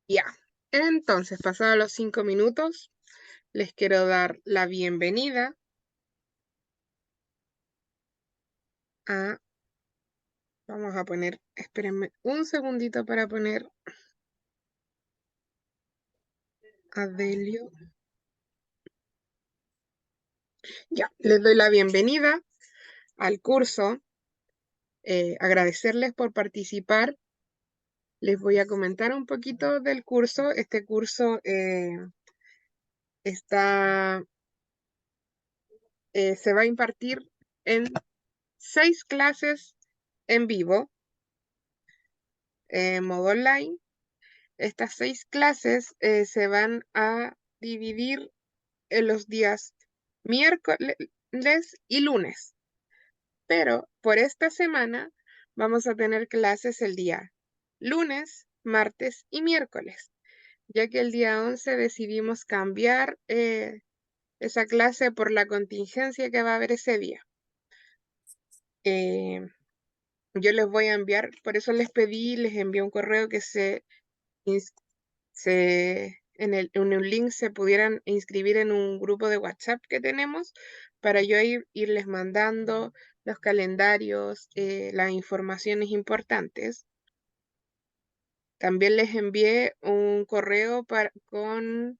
Ya. Entonces, pasados los 5 minutos, les quiero dar la bienvenida a... Vamos a poner, espérenme un segundito para poner a Delio. Ya, les doy la bienvenida al curso. Agradecerles por participar. Les voy a comentar un poquito del curso. Este curso está, se va a impartir en 6 clases en vivo, en modo online. Estas 6 clases se van a dividir en los días miércoles y lunes, pero por esta semana vamos a tener clases el día lunes, martes y miércoles, ya que el día 11 decidimos cambiar esa clase por la contingencia que va a haber ese día. Eh, yo les voy a enviar, por eso les envié un correo que en un link se pudieran inscribir en un grupo de WhatsApp que tenemos para yo irles mandando los calendarios, las informaciones importantes. También les envié un correo con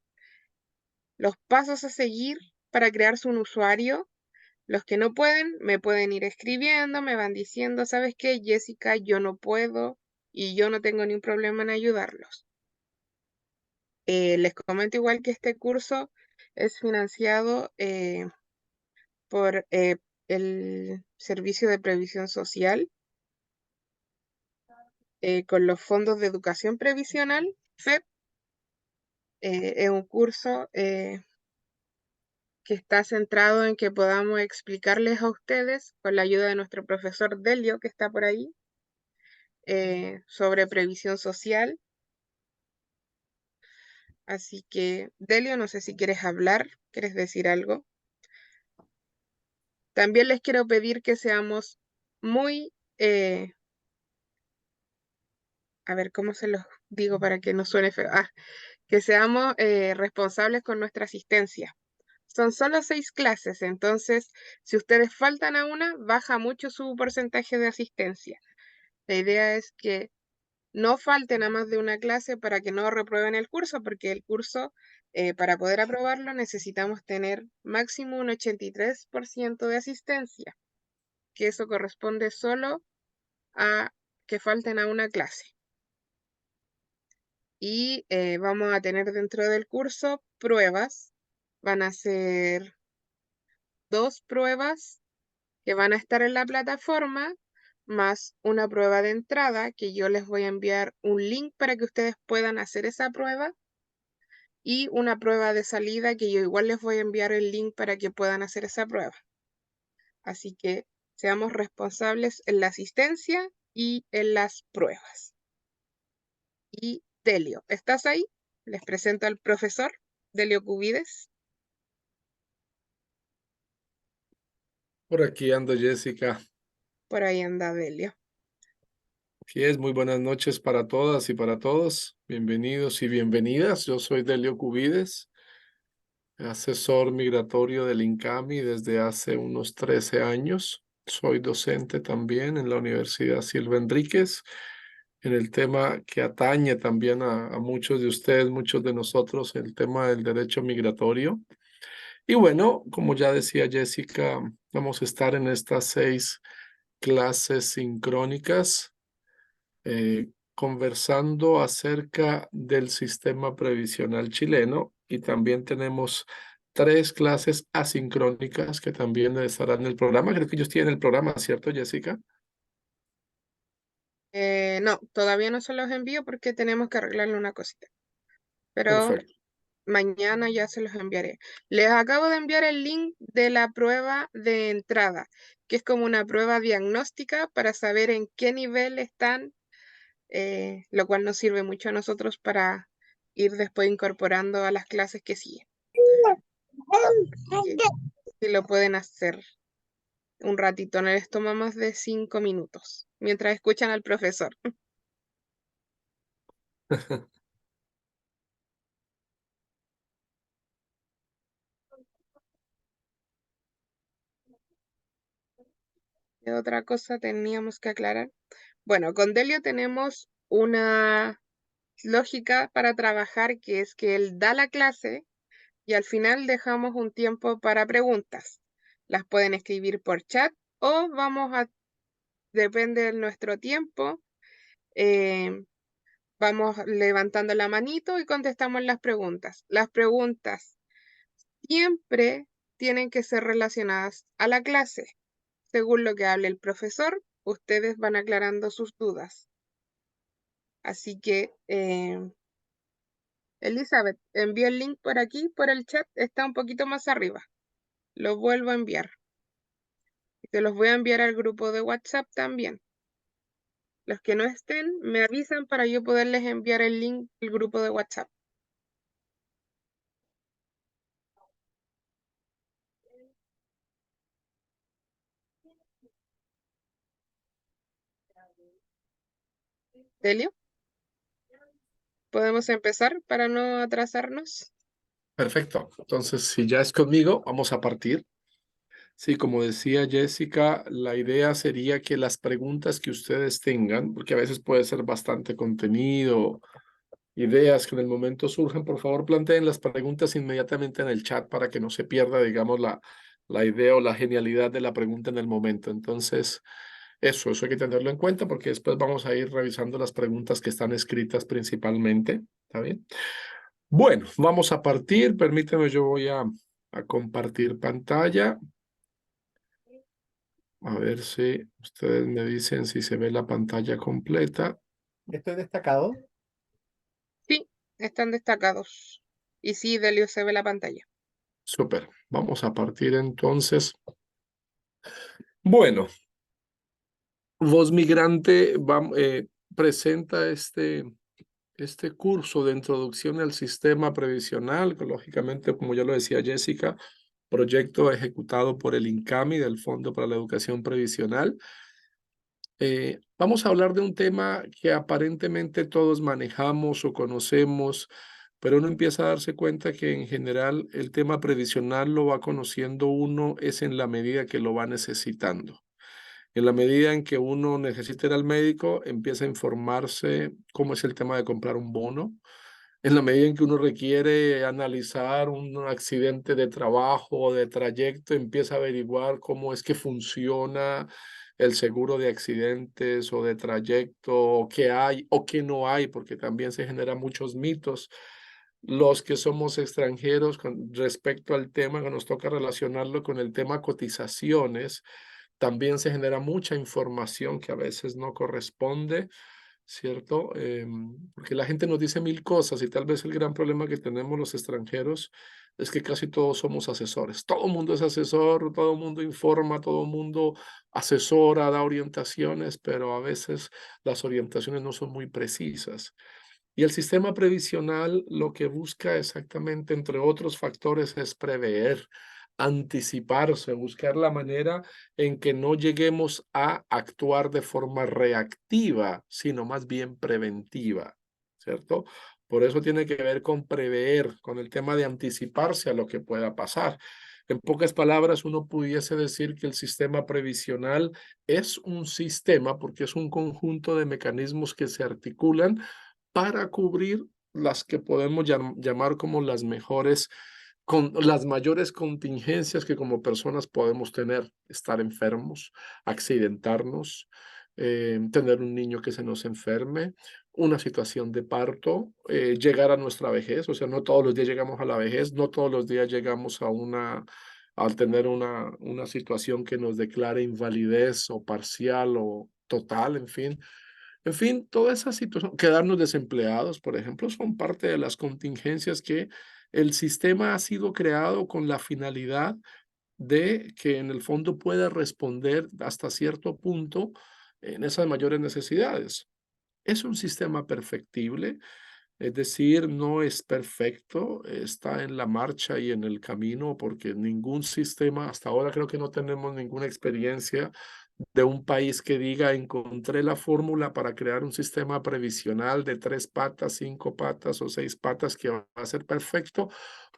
los pasos a seguir para crearse un usuario. Los que no pueden, me pueden ir escribiendo, me van diciendo, ¿sabes qué, Jessica? Yo no puedo y yo no tengo ningún problema en ayudarlos. Les comento igual que este curso es financiado por el Servicio de Previsión Social con los fondos de educación previsional, FEP. Es un curso que está centrado en que podamos explicarles a ustedes, con la ayuda de nuestro profesor Delio, que está por ahí, sobre previsión social. Así que, Delio, no sé si quieres hablar, quieres decir algo. También les quiero pedir que seamos muy, a ver, ¿cómo se los digo para que no suene feo? Que seamos responsables con nuestra asistencia. Son solo 6 clases, entonces si ustedes faltan a una, baja mucho su porcentaje de asistencia. La idea es que no falten a más de una clase para que no reprueben el curso, porque el curso, para poder aprobarlo, necesitamos tener máximo un 83% de asistencia, que eso corresponde solo a que falten a una clase. Y vamos a tener dentro del curso pruebas. Van a ser 2 pruebas que van a estar en la plataforma, más una prueba de entrada que yo les voy a enviar un link para que ustedes puedan hacer esa prueba, y una prueba de salida que yo igual les voy a enviar el link para que puedan hacer esa prueba. Así que seamos responsables en la asistencia y en las pruebas. Y Delio, ¿estás ahí? Les presento al profesor Delio Cubides. Por aquí ando, Jessica. Por ahí anda Delio. Aquí es, muy buenas noches para todas y para todos. Bienvenidos y bienvenidas. Yo soy Delio Cubides, asesor migratorio del INCAMI desde hace unos 13 años. Soy docente también en la Universidad Silva Enríquez, en el tema que atañe también a muchos de ustedes, muchos de nosotros, el tema del derecho migratorio. Y bueno, como ya decía Jessica, vamos a estar en estas 6 clases sincrónicas conversando acerca del sistema previsional chileno, y también tenemos 3 clases asincrónicas que también estarán en el programa. Creo que ellos tienen el programa, ¿cierto, Jessica? No, todavía no se los envío porque tenemos que arreglarle una cosita, pero Perfecto. mañana ya se los enviaré. Les acabo de enviar el link de la prueba de entrada, que es como una prueba diagnóstica para saber en qué nivel están, lo cual nos sirve mucho a nosotros para ir después incorporando a las clases que siguen. Así que si lo pueden hacer un ratito, no les toma más de 5 minutos, mientras escuchan al profesor. ¿Qué otra cosa teníamos que aclarar? Bueno, con Delio tenemos una lógica para trabajar, que es que él da la clase y al final dejamos un tiempo para preguntas. Las pueden escribir por chat o depende de nuestro tiempo, vamos levantando la manito y contestamos las preguntas. Las preguntas siempre tienen que ser relacionadas a la clase. Según lo que hable el profesor, ustedes van aclarando sus dudas. Así que, Elizabeth, envío el link por aquí, por el chat, está un poquito más arriba. Lo vuelvo a enviar. Y te los voy a enviar al grupo de WhatsApp también. Los que no estén, me avisan para yo poderles enviar el link del grupo de WhatsApp. Delio, ¿podemos empezar para no atrasarnos? Perfecto. Entonces, si ya es conmigo, vamos a partir. Sí, como decía Jessica, la idea sería que las preguntas que ustedes tengan, porque a veces puede ser bastante contenido, ideas que en el momento surjan, por favor planteen las preguntas inmediatamente en el chat para que no se pierda, digamos, la idea o la genialidad de la pregunta en el momento. Entonces, eso hay que tenerlo en cuenta porque después vamos a ir revisando las preguntas que están escritas principalmente. ¿Está bien? Bueno, vamos a partir. Permíteme, yo voy a compartir pantalla. A ver si ustedes me dicen si se ve la pantalla completa. Estoy destacado. Sí, están destacados. Y sí, Delio se ve la pantalla. Súper. Vamos a partir entonces. Bueno, Voz Migrante presenta este curso de introducción al sistema previsional, que lógicamente, como ya lo decía Jessica, proyecto ejecutado por el INCAMI del Fondo para la Educación Previsional. Vamos a hablar de un tema que aparentemente todos manejamos o conocemos, pero uno empieza a darse cuenta que en general el tema previsional lo va conociendo uno es en la medida que lo va necesitando. En la medida en que uno necesita ir al médico, empieza a informarse cómo es el tema de comprar un bono. En la medida en que uno requiere analizar un accidente de trabajo o de trayecto, empieza a averiguar cómo es que funciona el seguro de accidentes o de trayecto, o qué hay o qué no hay, porque también se generan muchos mitos. Los que somos extranjeros con respecto al tema que nos toca relacionarlo con el tema cotizaciones, también se genera mucha información que a veces no corresponde, ¿cierto? Porque la gente nos dice mil cosas y tal vez el gran problema que tenemos los extranjeros es que casi todos somos asesores. Todo el mundo es asesor, todo el mundo informa, todo el mundo asesora, da orientaciones, pero a veces las orientaciones no son muy precisas. Y el sistema previsional lo que busca exactamente, entre otros factores, es prever, anticiparse, buscar la manera en que no lleguemos a actuar de forma reactiva, sino más bien preventiva, ¿cierto? Por eso tiene que ver con prever, con el tema de anticiparse a lo que pueda pasar. En pocas palabras, uno pudiese decir que el sistema previsional es un sistema porque es un conjunto de mecanismos que se articulan para cubrir las que podemos llamar como las mejores, con las mayores contingencias que como personas podemos tener: estar enfermos, accidentarnos, tener un niño que se nos enferme, una situación de parto, llegar a nuestra vejez. O sea, no todos los días llegamos a la vejez, no todos los días llegamos al tener una situación que nos declare invalidez o parcial o total, en fin. En fin, toda esa situación, quedarnos desempleados, por ejemplo, son parte de las contingencias que el sistema ha sido creado con la finalidad de que en el fondo pueda responder hasta cierto punto en esas mayores necesidades. Es un sistema perfectible, es decir, no es perfecto, está en la marcha y en el camino, porque ningún sistema, hasta ahora creo que no tenemos ninguna experiencia de un país que diga: encontré la fórmula para crear un sistema previsional de 3 patas, 5 patas o 6 patas que va a ser perfecto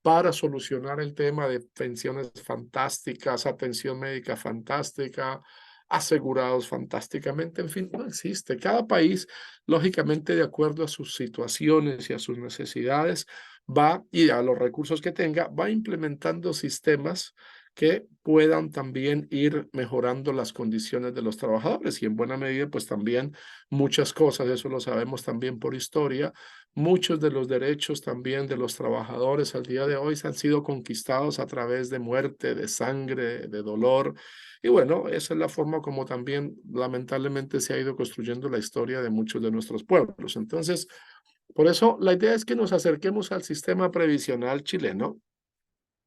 para solucionar el tema de pensiones fantásticas, atención médica fantástica, asegurados fantásticamente. En fin, no existe. Cada país, lógicamente, de acuerdo a sus situaciones y a sus necesidades, va y a los recursos que tenga, va implementando sistemas que puedan también ir mejorando las condiciones de los trabajadores y en buena medida, pues también muchas cosas, eso lo sabemos también por historia, muchos de los derechos también de los trabajadores al día de hoy han sido conquistados a través de muerte, de sangre, de dolor. Y bueno, esa es la forma como también lamentablemente se ha ido construyendo la historia de muchos de nuestros pueblos. Entonces, por eso la idea es que nos acerquemos al sistema previsional chileno.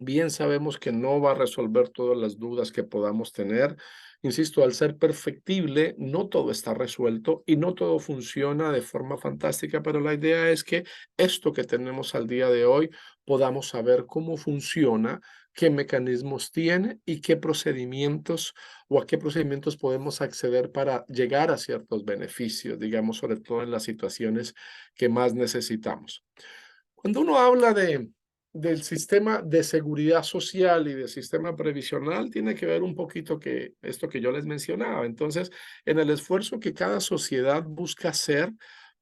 Bien sabemos que no va a resolver todas las dudas que podamos tener. Insisto, al ser perfectible, no todo está resuelto y no todo funciona de forma fantástica, pero la idea es que esto que tenemos al día de hoy podamos saber cómo funciona, qué mecanismos tiene y qué procedimientos o a qué procedimientos podemos acceder para llegar a ciertos beneficios, digamos, sobre todo en las situaciones que más necesitamos. Cuando uno habla del sistema de seguridad social y del sistema previsional, tiene que ver un poquito que esto que yo les mencionaba. Entonces, en el esfuerzo que cada sociedad busca hacer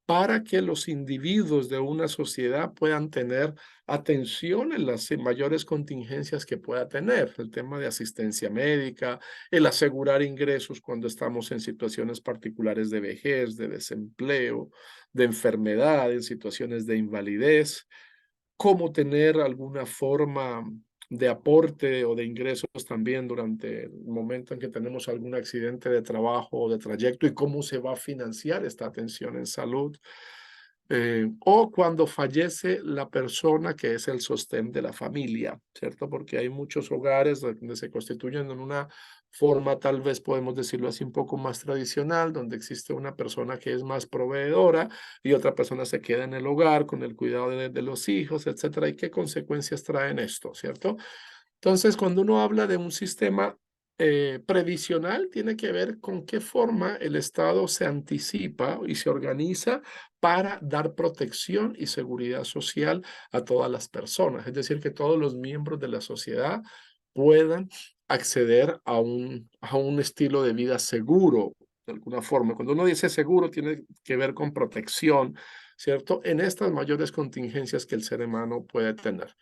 para que los individuos de una sociedad puedan tener atención en las mayores contingencias que pueda tener, el tema de asistencia médica, el asegurar ingresos cuando estamos en situaciones particulares de vejez, de desempleo, de enfermedad, en situaciones de invalidez, cómo tener alguna forma de aporte o de ingresos también durante el momento en que tenemos algún accidente de trabajo o de trayecto y cómo se va a financiar esta atención en salud. O cuando fallece la persona que es el sostén de la familia, ¿cierto? Porque hay muchos hogares donde se constituyen en una forma, tal vez podemos decirlo así, un poco más tradicional, donde existe una persona que es más proveedora y otra persona se queda en el hogar con el cuidado de los hijos, etcétera. ¿Y qué consecuencias traen esto, cierto? Entonces, cuando uno habla de un sistema previsional, tiene que ver con qué forma el Estado se anticipa y se organiza para dar protección y seguridad social a todas las personas. Es decir, que todos los miembros de la sociedad puedan acceder a un estilo de vida seguro, de alguna forma. Cuando uno dice seguro, tiene que ver con protección, ¿cierto? En estas mayores contingencias que el ser humano puede tener.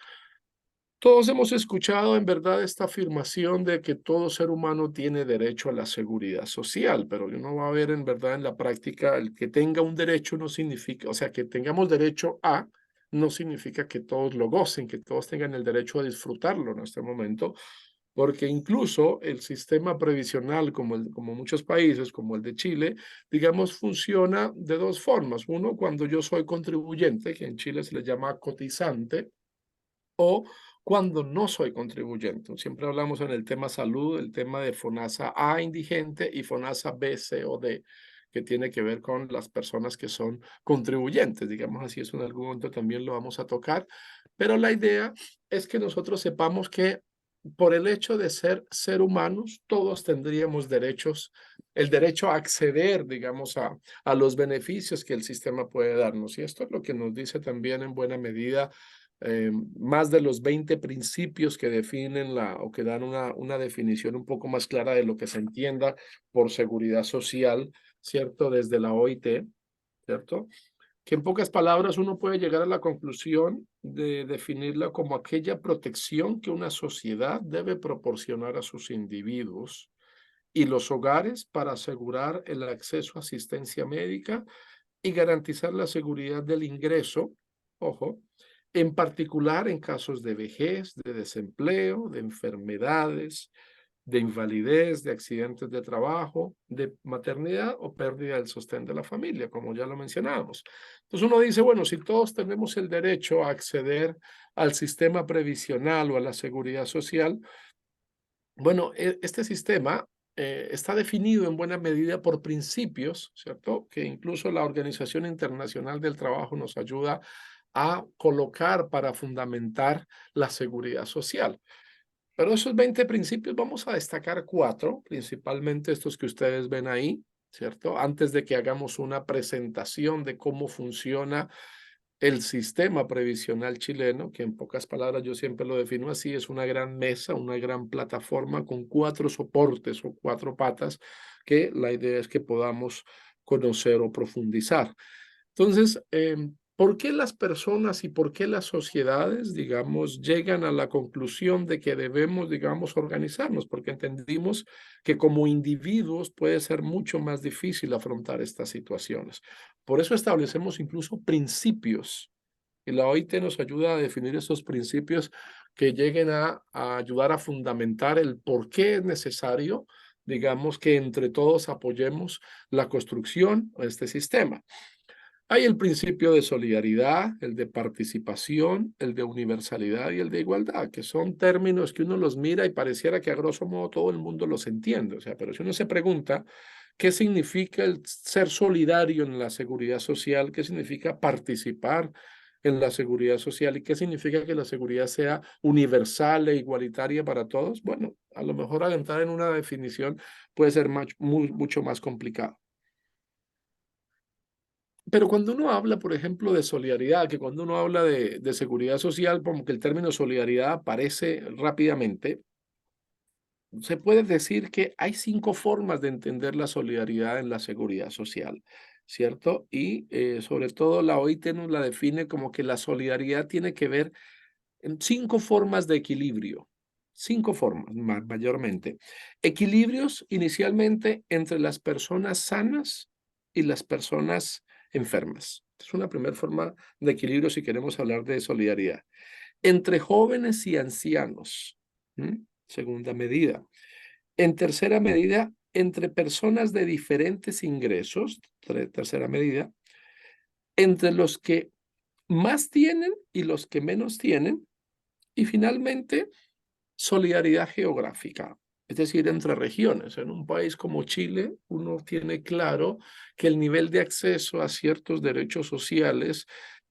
Todos hemos escuchado en verdad esta afirmación de que todo ser humano tiene derecho a la seguridad social, pero uno va a ver en verdad en la práctica el que tenga un derecho no significa, o sea, que tengamos derecho a, no significa que todos lo gocen, que todos tengan el derecho a disfrutarlo en este momento, porque incluso el sistema previsional, como muchos países, como el de Chile, digamos, funciona de dos formas. Uno, cuando yo soy contribuyente, que en Chile se le llama cotizante, o cuando no soy contribuyente. Siempre hablamos en el tema salud, el tema de FONASA A indigente y FONASA B, C o D, que tiene que ver con las personas que son contribuyentes, digamos así, eso en algún momento también lo vamos a tocar, pero la idea es que nosotros sepamos que por el hecho de ser humanos, todos tendríamos derechos, el derecho a acceder, digamos, a los beneficios que el sistema puede darnos. Y esto es lo que nos dice también en buena medida más de los 20 principios que definen o que dan una definición un poco más clara de lo que se entienda por seguridad social, ¿cierto? Desde la OIT, ¿cierto? Que en pocas palabras uno puede llegar a la conclusión de definirla como aquella protección que una sociedad debe proporcionar a sus individuos y los hogares para asegurar el acceso a asistencia médica y garantizar la seguridad del ingreso, ojo, en particular en casos de vejez, de desempleo, de enfermedades, de invalidez, de accidentes de trabajo, de maternidad o pérdida del sostén de la familia, como ya lo mencionábamos. Entonces uno dice, bueno, si todos tenemos el derecho a acceder al sistema previsional o a la seguridad social, bueno, este sistema está definido en buena medida por principios, ¿cierto? Que incluso la Organización Internacional del Trabajo nos ayuda a colocar para fundamentar la seguridad social. Pero esos 20 principios vamos a destacar 4, principalmente estos que ustedes ven ahí, ¿cierto? Antes de que hagamos una presentación de cómo funciona el sistema previsional chileno, que en pocas palabras yo siempre lo defino así, es una gran mesa, una gran plataforma con 4 soportes o 4 patas que la idea es que podamos conocer o profundizar. Entonces, ¿por qué las personas y por qué las sociedades, digamos, llegan a la conclusión de que debemos, digamos, organizarnos? Porque entendimos que como individuos puede ser mucho más difícil afrontar estas situaciones. Por eso establecemos incluso principios y la OIT nos ayuda a definir esos principios que lleguen a ayudar a fundamentar el por qué es necesario, digamos, que entre todos apoyemos la construcción de este sistema. Hay el principio de solidaridad, el de participación, el de universalidad y el de igualdad, que son términos que uno los mira y pareciera que a grosso modo todo el mundo los entiende. O sea, pero si uno se pregunta qué significa el ser solidario en la seguridad social, qué significa participar en la seguridad social y qué significa que la seguridad sea universal e igualitaria para todos, bueno, a lo mejor al entrar en una definición puede ser mucho más complicado. Pero cuando uno habla, por ejemplo, de solidaridad, que cuando uno habla de seguridad social, como que el término solidaridad aparece rápidamente, se puede decir que hay 5 formas de entender la solidaridad en la seguridad social, ¿cierto? Y sobre todo la OIT nos la define como que la solidaridad tiene que ver en 5 formas de equilibrio. 5 formas, mayormente. Equilibrios inicialmente entre las personas sanas y las personas enfermas. Es una primera forma de equilibrio si queremos hablar de solidaridad. Entre jóvenes y ancianos. Segunda medida. En tercera medida, entre personas de diferentes ingresos. Tercera medida. Entre los que más tienen y los que menos tienen. Y finalmente, solidaridad geográfica, es decir, entre regiones. En un país como Chile, uno tiene claro que el nivel de acceso a ciertos derechos sociales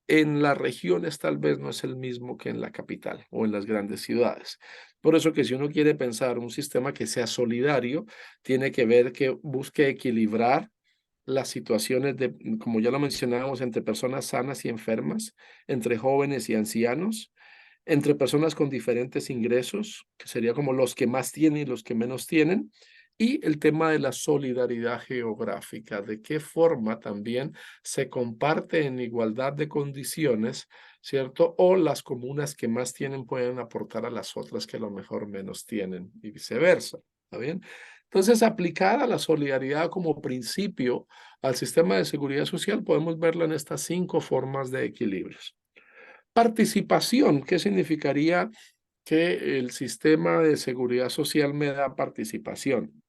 en las regiones tal vez no es el mismo que en la capital o en las grandes ciudades. Por eso que si uno quiere pensar un sistema que sea solidario, tiene que ver que busque equilibrar las situaciones de, como ya lo mencionábamos, entre personas sanas y enfermas, entre jóvenes y ancianos, entre personas con diferentes ingresos, que sería como los que más tienen y los que menos tienen, y el tema de la solidaridad geográfica, de qué forma también se comparte en igualdad de condiciones, ¿cierto? O las comunas que más tienen pueden aportar a las otras que a lo mejor menos tienen y viceversa, ¿está bien? Entonces, aplicar a la solidaridad como principio al sistema de seguridad social, podemos verla en estas 5 formas de equilibrios. Participación, ¿qué significaría que el sistema de seguridad social me da participación?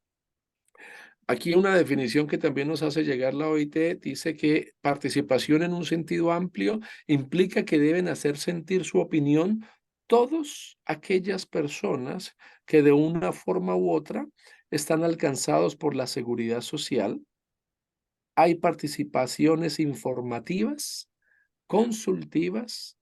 Aquí una definición que también nos hace llegar la OIT dice que participación en un sentido amplio implica que deben hacer sentir su opinión todas aquellas personas que de una forma u otra están alcanzados por la seguridad social. Hay participaciones informativas, consultivas,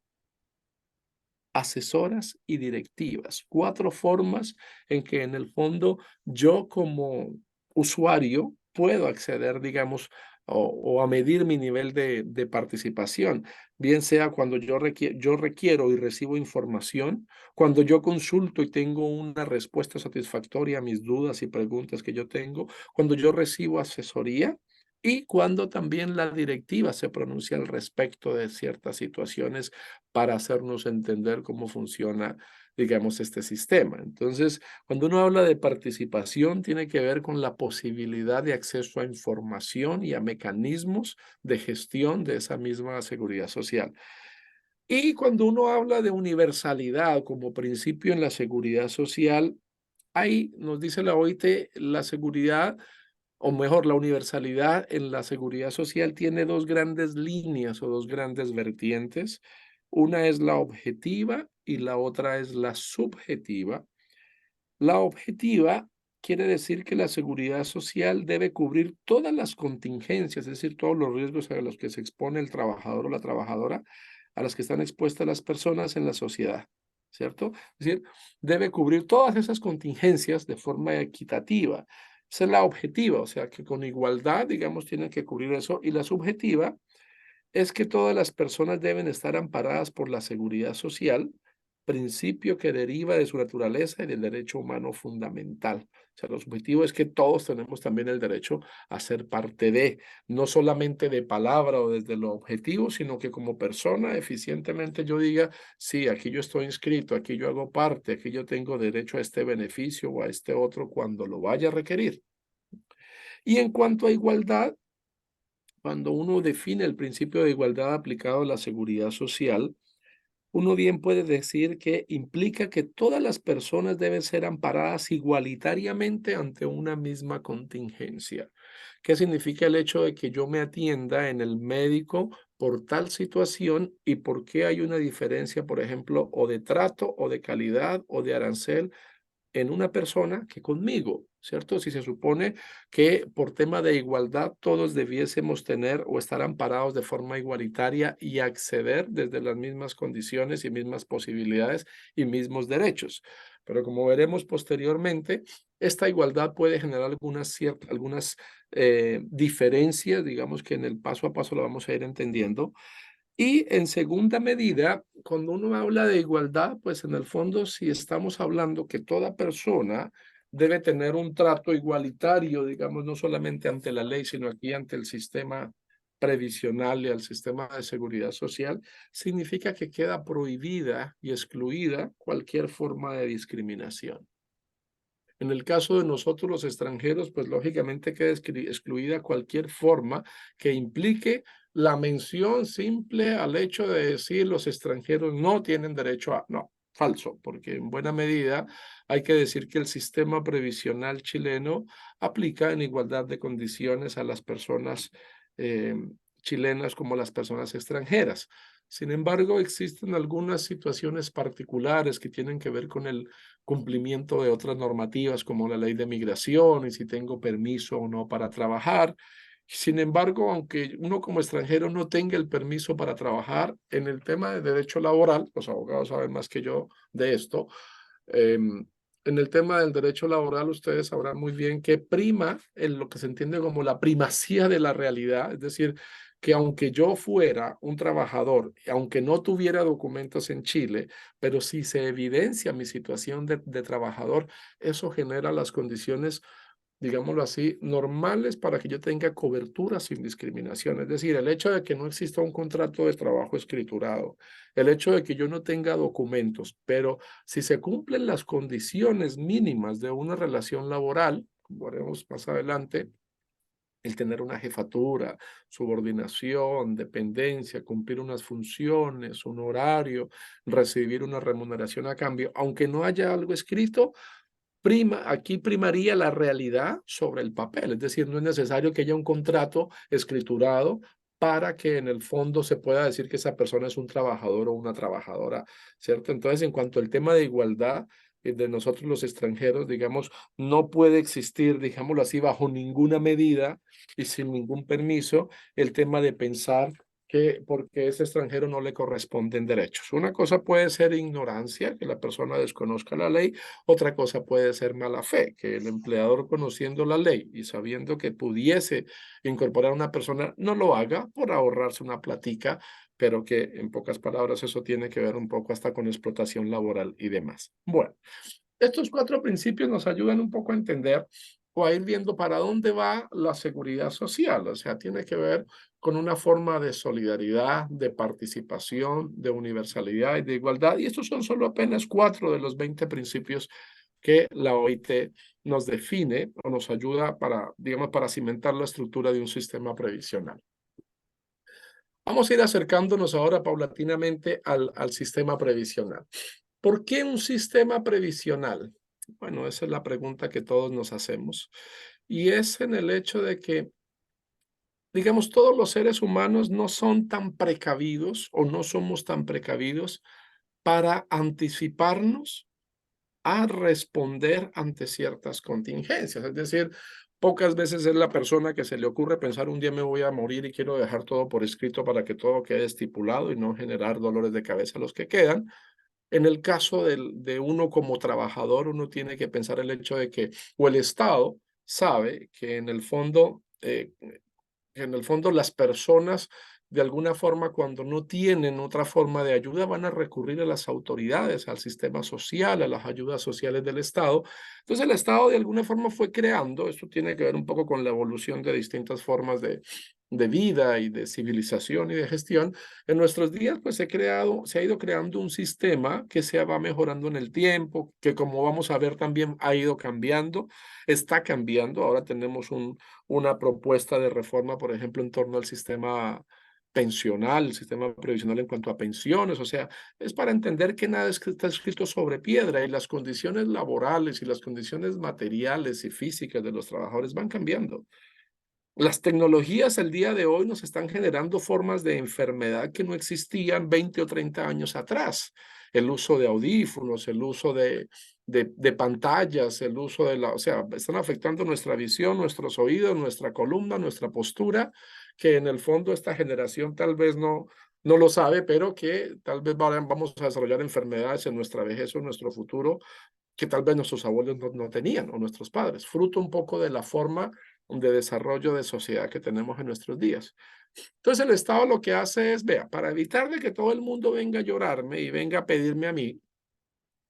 asesoras y directivas. 4 formas en que en el fondo yo como usuario puedo acceder, digamos, o a medir mi nivel de participación, bien sea cuando yo requiero y recibo información, cuando yo consulto y tengo una respuesta satisfactoria a mis dudas y preguntas que yo tengo, cuando yo recibo asesoría y cuando también la directiva se pronuncia al respecto de ciertas situaciones para hacernos entender cómo funciona, digamos, este sistema. Entonces, cuando uno habla de participación, tiene que ver con la posibilidad de acceso a información y a mecanismos de gestión de esa misma seguridad social. Y cuando uno habla de universalidad como principio en la seguridad social, ahí nos dice la OIT, la seguridad o mejor, la universalidad en la seguridad social tiene 2 grandes líneas o 2 grandes vertientes. Una es la objetiva y la otra es la subjetiva. La objetiva quiere decir que la seguridad social debe cubrir todas las contingencias, es decir, todos los riesgos a los que se expone el trabajador o la trabajadora, a las que están expuestas las personas en la sociedad, ¿cierto? Es decir, debe cubrir todas esas contingencias de forma equitativa. Esa es la objetiva, o sea, que con igualdad, digamos, tienen que cubrir eso. Y la subjetiva es que todas las personas deben estar amparadas por la seguridad social, principio que deriva de su naturaleza y del derecho humano fundamental. O sea, lo objetivo es que todos tenemos también el derecho a ser parte de, no solamente de palabra o desde lo objetivo, sino que como persona eficientemente yo diga, sí, aquí yo estoy inscrito, aquí yo hago parte, aquí yo tengo derecho a este beneficio o a este otro cuando lo vaya a requerir. Y en cuanto a igualdad, cuando uno define el principio de igualdad aplicado a la seguridad social, uno bien puede decir que implica que todas las personas deben ser amparadas igualitariamente ante una misma contingencia. ¿Qué significa el hecho de que yo me atienda en el médico por tal situación y por qué hay una diferencia, por ejemplo, o de trato o de calidad o de arancel en una persona que conmigo, ¿cierto? Si se supone que por tema de igualdad todos debiésemos tener o estar amparados de forma igualitaria y acceder desde las mismas condiciones y mismas posibilidades y mismos derechos. Pero como veremos posteriormente, esta igualdad puede generar algunas diferencias, digamos que en el paso a paso lo vamos a ir entendiendo, y en segunda medida, cuando uno habla de igualdad, pues en el fondo, si estamos hablando que toda persona debe tener un trato igualitario, digamos, no solamente ante la ley, sino aquí ante el sistema previsional y al sistema de seguridad social, significa que queda prohibida y excluida cualquier forma de discriminación. En el caso de nosotros los extranjeros, pues lógicamente queda excluida cualquier forma que implique la mención simple al hecho de decir los extranjeros no tienen derecho a... No, falso, porque en buena medida hay que decir que el sistema previsional chileno aplica en igualdad de condiciones a las personas eh, chilenas como las personas extranjeras. Sin embargo, existen algunas situaciones particulares que tienen que ver con el cumplimiento de otras normativas como la ley de migración y si tengo permiso o no para trabajar. Sin embargo, aunque uno como extranjero no tenga el permiso para trabajar, en el tema de derecho laboral, los abogados saben más que yo de esto, en el tema del derecho laboral ustedes sabrán muy bien que prima en lo que se entiende como la primacía de la realidad, es decir, que aunque yo fuera un trabajador, aunque no tuviera documentos en Chile, pero si se evidencia mi situación de trabajador, eso genera las condiciones, digámoslo así, normales para que yo tenga cobertura sin discriminación. Es decir, el hecho de que no exista un contrato de trabajo escriturado, el hecho de que yo no tenga documentos, pero si se cumplen las condiciones mínimas de una relación laboral, como veremos más adelante, el tener una jefatura, subordinación, dependencia, cumplir unas funciones, un horario, recibir una remuneración a cambio, aunque no haya algo escrito, aquí primaría la realidad sobre el papel, es decir, no es necesario que haya un contrato escriturado para que en el fondo se pueda decir que esa persona es un trabajador o una trabajadora, ¿cierto? Entonces, en cuanto al tema de igualdad de nosotros los extranjeros, digamos, no puede existir, digámoslo así, bajo ninguna medida y sin ningún permiso, el tema de pensar que porque es extranjero no le corresponden derechos. Una cosa puede ser ignorancia, que la persona desconozca la ley, otra cosa puede ser mala fe, que el empleador conociendo la ley y sabiendo que pudiese incorporar a una persona no lo haga por ahorrarse una platica, pero que en pocas palabras eso tiene que ver un poco hasta con explotación laboral y demás. Bueno, estos cuatro principios nos ayudan un poco a entender o a ir viendo para dónde va la seguridad social. O sea, tiene que ver con una forma de solidaridad, de participación, de universalidad y de igualdad. Y estos son solo apenas 4 de los 20 principios que la OIT nos define o nos ayuda para, digamos, para cimentar la estructura de un sistema previsional. Vamos a ir acercándonos ahora paulatinamente al sistema previsional. ¿Por qué un sistema previsional? Bueno, esa es la pregunta que todos nos hacemos. Y es en el hecho de que, digamos, todos los seres humanos no son tan precavidos o no somos tan precavidos para anticiparnos a responder ante ciertas contingencias. Es decir, pocas veces es la persona que se le ocurre pensar un día me voy a morir y quiero dejar todo por escrito para que todo quede estipulado y no generar dolores de cabeza a los que quedan. En el caso de uno como trabajador, uno tiene que pensar el hecho de que, o el Estado sabe que en el fondo En el fondo, las personas, de alguna forma, cuando no tienen otra forma de ayuda, van a recurrir a las autoridades, al sistema social, a las ayudas sociales del Estado. Entonces, el Estado, de alguna forma, fue creando, esto tiene que ver un poco con la evolución de distintas formas de vida y de civilización y de gestión. En nuestros días, pues, se ha ido creando un sistema que se va mejorando en el tiempo, que, como vamos a ver, también ha ido cambiando, está cambiando. Ahora tenemos una propuesta de reforma, por ejemplo, en torno al sistema pensional, el sistema previsional en cuanto a pensiones. O sea, es para entender que nada está escrito sobre piedra, y las condiciones laborales y las condiciones materiales y físicas de los trabajadores van cambiando. Las tecnologías al día de hoy nos están generando formas de enfermedad que no existían 20 o 30 años atrás. El uso de audífonos, el uso de pantallas, el uso o sea, están afectando nuestra visión, nuestros oídos, nuestra columna, nuestra postura, que en el fondo esta generación tal vez no lo sabe, pero que tal vez vamos a desarrollar enfermedades en nuestra vejez o en nuestro futuro que tal vez nuestros abuelos no tenían, o nuestros padres, fruto un poco de la forma de desarrollo de sociedad que tenemos en nuestros días. Entonces el Estado lo que hace es, vea, para evitar de que todo el mundo venga a llorarme y venga a pedirme a mí,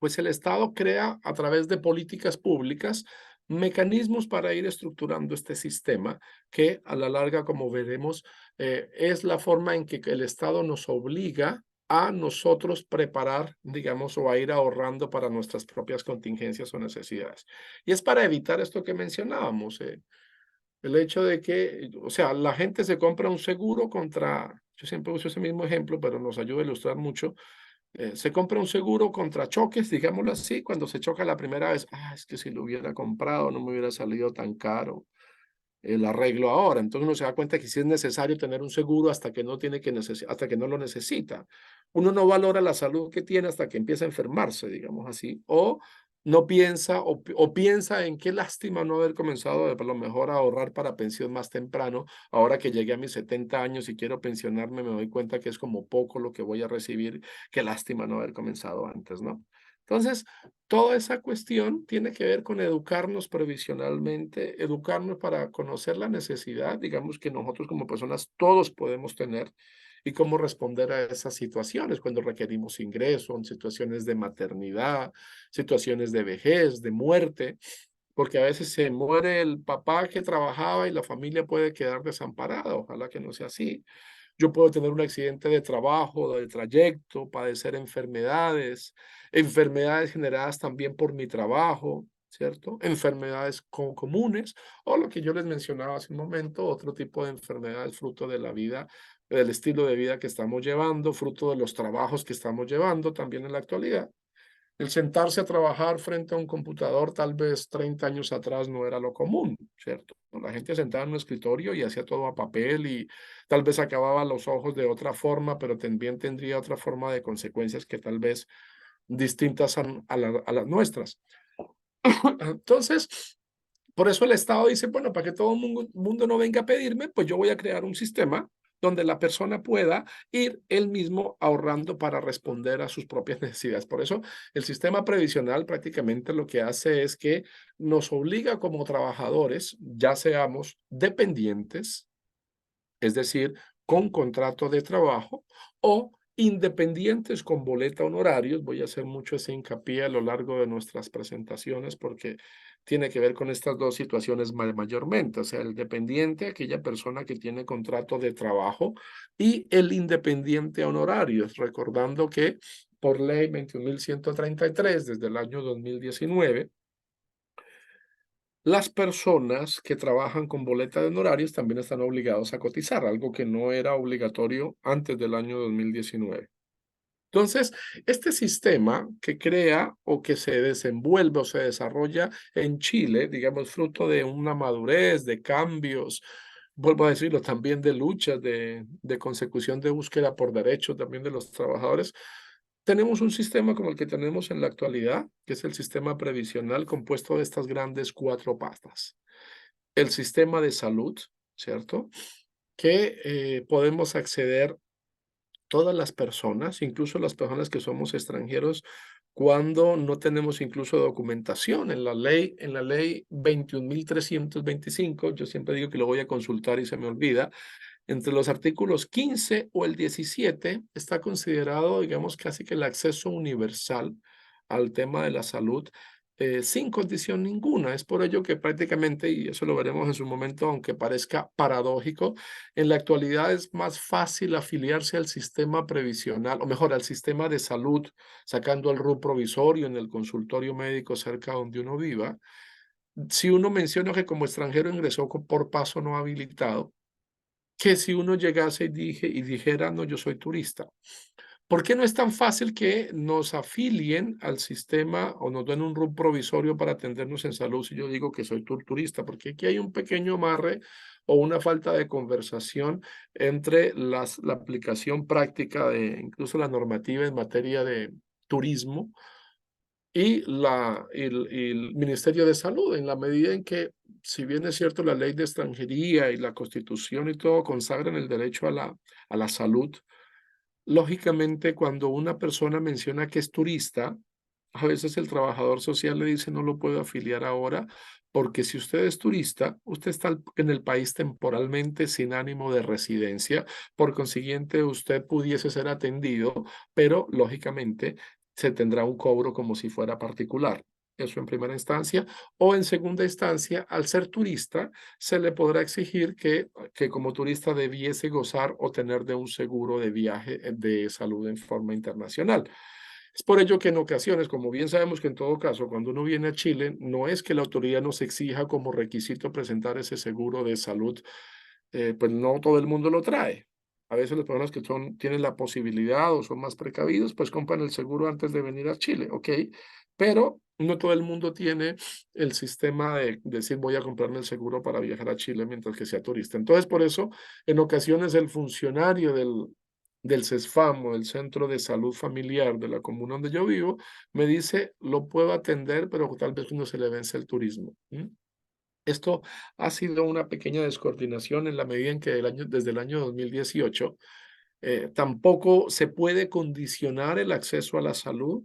pues el Estado crea a través de políticas públicas mecanismos para ir estructurando este sistema que a la larga, como veremos, es la forma en que el Estado nos obliga a nosotros preparar, digamos, o a ir ahorrando para nuestras propias contingencias o necesidades. Y es para evitar esto que mencionábamos, el hecho de que, o sea, la gente se compra un seguro contra, yo siempre uso ese mismo ejemplo, pero nos ayuda a ilustrar mucho. Se compra un seguro contra choques, digámoslo así, cuando se choca la primera vez, es que si lo hubiera comprado no me hubiera salido tan caro el arreglo ahora. Entonces uno se da cuenta que sí es necesario tener un seguro hasta que no tiene hasta que no lo necesita. Uno no valora la salud que tiene hasta que empieza a enfermarse, digamos así, o no piensa o piensa en qué lástima no haber comenzado a lo mejor a ahorrar para pensión más temprano. Ahora que llegué a mis 70 años y quiero pensionarme, me doy cuenta que es como poco lo que voy a recibir. Qué lástima no haber comenzado antes, ¿no? Entonces, toda esa cuestión tiene que ver con educarnos previsionalmente, educarnos para conocer la necesidad, digamos, que nosotros como personas todos podemos tener, y cómo responder a esas situaciones cuando requerimos ingreso, en situaciones de maternidad, situaciones de vejez, de muerte, porque a veces se muere el papá que trabajaba y la familia puede quedar desamparada. Ojalá que no sea así. Yo puedo tener un accidente de trabajo, de trayecto, padecer enfermedades, enfermedades generadas también por mi trabajo, ¿cierto? Enfermedades comunes, o lo que yo les mencionaba hace un momento, otro tipo de enfermedades fruto de la vida, del estilo de vida que estamos llevando, fruto de los trabajos que estamos llevando también en la actualidad. El sentarse a trabajar frente a un computador tal vez 30 años atrás no era lo común, ¿cierto? La gente sentaba en un escritorio y hacía todo a papel, y tal vez acababa los ojos de otra forma, pero también tendría otra forma de consecuencias que tal vez distintas a las nuestras. Entonces, por eso el Estado dice, bueno, para que todo el mundo no venga a pedirme, pues yo voy a crear un sistema donde la persona pueda ir él mismo ahorrando para responder a sus propias necesidades. Por eso el sistema previsional prácticamente lo que hace es que nos obliga como trabajadores, ya seamos dependientes, es decir, con contrato de trabajo, o independientes con boleta honorarios. Voy a hacer mucho ese hincapié a lo largo de nuestras presentaciones porque tiene que ver con estas dos situaciones mayormente, o sea, el dependiente, aquella persona que tiene contrato de trabajo, y el independiente honorario, recordando que por ley 21.133 desde el año 2019, las personas que trabajan con boleta de honorarios también están obligados a cotizar, algo que no era obligatorio antes del año 2019. Entonces, este sistema que crea o que se desenvuelve o se desarrolla en Chile, digamos, fruto de una madurez, de cambios, vuelvo a decirlo, también de luchas, de consecución de búsqueda por derechos también de los trabajadores, tenemos un sistema como el que tenemos en la actualidad, que es el sistema previsional compuesto de estas grandes cuatro patas. El sistema de salud, ¿cierto? Que podemos acceder todas las personas, incluso las personas que somos extranjeros, cuando no tenemos incluso documentación en la ley 21.325, yo siempre digo que lo voy a consultar y se me olvida, entre los artículos 15 o el 17 está considerado, digamos, casi que el acceso universal al tema de la salud sin condición ninguna. Es por ello que prácticamente, y eso lo veremos en su momento, aunque parezca paradójico, en la actualidad es más fácil afiliarse al sistema previsional, o mejor, al sistema de salud, sacando el RUT provisorio en el consultorio médico cerca donde uno viva. Si uno menciona que como extranjero ingresó por paso no habilitado, que si uno llegase y dijera, no, yo soy turista. ¿Por qué no es tan fácil que nos afilien al sistema o nos den un RUT provisorio para atendernos en salud si yo digo que soy turista? Porque aquí hay un pequeño amarre o una falta de conversación entre la aplicación práctica de incluso la normativa en materia de turismo y el Ministerio de Salud, en la medida en que, si bien es cierto, la ley de extranjería y la Constitución y todo consagran el derecho a la salud, lógicamente, cuando una persona menciona que es turista, a veces el trabajador social le dice no lo puedo afiliar ahora, porque si usted es turista, usted está en el país temporalmente sin ánimo de residencia, por consiguiente usted pudiese ser atendido, pero lógicamente se tendrá un cobro como si fuera particular. Eso en primera instancia. O en segunda instancia, al ser turista, se le podrá exigir que como turista debiese gozar o tener de un seguro de viaje de salud en forma internacional. Es por ello que en ocasiones, como bien sabemos que en todo caso, cuando uno viene a Chile, no es que la autoridad nos exija como requisito presentar ese seguro de salud, pues no todo el mundo lo trae. A veces las personas que tienen la posibilidad o son más precavidos, pues compran el seguro antes de venir a Chile, ¿ok? Pero no todo el mundo tiene el sistema de decir voy a comprarme el seguro para viajar a Chile mientras que sea turista. Entonces, por eso, en ocasiones el funcionario del CESFAM o del Centro de Salud Familiar de la comuna donde yo vivo, me dice, lo puedo atender, pero tal vez no se le vence el turismo. Esto ha sido una pequeña descoordinación en la medida en que desde el año 2018 tampoco se puede condicionar el acceso a la salud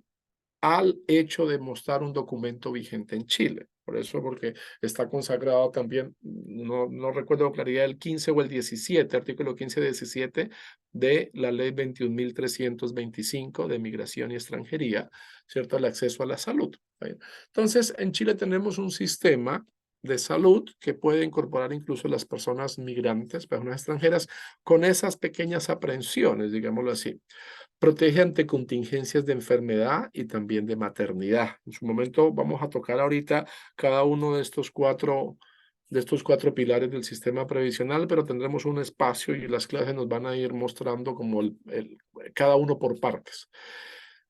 al hecho de mostrar un documento vigente en Chile. Por eso, porque está consagrado también, no recuerdo con claridad, el 15 o el 17, artículo 15-17 de la ley 21.325 de Migración y Extranjería, ¿cierto? El acceso a la salud. ¿Bien? Entonces, en Chile tenemos un sistema de salud que puede incorporar incluso las personas migrantes, personas extranjeras, con esas pequeñas aprensiones, digámoslo así. Protege ante contingencias de enfermedad y también de maternidad. En su momento vamos a tocar ahorita cada uno de estos cuatro pilares del sistema previsional, pero tendremos un espacio y las clases nos van a ir mostrando como cada uno por partes.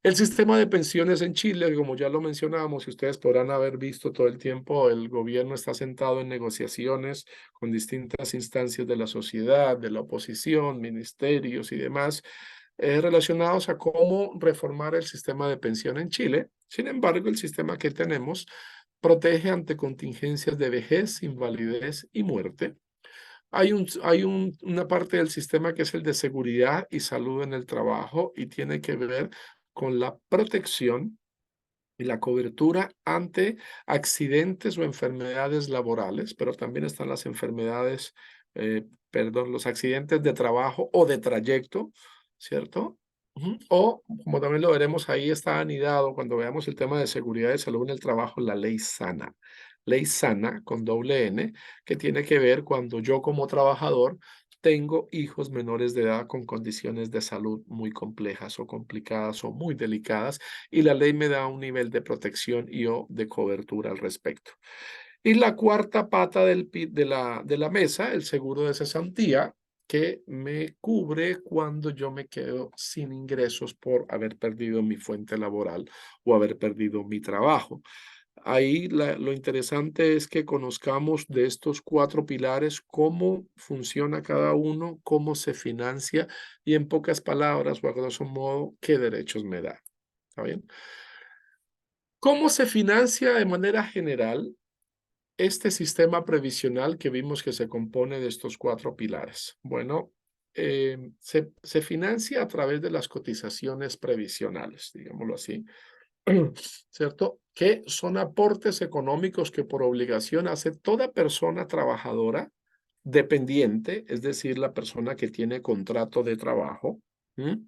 El sistema de pensiones en Chile, como ya lo mencionábamos, y ustedes podrán haber visto todo el tiempo, el gobierno está sentado en negociaciones con distintas instancias de la sociedad, de la oposición, ministerios y demás, relacionados a cómo reformar el sistema de pensión en Chile. Sin embargo, el sistema que tenemos protege ante contingencias de vejez, invalidez y muerte. Una parte del sistema que es el de seguridad y salud en el trabajo y tiene que ver con la protección y la cobertura ante accidentes o enfermedades laborales, pero también están las enfermedades, perdón, los accidentes de trabajo o de trayecto, ¿cierto? O, como también lo veremos, ahí está anidado cuando veamos el tema de seguridad y salud en el trabajo, la ley SANA. Ley SANA con doble N, que tiene que ver cuando yo como trabajador tengo hijos menores de edad con condiciones de salud muy complejas o complicadas o muy delicadas y la ley me da un nivel de protección y o de cobertura al respecto. Y la cuarta pata de la mesa, el seguro de cesantía, que me cubre cuando yo me quedo sin ingresos por haber perdido mi fuente laboral o haber perdido mi trabajo. Ahí lo interesante es que conozcamos de estos cuatro pilares cómo funciona cada uno, cómo se financia y en pocas palabras o a grosso modo, qué derechos me da. ¿Está bien? ¿Cómo se financia de manera general este sistema previsional que vimos que se compone de estos cuatro pilares? Bueno, se financia a través de las cotizaciones previsionales, digámoslo así. ¿cierto? Que son aportes económicos que por obligación hace toda persona trabajadora dependiente, es decir, la persona que tiene contrato de trabajo, ¿m?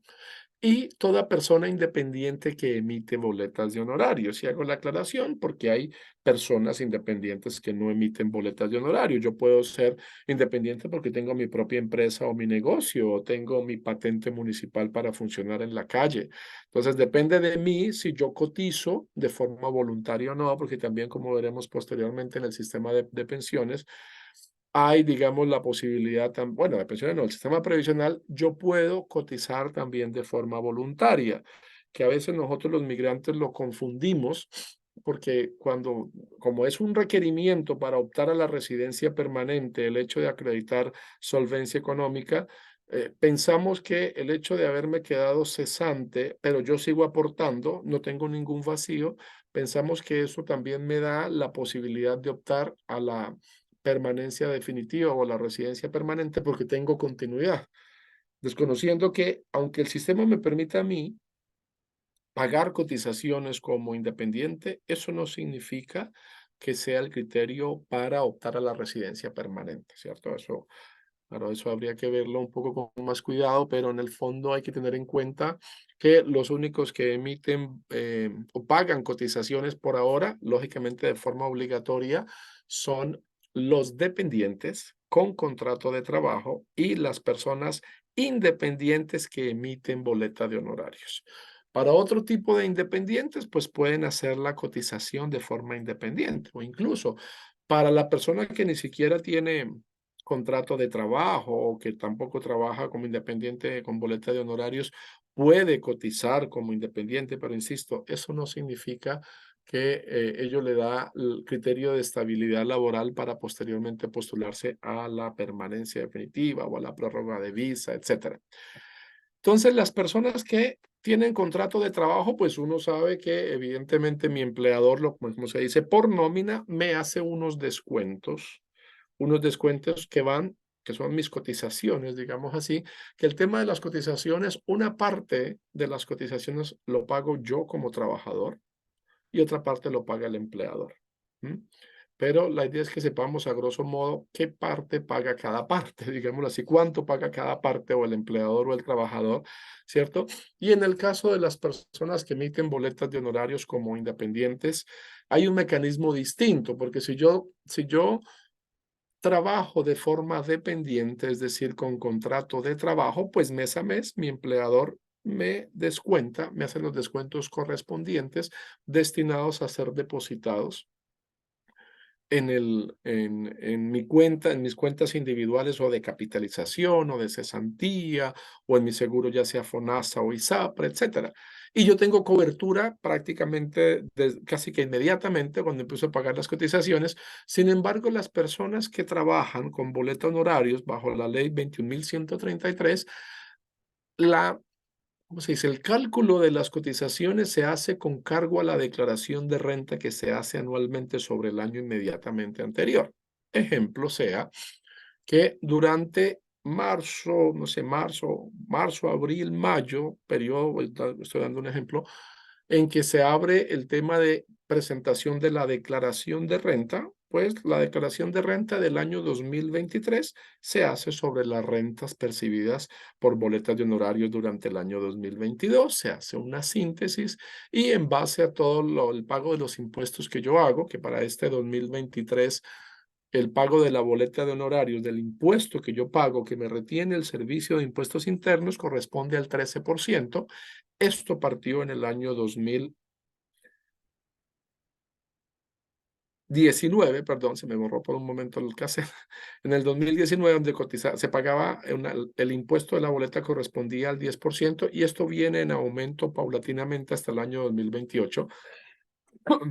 Y toda persona independiente que emite boletas de honorarios. Y hago la aclaración porque hay personas independientes que no emiten boletas de honorarios. Yo puedo ser independiente porque tengo mi propia empresa o mi negocio, o tengo mi patente municipal para funcionar en la calle. Entonces, depende de mí si yo cotizo de forma voluntaria o no, porque también, como veremos posteriormente en el sistema de pensiones, hay, digamos, la posibilidad, bueno, de pensiones no, el sistema previsional, yo puedo cotizar también de forma voluntaria, que a veces nosotros los migrantes lo confundimos, porque como es un requerimiento para optar a la residencia permanente, el hecho de acreditar solvencia económica, pensamos que el hecho de haberme quedado cesante, pero yo sigo aportando, no tengo ningún vacío, pensamos que eso también me da la posibilidad de optar a la permanencia definitiva o la residencia permanente porque tengo continuidad, desconociendo que aunque el sistema me permita a mí pagar cotizaciones como independiente, eso no significa que sea el criterio para optar a la residencia permanente, ¿cierto? Eso, claro, eso habría que verlo un poco con más cuidado, pero en el fondo hay que tener en cuenta que los únicos que emiten o pagan cotizaciones por ahora, lógicamente de forma obligatoria, son los dependientes con contrato de trabajo y las personas independientes que emiten boleta de honorarios. Para otro tipo de independientes, pues pueden hacer la cotización de forma independiente o incluso para la persona que ni siquiera tiene contrato de trabajo o que tampoco trabaja como independiente con boleta de honorarios, puede cotizar como independiente, pero insisto, eso no significa que ello le da el criterio de estabilidad laboral para posteriormente postularse a la permanencia definitiva o a la prórroga de visa, etcétera. Entonces, las personas que tienen contrato de trabajo, pues uno sabe que evidentemente mi empleador, como se dice, por nómina, me hace unos descuentos que son mis cotizaciones, digamos así, que el tema de las cotizaciones, una parte de las cotizaciones lo pago yo como trabajador y otra parte lo paga el empleador. ¿M? Pero la idea es que sepamos a grosso modo qué parte paga cada parte, digámoslo así, cuánto paga cada parte o el empleador o el trabajador, ¿cierto? Y en el caso de las personas que emiten boletas de honorarios como independientes, hay un mecanismo distinto, porque si yo trabajo de forma dependiente, es decir, con contrato de trabajo, pues mes a mes mi empleador me descuenta, me hace los descuentos correspondientes destinados a ser depositados en mi cuenta, en mis cuentas individuales o de capitalización o de cesantía o en mi seguro ya sea FONASA o ISAPRE, etcétera. Y yo tengo cobertura prácticamente casi que inmediatamente cuando empiezo a pagar las cotizaciones. Sin embargo, las personas que trabajan con boleta honorarios bajo la ley 21.133, la ¿cómo se dice? El cálculo de las cotizaciones se hace con cargo a la declaración de renta que se hace anualmente sobre el año inmediatamente anterior. Ejemplo sea que durante marzo, no sé, marzo, abril, mayo, periodo, estoy dando un ejemplo, en que se abre el tema de presentación de la declaración de renta, pues la declaración de renta del año 2023 se hace sobre las rentas percibidas por boletas de honorarios durante el año 2022, se hace una síntesis y en base a todo el pago de los impuestos que yo hago, que para este 2023 el pago de la boleta de honorarios, del impuesto que yo pago, que me retiene el Servicio de Impuestos Internos, corresponde al 13%. Esto partió en el año 2019, perdón, se me borró por un momento el cassette. En el 2019, donde se pagaba el impuesto de la boleta correspondía al 10% y esto viene en aumento paulatinamente hasta el año 2028.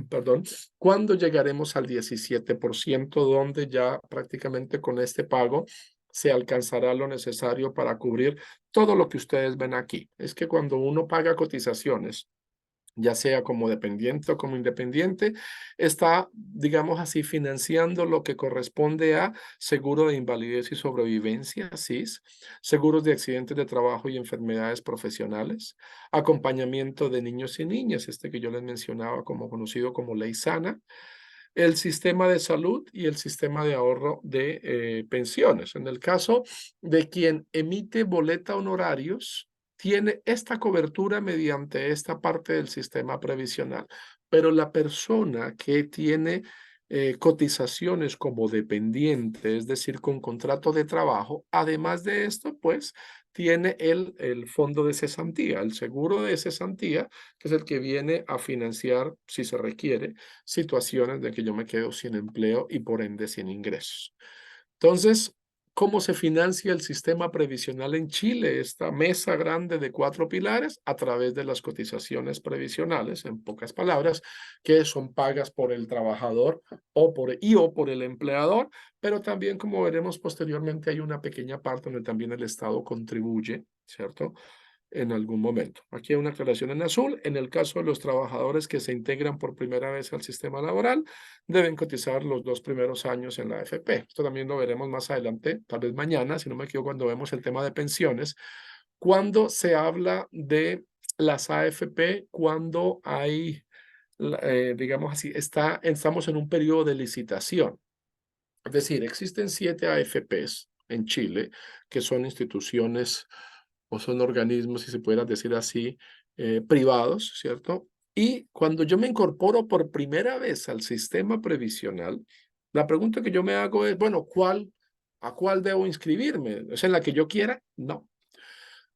Perdón, cuando llegaremos al 17%, donde ya prácticamente con este pago se alcanzará lo necesario para cubrir todo lo que ustedes ven aquí. Es que cuando uno paga cotizaciones ya sea como dependiente o como independiente, está, digamos así, financiando lo que corresponde a seguro de invalidez y sobrevivencia, SIS, seguros de accidentes de trabajo y enfermedades profesionales, acompañamiento de niños y niñas, este que yo les mencionaba como conocido como Ley Sana, el sistema de salud y el sistema de ahorro de pensiones. En el caso de quien emite boleta honorarios, tiene esta cobertura mediante esta parte del sistema previsional, pero la persona que tiene cotizaciones como dependiente, es decir, con contrato de trabajo, además de esto, pues tiene el fondo de cesantía, el seguro de cesantía, que es el que viene a financiar, si se requiere, situaciones de que yo me quedo sin empleo y por ende sin ingresos. Entonces, ¿cómo se financia el sistema previsional en Chile? Esta mesa grande de 4 pilares a través de las cotizaciones previsionales, en pocas palabras, que son pagas por el trabajador o por el empleador, pero también, como veremos posteriormente, hay una pequeña parte donde también el Estado contribuye, ¿cierto? En algún momento. Aquí hay una aclaración en azul. En el caso de los trabajadores que se integran por primera vez al sistema laboral, deben cotizar los 2 primeros años en la AFP. Esto también lo veremos más adelante, tal vez mañana, si no me equivoco, cuando vemos el tema de pensiones. Cuando se habla de las AFP, cuando hay, digamos así, estamos en un periodo de licitación. Es decir, existen 7 AFPs en Chile, que son instituciones o son organismos, si se pudiera decir así, privados, ¿cierto? Y cuando yo me incorporo por primera vez al sistema previsional, la pregunta que yo me hago es, bueno, ¿a cuál debo inscribirme? ¿Es en la que yo quiera? No.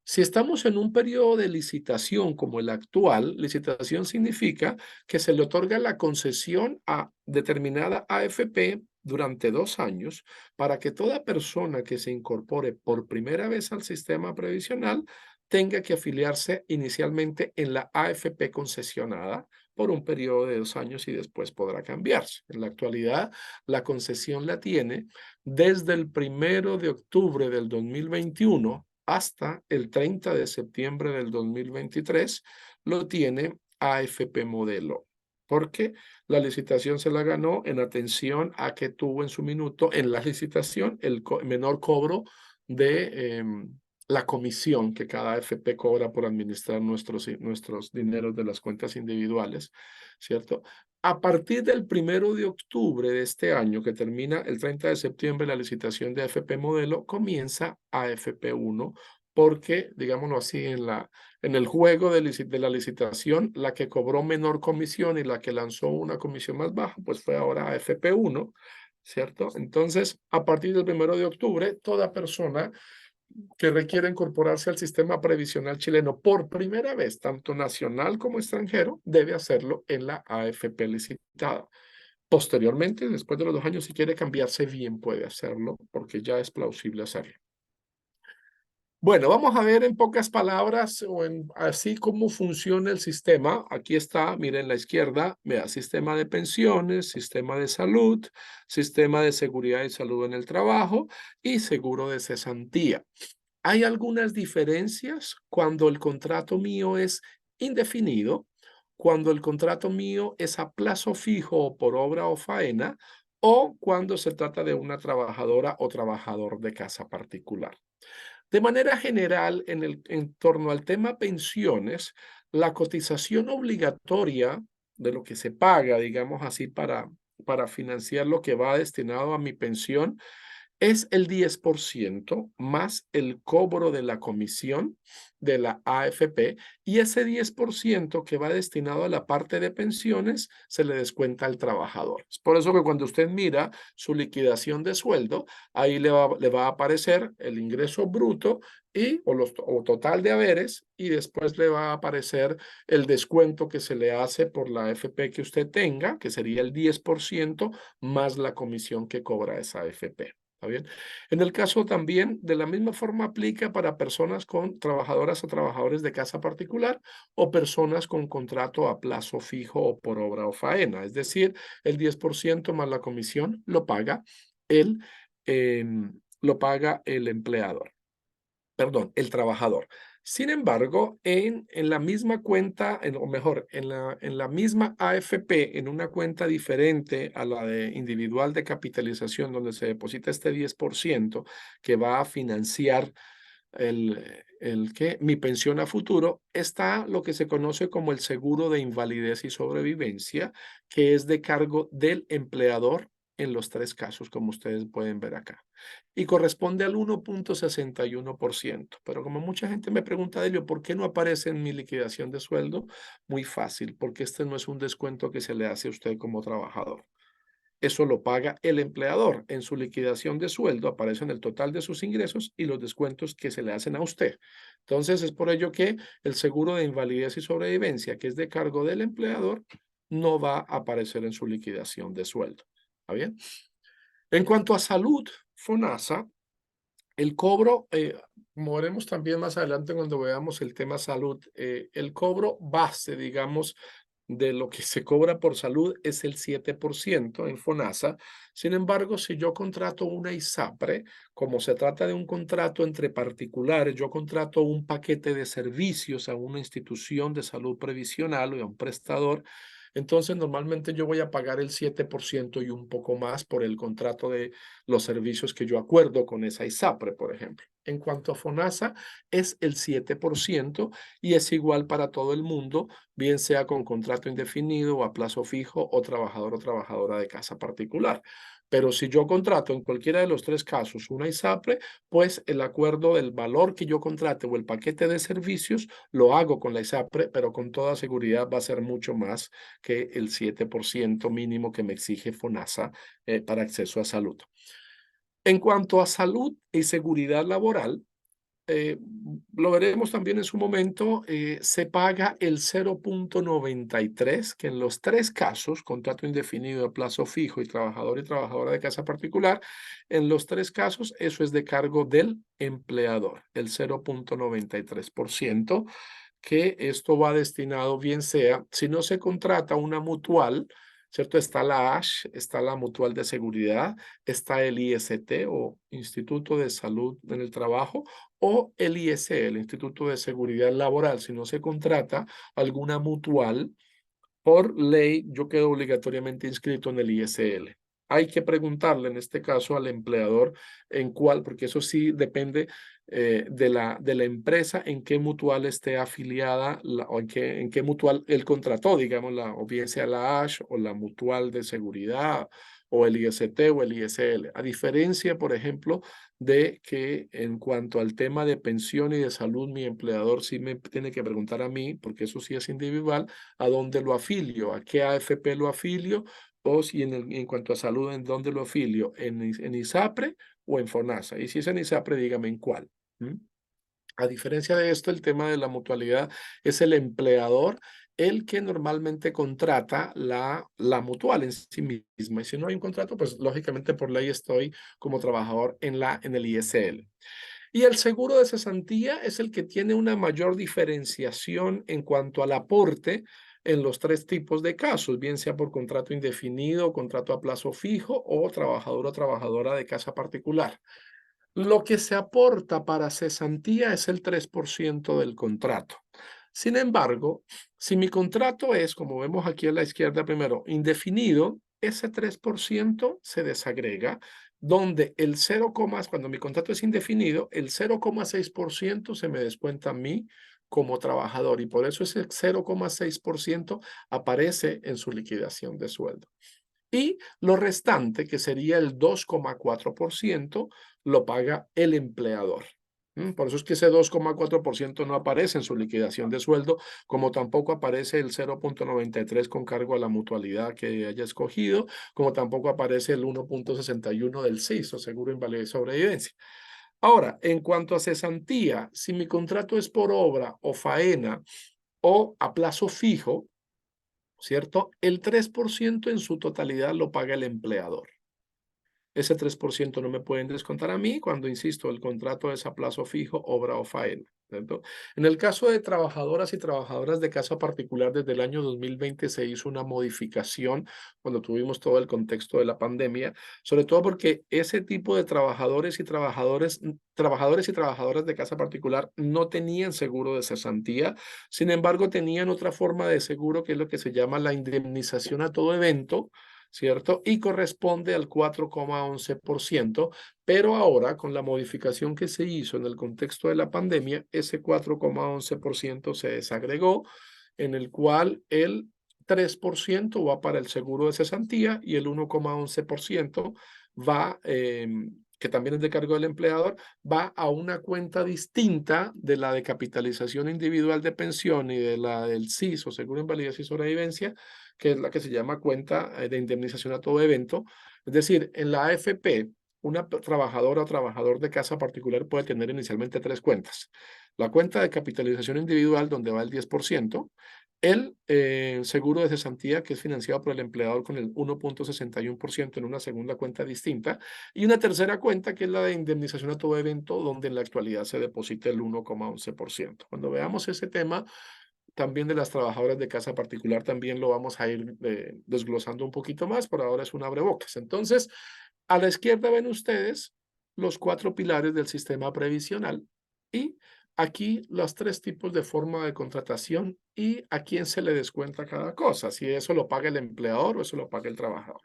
Si estamos en un periodo de licitación como el actual, licitación significa que se le otorga la concesión a determinada AFP durante 2 años para que toda persona que se incorpore por primera vez al sistema previsional tenga que afiliarse inicialmente en la AFP concesionada por un periodo de 2 años y después podrá cambiarse. En la actualidad, la concesión la tiene desde el 1 de octubre del 2021 hasta el 30 de septiembre del 2023 lo tiene AFP Modelo, porque la licitación se la ganó en atención a que tuvo en su minuto en la licitación el menor cobro de la comisión que cada AFP cobra por administrar nuestros dineros de las cuentas individuales, ¿cierto? A partir del 1 de octubre de este año, que termina el 30 de septiembre, la licitación de AFP Modelo, comienza AFP 1, porque, digámoslo así, en el juego de la licitación, la que cobró menor comisión y la que lanzó una comisión más baja, pues fue ahora AFP 1, ¿cierto? Entonces, a partir del 1 de octubre, toda persona que requiera incorporarse al sistema previsional chileno por primera vez, tanto nacional como extranjero, debe hacerlo en la AFP licitada. Posteriormente, después de los 2 años, si quiere cambiarse, bien puede hacerlo, porque ya es plausible hacerlo. Bueno, vamos a ver en pocas palabras o en así cómo funciona el sistema. Aquí está, miren la izquierda, vea, sistema de pensiones, sistema de salud, sistema de seguridad y salud en el trabajo y seguro de cesantía. Hay algunas diferencias cuando el contrato mío es indefinido, cuando el contrato mío es a plazo fijo o por obra o faena, o cuando se trata de una trabajadora o trabajador de casa particular. De manera general, en torno al tema pensiones, la cotización obligatoria de lo que se paga, digamos así, para financiar lo que va destinado a mi pensión, es el 10% más el cobro de la comisión de la AFP y ese 10% que va destinado a la parte de pensiones se le descuenta al trabajador. Es por eso que cuando usted mira su liquidación de sueldo, ahí le va a aparecer el ingreso bruto o total de haberes y después le va a aparecer el descuento que se le hace por la AFP que usted tenga, que sería el 10% más la comisión que cobra esa AFP. ¿Está bien? En el caso también, de la misma forma aplica para personas con trabajadoras o trabajadores de casa particular o personas con contrato a plazo fijo o por obra o faena. Es decir, el 10% más la comisión lo paga el empleador. perdón, el trabajador. Sin embargo, en la misma cuenta, o mejor, en la misma AFP, en una cuenta diferente a la de individual de capitalización, donde se deposita este 10% que va a financiar mi pensión a futuro, está lo que se conoce como el seguro de invalidez y sobrevivencia, que es de cargo del empleador en los tres casos, como ustedes pueden ver acá, y corresponde al 1,61%. Pero como mucha gente me pregunta, Delio, ¿por qué no aparece en mi liquidación de sueldo? Muy fácil, porque este no es un descuento que se le hace a usted como trabajador. Eso lo paga el empleador. En su liquidación de sueldo aparecen el total de sus ingresos y los descuentos que se le hacen a usted. Entonces, es por ello que el seguro de invalidez y sobrevivencia, que es de cargo del empleador, no va a aparecer en su liquidación de sueldo. ¿Está bien? En cuanto a salud, FONASA, el cobro, como veremos también más adelante cuando veamos el tema salud, el cobro base, digamos, de lo que se cobra por salud es el 7% en FONASA. Sin embargo, si yo contrato una ISAPRE, como se trata de un contrato entre particulares, yo contrato un paquete de servicios a una institución de salud previsional o a un prestador, entonces normalmente yo voy a pagar el 7% y un poco más por el contrato de los servicios que yo acuerdo con esa ISAPRE, por ejemplo. En cuanto a FONASA, es el 7% y es igual para todo el mundo, bien sea con contrato indefinido o a plazo fijo o trabajador o trabajadora de casa particular. Pero si yo contrato en cualquiera de los tres casos una ISAPRE, pues el acuerdo del valor que yo contrate o el paquete de servicios lo hago con la ISAPRE, pero con toda seguridad va a ser mucho más que el 7% mínimo que me exige FONASA para acceso a salud. En cuanto a salud y seguridad laboral, lo veremos también en su momento, se paga el 0,93, que en los tres casos, contrato indefinido a plazo fijo y trabajadora de casa particular, en los tres casos eso es de cargo del empleador, el 0,93%, que esto va destinado, bien sea, si no se contrata una mutual, ¿cierto? Está la ASH, está la Mutual de Seguridad, está el IST o Instituto de Salud en el Trabajo, o el ISE, el Instituto de Seguridad Laboral. Si no se contrata alguna mutual, por ley, yo quedo obligatoriamente inscrito en el ISL. Hay que preguntarle, en este caso, al empleador en cuál, porque eso sí depende de la empresa, en qué mutual esté afiliada o en qué mutual él contrató, digamos, o bien sea la ASH o la mutual de seguridad o el IST o el ISL. A diferencia, por ejemplo, de que en cuanto al tema de pensión y de salud, mi empleador sí me tiene que preguntar a mí, porque eso sí es individual, a dónde lo afilio, a qué AFP lo afilio, o si en cuanto a salud, en dónde lo afilio, en ISAPRE o en FONASA. Y si es en ISAPRE, dígame en cuál. ¿Mm? A diferencia de esto, el tema de la mutualidad es el empleador el que normalmente contrata la mutual en sí misma. Y si no hay un contrato, pues lógicamente por ley estoy como trabajador en el ISL. Y el seguro de cesantía es el que tiene una mayor diferenciación en cuanto al aporte en los tres tipos de casos, bien sea por contrato indefinido, contrato a plazo fijo o trabajador o trabajadora de casa particular. Lo que se aporta para cesantía es el 3% del contrato. Sin embargo, si mi contrato es, como vemos aquí a la izquierda primero, indefinido, ese 3% se desagrega, donde cuando mi contrato es indefinido, el 0,6% se me descuenta a mí como trabajador y por eso ese 0,6% aparece en su liquidación de sueldo. Y lo restante, que sería el 2,4%, lo paga el empleador. Por eso es que ese 2,4% no aparece en su liquidación de sueldo, como tampoco aparece el 0,93 con cargo a la mutualidad que haya escogido, como tampoco aparece el 1,61 del CIS o Seguro Invalidez y Sobrevivencia. Ahora, en cuanto a cesantía, si mi contrato es por obra o faena o a plazo fijo, ¿cierto? El 3% en su totalidad lo paga el empleador. Ese 3% no me pueden descontar a mí cuando, insisto, el contrato es a plazo fijo, obra o faena. ¿cierto? En el caso de trabajadoras y trabajadoras de casa particular, desde el año 2020 se hizo una modificación cuando tuvimos todo el contexto de la pandemia, sobre todo porque ese tipo de trabajadores y trabajadores y trabajadoras de casa particular no tenían seguro de cesantía, sin embargo tenían otra forma de seguro que es lo que se llama la indemnización a todo evento, ¿cierto? Y corresponde al 4,11%, pero ahora, con la modificación que se hizo en el contexto de la pandemia, ese 4,11% se desagregó, en el cual el 3% va para el seguro de cesantía y el 1,11% va, que también es de cargo del empleador, va a una cuenta distinta de la de capitalización individual de pensión y de la del CIS o seguro de invalidez y sobrevivencia, que es la que se llama cuenta de indemnización a todo evento. Es decir, en la AFP, una trabajadora o trabajador de casa particular puede tener inicialmente tres cuentas. La cuenta de capitalización individual, donde va el 10%, el seguro de cesantía, que es financiado por el empleador con el 1,61% en una segunda cuenta distinta, y una tercera cuenta, que es la de indemnización a todo evento, donde en la actualidad se deposita el 1,11%. Cuando veamos ese tema, también de las trabajadoras de casa particular, también lo vamos a ir desglosando un poquito más, por ahora es un abrebocas. Entonces, a la izquierda ven ustedes los cuatro pilares del sistema previsional y aquí los tres tipos de forma de contratación y a quién se le descuenta cada cosa, si eso lo paga el empleador o eso lo paga el trabajador.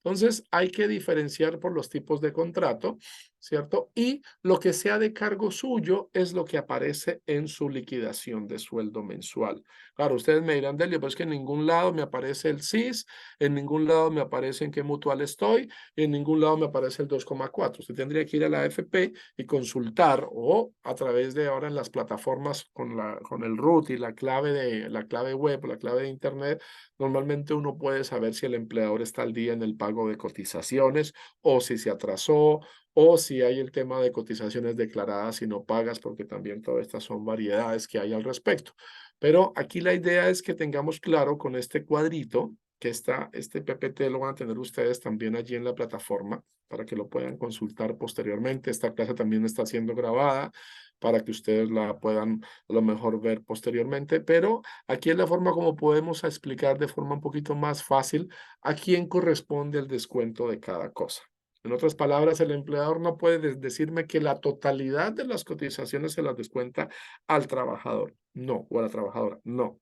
Entonces, hay que diferenciar por los tipos de contrato, ¿cierto? Y lo que sea de cargo suyo es lo que aparece en su liquidación de sueldo mensual. Claro, ustedes me dirán, Delio, pero es que en ningún lado me aparece el CIS, en ningún lado me aparece en qué mutual estoy, y en ningún lado me aparece el 2,4. Usted tendría que ir a la AFP y consultar o a través de ahora en las plataformas con el root y la clave web, la clave de internet, normalmente uno puede saber si el empleador está al día en el pago de cotizaciones o si se atrasó o si hay el tema de cotizaciones declaradas y no pagas, porque también todas estas son variedades que hay al respecto. Pero aquí la idea es que tengamos claro con este cuadrito que este PPT lo van a tener ustedes también allí en la plataforma para que lo puedan consultar posteriormente. Esta clase también está siendo grabada para que ustedes la puedan a lo mejor ver posteriormente, pero aquí es la forma como podemos explicar de forma un poquito más fácil a quién corresponde el descuento de cada cosa. En otras palabras, el empleador no puede decirme que la totalidad de las cotizaciones se las descuenta al trabajador, no, o a la trabajadora, no.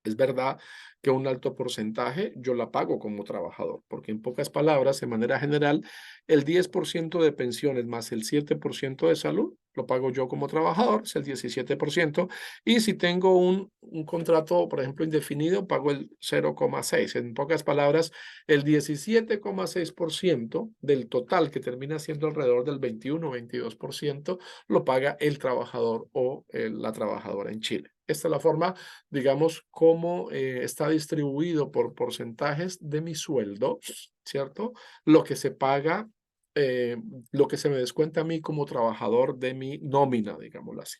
Es verdad que un alto porcentaje yo la pago como trabajador, porque en pocas palabras, de manera general, el 10% de pensiones más el 7% de salud lo pago yo como trabajador, es el 17%, y si tengo un contrato, por ejemplo, indefinido, pago el 0,6. En pocas palabras, el 17,6% del total, que termina siendo alrededor del 21 o 22%, lo paga el trabajador o la trabajadora en Chile. Esta es la forma, digamos, cómo está distribuido por porcentajes de mi sueldo, ¿cierto? Lo que se paga, lo que se me descuenta a mí como trabajador de mi nómina, digámoslo así.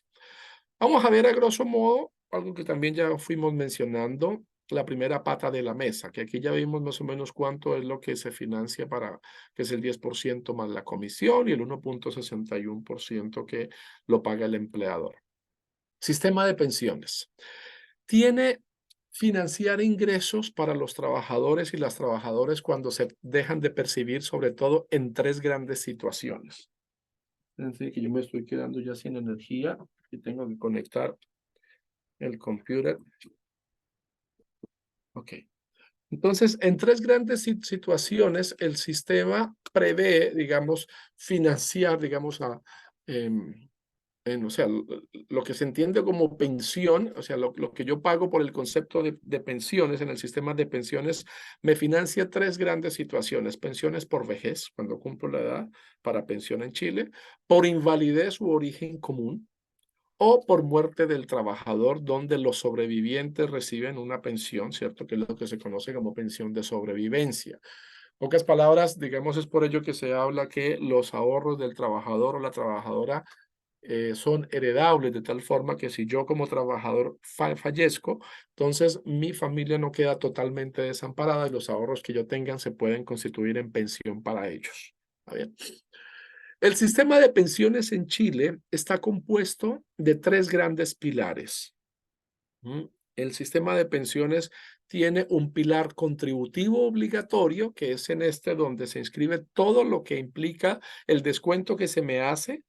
Vamos a ver a grosso modo algo que también ya fuimos mencionando, la primera pata de la mesa, que aquí ya vimos más o menos cuánto es lo que se financia para, que es el 10% más la comisión y el 1,61% que lo paga el empleador. Sistema de pensiones. Tiene financiar ingresos para los trabajadores y las trabajadoras cuando se dejan de percibir, sobre todo en tres grandes situaciones. Es decir, que yo me estoy quedando ya sin energía y tengo que conectar el computer. Ok. Entonces, en tres grandes situaciones, el sistema prevé, digamos, financiar, digamos, o sea, lo que se entiende como pensión, o sea, lo que yo pago por el concepto de pensiones en el sistema de pensiones, me financia tres grandes situaciones: pensiones por vejez, cuando cumplo la edad para pensión en Chile, por invalidez u origen común, o por muerte del trabajador, donde los sobrevivientes reciben una pensión, ¿cierto? Que es lo que se conoce como pensión de sobrevivencia. Pocas palabras, digamos, es por ello que se habla que los ahorros del trabajador o la trabajadora son heredables, de tal forma que si yo como trabajador fallezco, entonces mi familia no queda totalmente desamparada y los ahorros que yo tengan se pueden constituir en pensión para ellos. ¿Está bien? El sistema de pensiones en Chile está compuesto de tres grandes pilares. El sistema de pensiones tiene un pilar contributivo obligatorio, que es en este donde se inscribe todo lo que implica el descuento que se me hace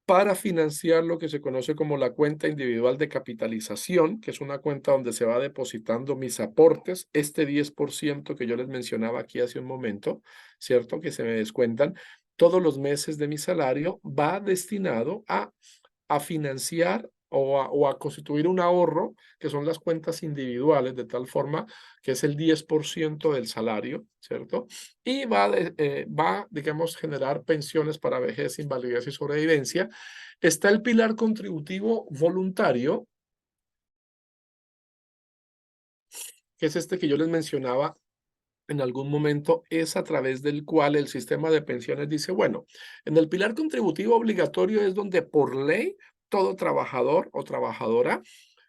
para financiar lo que se conoce como la cuenta individual de capitalización, que es una cuenta donde se va depositando mis aportes, este 10% que yo les mencionaba aquí hace un momento, ¿cierto? Que se me descuentan todos los meses de mi salario, va destinado a financiar o a constituir un ahorro, que son las cuentas individuales, de tal forma que es el 10% del salario, ¿cierto? Y va, digamos, generar pensiones para vejez, invalidez y sobrevivencia. Está el pilar contributivo voluntario, que es este que yo les mencionaba en algún momento, es a través del cual el sistema de pensiones dice, bueno, en el pilar contributivo obligatorio es donde por ley todo trabajador o trabajadora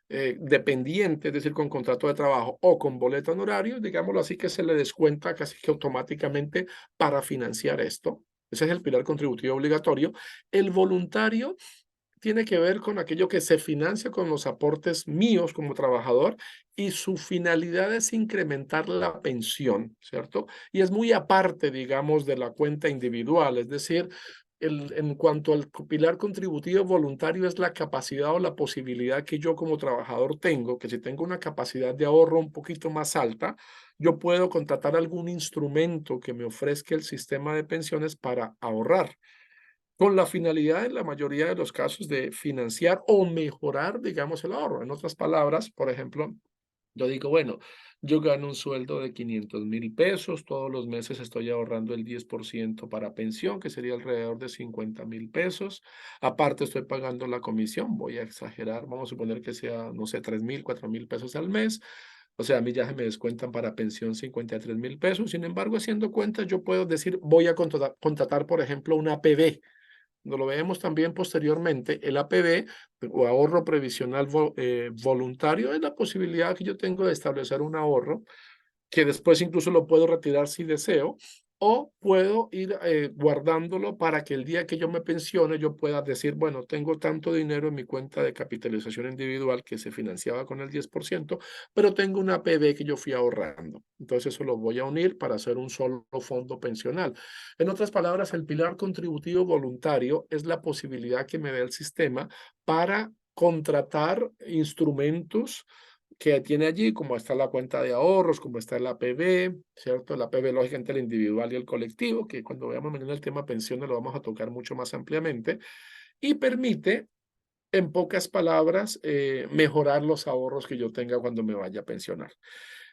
dependiente, es decir, con contrato de trabajo o con boleto honorario, digámoslo así, que se le descuenta casi que automáticamente para financiar esto. Ese es el pilar contributivo obligatorio. El voluntario tiene que ver con aquello que se financia con los aportes míos como trabajador y su finalidad es incrementar la pensión, ¿cierto? Y es muy aparte, digamos, de la cuenta individual, es decir, en cuanto al pilar contributivo voluntario es la capacidad o la posibilidad que yo como trabajador tengo, que si tengo una capacidad de ahorro un poquito más alta, yo puedo contratar algún instrumento que me ofrezca el sistema de pensiones para ahorrar con la finalidad en la mayoría de los casos de financiar o mejorar, digamos, el ahorro. En otras palabras, por ejemplo, yo digo, bueno, yo gano un sueldo de 500.000 pesos, todos los meses estoy ahorrando el 10% para pensión, que sería alrededor de 50.000 pesos. Aparte estoy pagando la comisión, voy a exagerar, vamos a suponer que sea, no sé, 3.000, 4.000 pesos al mes. O sea, a mí ya se me descuentan para pensión 53.000 pesos. Sin embargo, haciendo cuentas, yo puedo decir, voy a contratar, por ejemplo, una APB. Lo vemos también posteriormente, el APB o ahorro previsional voluntario es la posibilidad que yo tengo de establecer un ahorro que después incluso lo puedo retirar si deseo, o puedo ir guardándolo para que el día que yo me pensione yo pueda decir, bueno, tengo tanto dinero en mi cuenta de capitalización individual que se financiaba con el 10%, pero tengo una APB que yo fui ahorrando. Entonces eso lo voy a unir para hacer un solo fondo pensional. En otras palabras, el pilar contributivo voluntario es la posibilidad que me da el sistema para contratar instrumentos que tiene allí, como está la cuenta de ahorros, como está el APB, ¿cierto? El APB, lógicamente, el individual y el colectivo, que cuando veamos mañana el tema pensiones lo vamos a tocar mucho más ampliamente, y permite, en pocas palabras, mejorar los ahorros que yo tenga cuando me vaya a pensionar.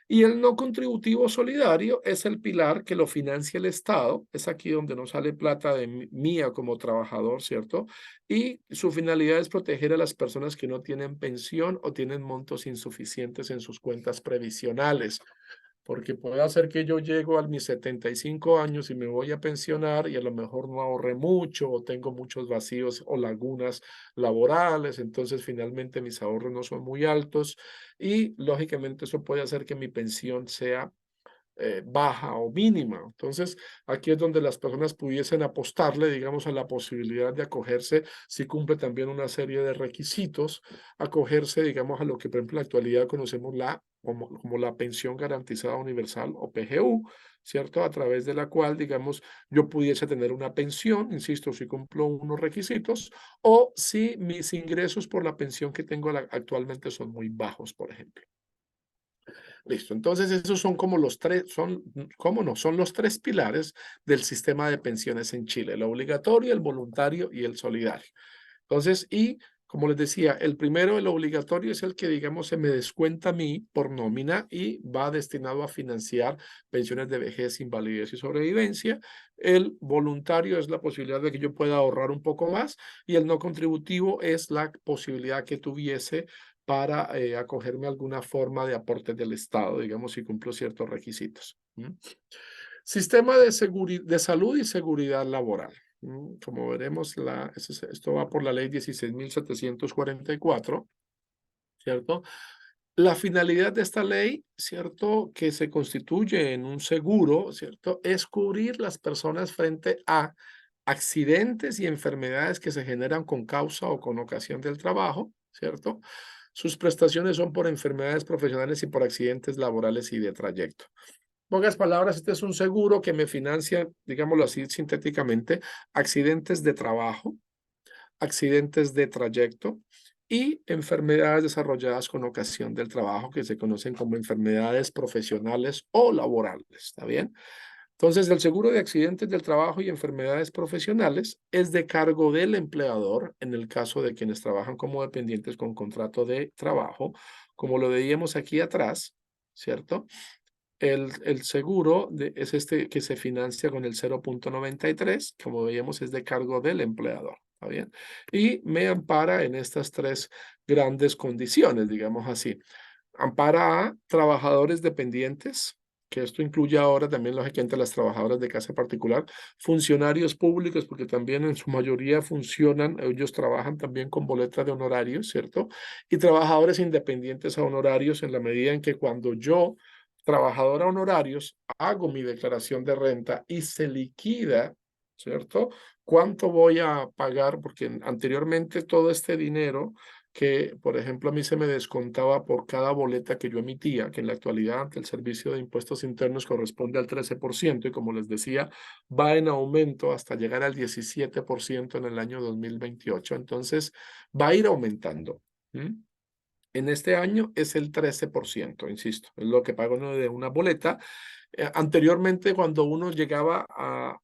Y el no contributivo solidario es el pilar que lo financia el Estado, es aquí donde no sale plata de mía como trabajador, ¿cierto? Y su finalidad es proteger a las personas que no tienen pensión o tienen montos insuficientes en sus cuentas previsionales, porque puede hacer que yo llego a mis 75 años y me voy a pensionar y a lo mejor no ahorré mucho o tengo muchos vacíos o lagunas laborales, entonces finalmente mis ahorros no son muy altos y lógicamente eso puede hacer que mi pensión sea baja o mínima. Entonces, aquí es donde las personas pudiesen apostarle, digamos, a la posibilidad de acogerse, si cumple también una serie de requisitos, acogerse, digamos, a lo que, por ejemplo, en la actualidad conocemos como la pensión garantizada universal o PGU, ¿cierto? A través de la cual, digamos, yo pudiese tener una pensión, insisto, si cumplo unos requisitos, o si mis ingresos por la pensión que tengo actualmente son muy bajos, por ejemplo. Listo, entonces esos son como los tres, ¿cómo no? Son los tres pilares del sistema de pensiones en Chile, el obligatorio, el voluntario y el solidario. Entonces, y como les decía, el primero, el obligatorio, es el que, digamos, se me descuenta a mí por nómina y va destinado a financiar pensiones de vejez, invalidez y sobrevivencia. El voluntario es la posibilidad de que yo pueda ahorrar un poco más y el no contributivo es la posibilidad que tuviese para acogerme a alguna forma de aporte del Estado, digamos, si cumplo ciertos requisitos. Sistema de salud y seguridad laboral. Como veremos, esto va por la ley 16.744, ¿cierto? La finalidad de esta ley, ¿cierto? Que se constituye en un seguro, ¿cierto? Es cubrir las personas frente a accidentes y enfermedades que se generan con causa o con ocasión del trabajo, ¿cierto? Sus prestaciones son por enfermedades profesionales y por accidentes laborales y de trayecto. En pocas palabras, este es un seguro que me financia, digámoslo así sintéticamente, accidentes de trabajo, accidentes de trayecto y enfermedades desarrolladas con ocasión del trabajo, que se conocen como enfermedades profesionales o laborales, ¿está bien? Entonces, el seguro de accidentes del trabajo y enfermedades profesionales es de cargo del empleador en el caso de quienes trabajan como dependientes con contrato de trabajo, como lo veíamos aquí atrás, ¿cierto? El seguro es este que se financia con el 0,93, como veíamos, es de cargo del empleador, ¿está bien? Y me ampara en estas tres grandes condiciones, digamos así. Ampara a trabajadores dependientes, que esto incluye ahora también, lógicamente, las trabajadoras de casa particular, funcionarios públicos, porque también en su mayoría funcionan, ellos trabajan también con boleta de honorarios, ¿cierto? Y trabajadores independientes a honorarios en la medida en que cuando yo, trabajador a honorarios, hago mi declaración de renta y se liquida, ¿cierto? ¿Cuánto voy a pagar? Porque anteriormente todo este dinero que, por ejemplo, a mí se me descontaba por cada boleta que yo emitía, que en la actualidad ante el Servicio de Impuestos Internos corresponde al 13%, y como les decía, va en aumento hasta llegar al 17% en el año 2028. Entonces, va a ir aumentando. ¿Mm? En este año es el 13%, insisto, es lo que pago uno de una boleta. Anteriormente, cuando uno llegaba a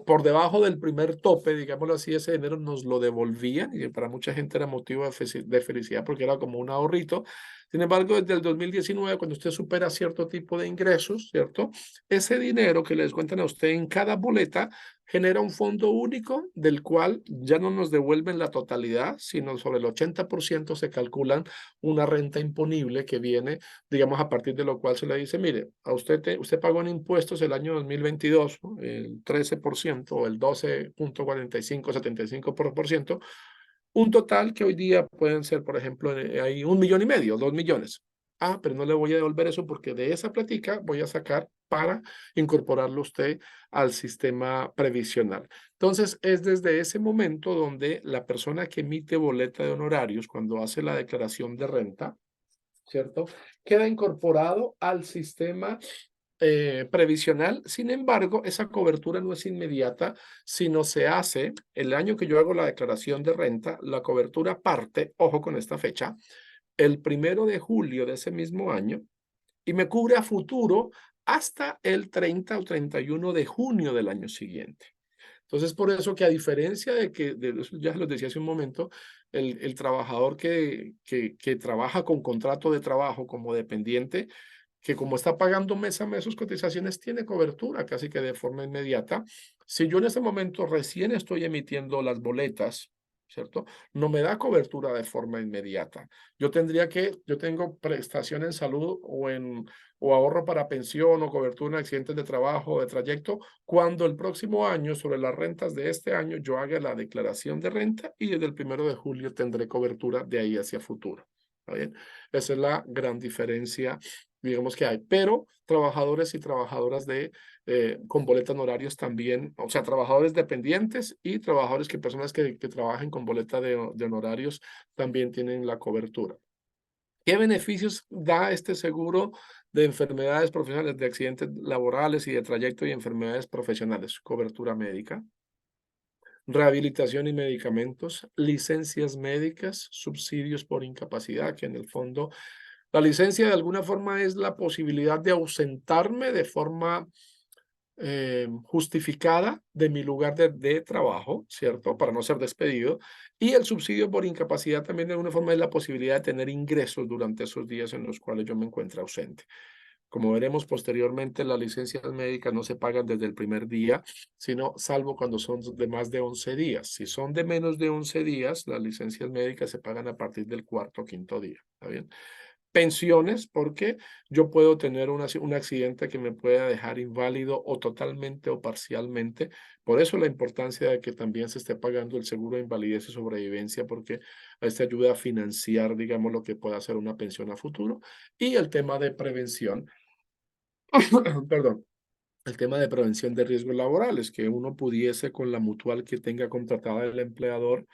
por debajo del primer tope, digámoslo así, ese dinero nos lo devolvían y para mucha gente era motivo de felicidad porque era como un ahorrito. Sin embargo, desde el 2019, cuando usted supera cierto tipo de ingresos, ¿cierto? Ese dinero que le descuentan a usted en cada boleta genera un fondo único del cual ya no nos devuelven la totalidad, sino sobre el 80% se calculan una renta imponible que viene, digamos, a partir de lo cual se le dice, mire, a usted, usted pagó en impuestos el año 2022, ¿no? El 13% o el 12,45, 75%, un total que hoy día pueden ser, por ejemplo, hay 1,5 millones, 2 millones. Ah, pero no le voy a devolver eso porque de esa platica voy a sacar para incorporarlo usted al sistema previsional. Entonces, es desde ese momento donde la persona que emite boleta de honorarios, cuando hace la declaración de renta, ¿cierto? Queda incorporado al sistema previsional. Sin embargo, esa cobertura no es inmediata, sino se hace el año que yo hago la declaración de renta, la cobertura parte, ojo con esta fecha, el 1 de julio de ese mismo año y me cubre a futuro hasta el 30 o 31 de junio del año siguiente. Entonces, por eso que a diferencia de que, ya les decía hace un momento, el trabajador que trabaja con contrato de trabajo como dependiente, que como está pagando mes a mes sus cotizaciones, tiene cobertura casi que de forma inmediata. Si yo en este momento recién estoy emitiendo las boletas, ¿cierto? No me da cobertura de forma inmediata. Yo tengo prestación en salud o ahorro para pensión o cobertura en accidentes de trabajo o de trayecto cuando el próximo año, sobre las rentas de este año, yo haga la declaración de renta y desde el 1 de julio tendré cobertura de ahí hacia futuro. ¿Está bien? Esa es la gran diferencia, digamos, que hay. Pero trabajadores y trabajadoras con boletas horarios también, o sea, trabajadores dependientes y trabajadores personas que trabajen con boleta de honorarios también tienen la cobertura. ¿Qué beneficios da este seguro de enfermedades profesionales, de accidentes laborales y de trayecto y enfermedades profesionales? Cobertura médica, rehabilitación y medicamentos, licencias médicas, subsidios por incapacidad, que en el fondo la licencia de alguna forma es la posibilidad de ausentarme de forma justificada de mi lugar de trabajo, ¿cierto? Para no ser despedido. Y el subsidio por incapacidad también de alguna forma es la posibilidad de tener ingresos durante esos días en los cuales yo me encuentro ausente. Como veremos posteriormente, las licencias médicas no se pagan desde el primer día, sino salvo cuando son de más de 11 días. Si son de menos de 11 días, las licencias médicas se pagan a partir del cuarto o quinto día. ¿Está bien? Pensiones, porque yo puedo tener un accidente que me pueda dejar inválido o totalmente o parcialmente. Por eso la importancia de que también se esté pagando el seguro de invalidez y sobrevivencia, porque este ayuda a financiar, digamos, lo que pueda ser una pensión a futuro. Y el tema de prevención, perdón, el tema de prevención de riesgos laborales, que uno pudiese con la mutual que tenga contratada el empleador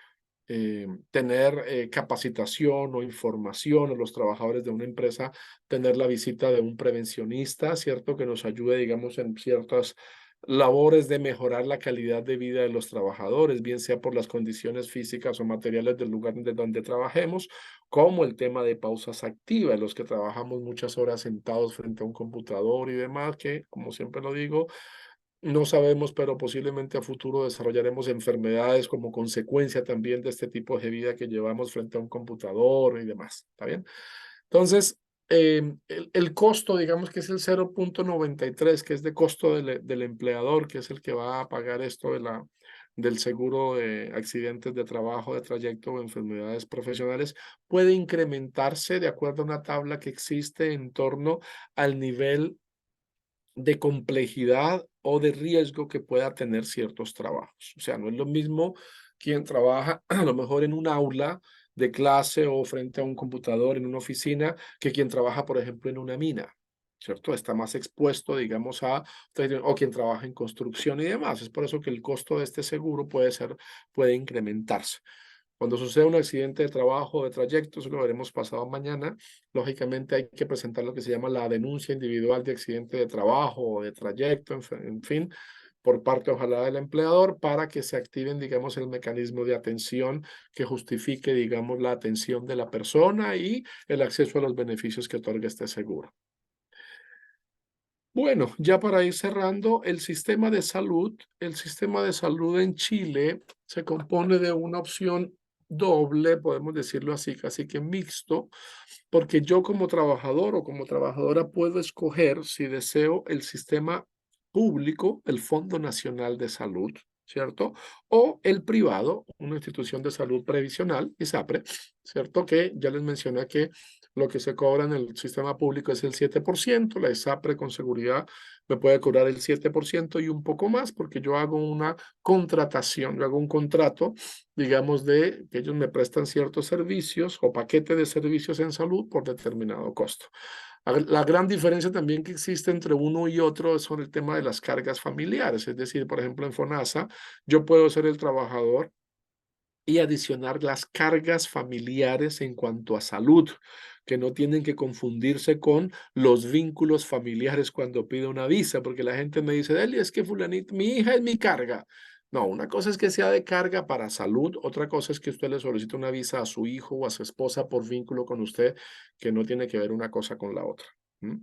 tener capacitación o información, o los trabajadores de una empresa tener la visita de un prevencionista, ¿cierto? Que nos ayude, digamos, en ciertas labores de mejorar la calidad de vida de los trabajadores, bien sea por las condiciones físicas o materiales del lugar de donde trabajemos, como el tema de pausas activas, los que trabajamos muchas horas sentados frente a un computador y demás, que, como siempre lo digo, no sabemos, pero posiblemente a futuro desarrollaremos enfermedades como consecuencia también de este tipo de vida que llevamos frente a un computador y demás. ¿Está bien? Entonces, el costo, digamos que es el 0,93, que es de costo del empleador, que es el que va a pagar esto del seguro de accidentes de trabajo, de trayecto o enfermedades profesionales, puede incrementarse de acuerdo a una tabla que existe en torno al nivel de complejidad o de riesgo que pueda tener ciertos trabajos. O sea, no es lo mismo quien trabaja a lo mejor en un aula de clase o frente a un computador en una oficina que quien trabaja, por ejemplo, en una mina, ¿cierto? Está más expuesto, digamos, o quien trabaja en construcción y demás. Es por eso que el costo de este seguro puede incrementarse. Cuando sucede un accidente de trabajo o de trayecto, eso lo veremos pasado mañana, lógicamente hay que presentar lo que se llama la denuncia individual de accidente de trabajo o de trayecto, en fin, por parte ojalá del empleador para que se activen, digamos, el mecanismo de atención que justifique, digamos, la atención de la persona y el acceso a los beneficios que otorga este seguro. Bueno, ya para ir cerrando, el sistema de salud en Chile se compone de una opción doble, podemos decirlo así, casi que mixto, porque yo como trabajador o como trabajadora puedo escoger si deseo el sistema público, el Fondo Nacional de Salud, ¿cierto? O el privado, una institución de salud previsional, ISAPRE, ¿cierto? Que ya les mencioné que lo que se cobra en el sistema público es el 7%, la ISAPRE con seguridad me puede cobrar el 7% y un poco más porque yo hago una contratación, yo hago un contrato, digamos, de que ellos me prestan ciertos servicios o paquete de servicios en salud por determinado costo. La gran diferencia también que existe entre uno y otro es sobre el tema de las cargas familiares, es decir, por ejemplo, en FONASA, yo puedo ser el trabajador y adicionar las cargas familiares en cuanto a salud, que no tienen que confundirse con los vínculos familiares cuando pido una visa, porque la gente me dice, Deli, es que fulanito, mi hija es mi carga. No, una cosa es que sea de carga para salud, otra cosa es que usted le solicite una visa a su hijo o a su esposa por vínculo con usted, que no tiene que ver una cosa con la otra. ¿Mm?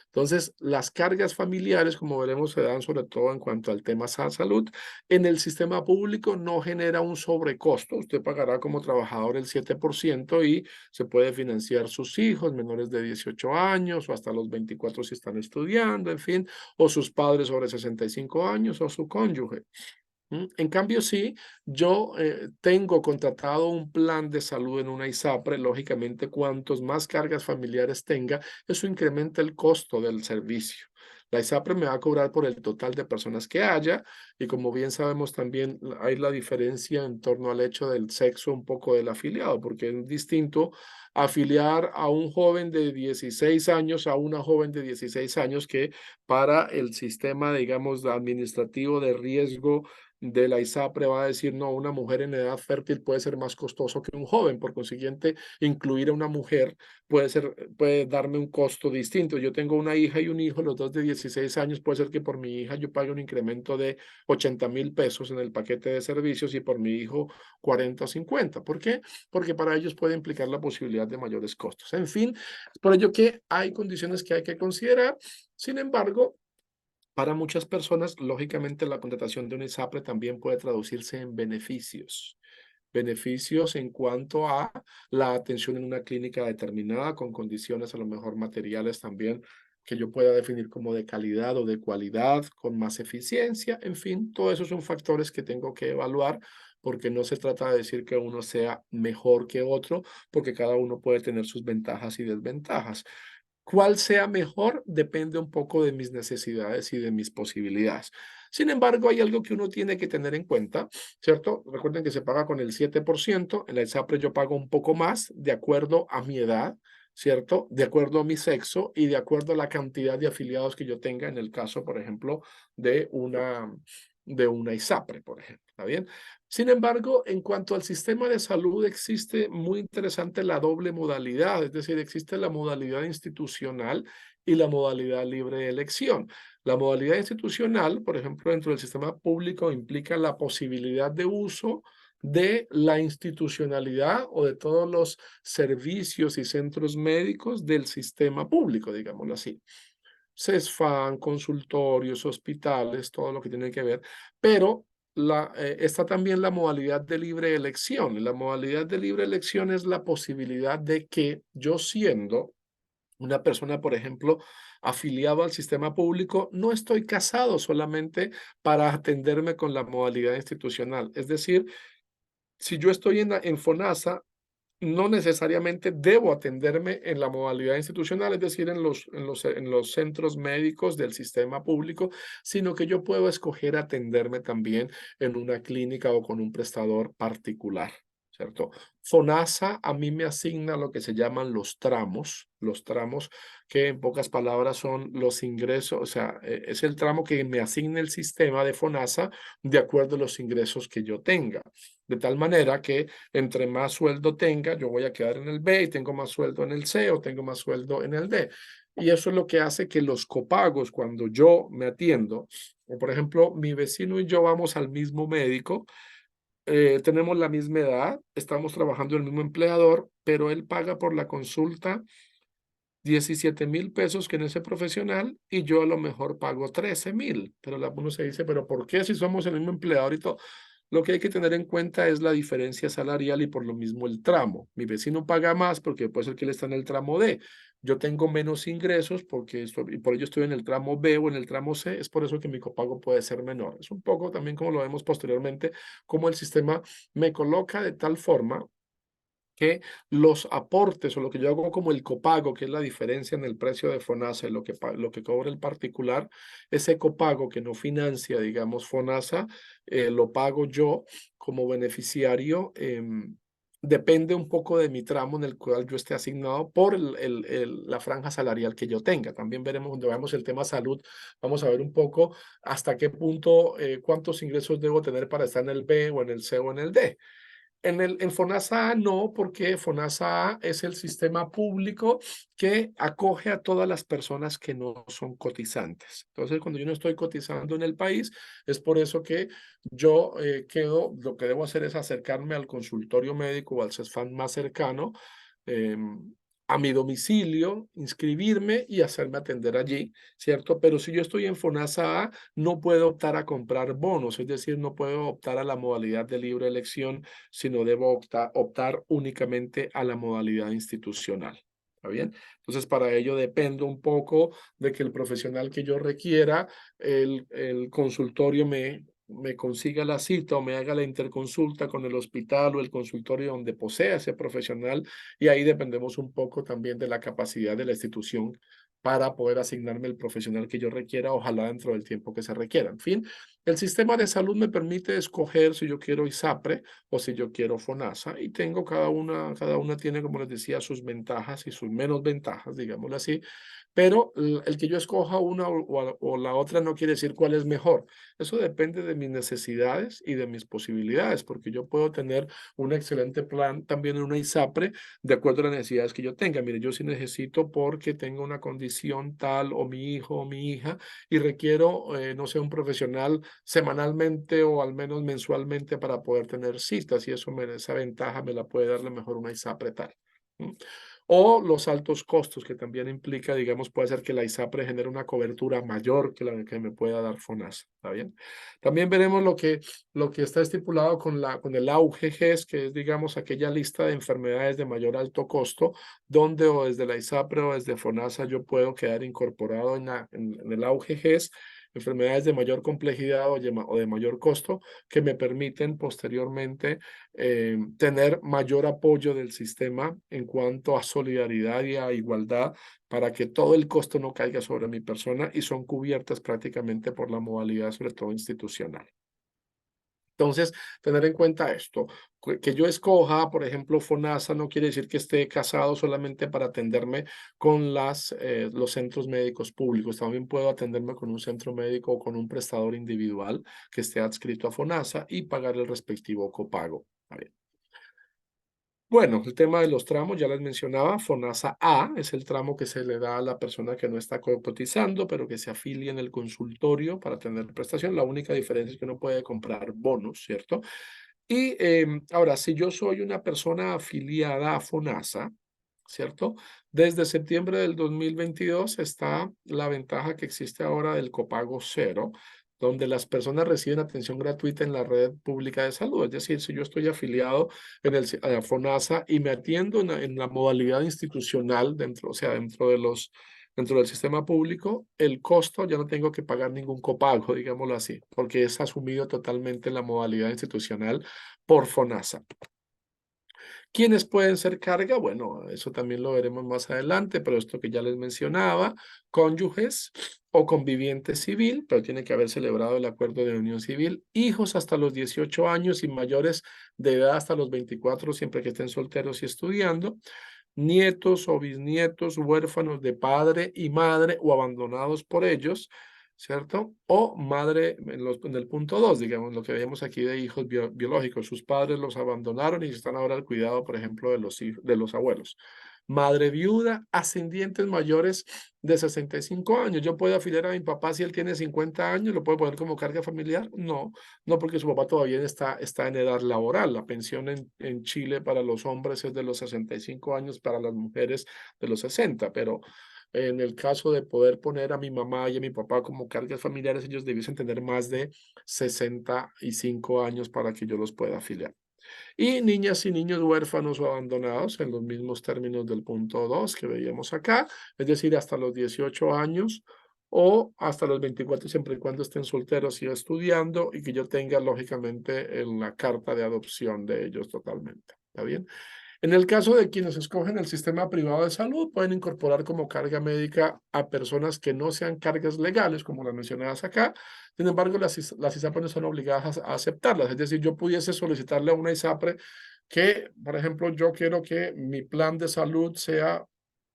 Entonces, las cargas familiares, como veremos, se dan sobre todo en cuanto al tema salud. En el sistema público no genera un sobrecosto. Usted pagará como trabajador el 7% y se puede financiar sus hijos menores de 18 años o hasta los 24 si están estudiando, en fin, o sus padres sobre 65 años o su cónyuge. En cambio, sí, yo tengo contratado un plan de salud en una ISAPRE, lógicamente, cuantos más cargas familiares tenga, eso incrementa el costo del servicio. La ISAPRE me va a cobrar por el total de personas que haya y como bien sabemos también hay la diferencia en torno al hecho del sexo un poco del afiliado, porque es distinto afiliar a un joven de 16 años a una joven de 16 años que para el sistema, digamos, administrativo de riesgo de la ISAPRE va a decir, no, una mujer en edad fértil puede ser más costoso que un joven, por consiguiente, incluir a una mujer puede darme un costo distinto. Yo tengo una hija y un hijo, los dos de 16 años, puede ser que por mi hija yo pague un incremento de 80.000 pesos en el paquete de servicios y por mi hijo 40 o 50. ¿Por qué? Porque para ellos puede implicar la posibilidad de mayores costos. En fin, es por ello que hay condiciones que hay que considerar. Sin embargo, para muchas personas, lógicamente, la contratación de un ISAPRE también puede traducirse en beneficios. Beneficios en cuanto a la atención en una clínica determinada, con condiciones a lo mejor materiales también que yo pueda definir como de calidad o de cualidad, con más eficiencia. En fin, todos esos son factores que tengo que evaluar porque no se trata de decir que uno sea mejor que otro, porque cada uno puede tener sus ventajas y desventajas. Cuál sea mejor depende un poco de mis necesidades y de mis posibilidades. Sin embargo, hay algo que uno tiene que tener en cuenta, ¿cierto? Recuerden que se paga con el 7%, en la ISAPRE yo pago un poco más de acuerdo a mi edad, ¿cierto? De acuerdo a mi sexo y de acuerdo a la cantidad de afiliados que yo tenga en el caso, por ejemplo, de una ISAPRE, por ejemplo. ¿Está bien? Sin embargo, en cuanto al sistema de salud, existe muy interesante la doble modalidad, es decir, existe la modalidad institucional y la modalidad libre de elección. La modalidad institucional, por ejemplo, dentro del sistema público, implica la posibilidad de uso de la institucionalidad o de todos los servicios y centros médicos del sistema público, digámoslo así. CESFAM, consultorios, hospitales, todo lo que tiene que ver, pero está también la modalidad de libre elección. La modalidad de libre elección es la posibilidad de que yo siendo una persona, por ejemplo, afiliado al sistema público, no estoy casado solamente para atenderme con la modalidad institucional. Es decir, si yo estoy en FONASA, no necesariamente debo atenderme en la modalidad institucional, es decir, en los centros médicos del sistema público, sino que yo puedo escoger atenderme también en una clínica o con un prestador particular, ¿cierto? FONASA a mí me asigna lo que se llaman los tramos que en pocas palabras son los ingresos, o sea, es el tramo que me asigna el sistema de FONASA de acuerdo a los ingresos que yo tenga. De tal manera que entre más sueldo tenga, yo voy a quedar en el B y tengo más sueldo en el C o tengo más sueldo en el D. Y eso es lo que hace que los copagos, cuando yo me atiendo, o por ejemplo, mi vecino y yo vamos al mismo médico, tenemos la misma edad, estamos trabajando en el mismo empleador, pero él paga por la consulta 17,000 pesos que en ese profesional y yo a lo mejor pago 13,000. Pero uno se dice, pero ¿por qué si somos el mismo empleador y todo? Lo que hay que tener en cuenta es la diferencia salarial y por lo mismo el tramo. Mi vecino paga más porque puede ser que él está en el tramo D. Yo tengo menos ingresos y por ello estoy en el tramo B o en el tramo C. Es por eso que mi copago puede ser menor. Es un poco también como lo vemos posteriormente, como el sistema me coloca de tal forma que los aportes o lo que yo hago como el copago, que es la diferencia en el precio de FONASA y lo que cobra el particular, ese copago que no financia, digamos, FONASA, lo pago yo como beneficiario. Depende un poco de mi tramo en el cual yo esté asignado por la franja salarial que yo tenga. También veremos, cuando veamos el tema salud, vamos a ver un poco hasta qué punto, cuántos ingresos debo tener para estar en el B o en el C o en el D. En FONASA no, porque FONASA es el sistema público que acoge a todas las personas que no son cotizantes. Entonces, cuando yo no estoy cotizando en el país, es por eso que yo lo que debo hacer es acercarme al consultorio médico o al CESFAM más cercano, a mi domicilio, inscribirme y hacerme atender allí, ¿cierto? Pero si yo estoy en FONASA A, no puedo optar a comprar bonos, es decir, no puedo optar a la modalidad de libre elección, sino debo optar únicamente a la modalidad institucional. ¿Está bien? Entonces, para ello dependo un poco de que el profesional que yo requiera, el consultorio me consiga la cita o me haga la interconsulta con el hospital o el consultorio donde posea ese profesional, y ahí dependemos un poco también de la capacidad de la institución para poder asignarme el profesional que yo requiera, ojalá dentro del tiempo que se requiera. En fin, el sistema de salud me permite escoger si yo quiero ISAPRE o si yo quiero FONASA, y tengo cada una tiene, como les decía, sus ventajas y sus menos ventajas, digámoslo así, pero el que yo escoja una o la otra no quiere decir cuál es mejor. Eso depende de mis necesidades y de mis posibilidades, porque yo puedo tener un excelente plan también en una ISAPRE de acuerdo a las necesidades que yo tenga. Mire, yo sí necesito porque tengo una condición tal o mi hijo o mi hija y requiero, no sé, un profesional semanalmente o al menos mensualmente para poder tener citas, y esa ventaja me la puede dar a lo mejor una ISAPRE tal. ¿Mm? O los altos costos que también implica, digamos, puede ser que la ISAPRE genere una cobertura mayor que la que me pueda dar FONASA. ¿Está bien? También veremos lo que está estipulado con el AUGGES, que es, digamos, aquella lista de enfermedades de mayor alto costo, donde o desde la ISAPRE o desde FONASA yo puedo quedar incorporado en el AUGGES, enfermedades de mayor complejidad o de mayor costo, que me permiten posteriormente tener mayor apoyo del sistema en cuanto a solidaridad y a igualdad, para que todo el costo no caiga sobre mi persona, y son cubiertas prácticamente por la modalidad, sobre todo institucional. Entonces, tener en cuenta esto, que yo escoja, por ejemplo, FONASA no quiere decir que esté casado solamente para atenderme con los centros médicos públicos. También puedo atenderme con un centro médico o con un prestador individual que esté adscrito a FONASA y pagar el respectivo copago. A ver. Bueno, el tema de los tramos, ya les mencionaba, FONASA A es el tramo que se le da a la persona que no está cotizando, pero que se afilia en el consultorio para tener prestación. La única diferencia es que no puede comprar bonos, ¿cierto? Y ahora, si yo soy una persona afiliada a FONASA, ¿cierto? Desde septiembre del 2022 está la ventaja que existe ahora del copago cero, donde las personas reciben atención gratuita en la red pública de salud. Es decir, si yo estoy afiliado a FONASA y me atiendo en la modalidad institucional, dentro, o sea, dentro del sistema público, el costo ya no tengo que pagar ningún copago, digámoslo así, porque es asumido totalmente en la modalidad institucional por FONASA. ¿Quiénes pueden ser carga? Bueno, eso también lo veremos más adelante, pero esto que ya les mencionaba, cónyuges o conviviente civil, pero tiene que haber celebrado el acuerdo de unión civil, hijos hasta los 18 años y mayores de edad hasta los 24, siempre que estén solteros y estudiando, nietos o bisnietos, huérfanos de padre y madre o abandonados por ellos, ¿cierto? O madre, en el punto 2, digamos, lo que veíamos aquí de hijos biológicos, sus padres los abandonaron y están ahora al cuidado, por ejemplo, de los abuelos. Madre viuda, ascendientes mayores de 65 años. Yo puedo afiliar a mi papá si él tiene 50 años, ¿lo puedo poner como carga familiar? No, no porque su papá todavía está en edad laboral. La pensión en Chile para los hombres es de los 65 años, para las mujeres de los 60, pero en el caso de poder poner a mi mamá y a mi papá como cargas familiares, ellos debiesen tener más de 65 años para que yo los pueda afiliar. Y niñas y niños huérfanos o abandonados en los mismos términos del punto 2 que veíamos acá, es decir, hasta los 18 años o hasta los 24, siempre y cuando estén solteros y estudiando y que yo tenga, lógicamente, en la carta de adopción de ellos totalmente. ¿Está bien? En el caso de quienes escogen el sistema privado de salud, pueden incorporar como carga médica a personas que no sean cargas legales, como las mencionadas acá. Sin embargo, las ISAPRE no son obligadas a aceptarlas. Es decir, yo pudiese solicitarle a una ISAPRE que, por ejemplo, yo quiero que mi plan de salud sea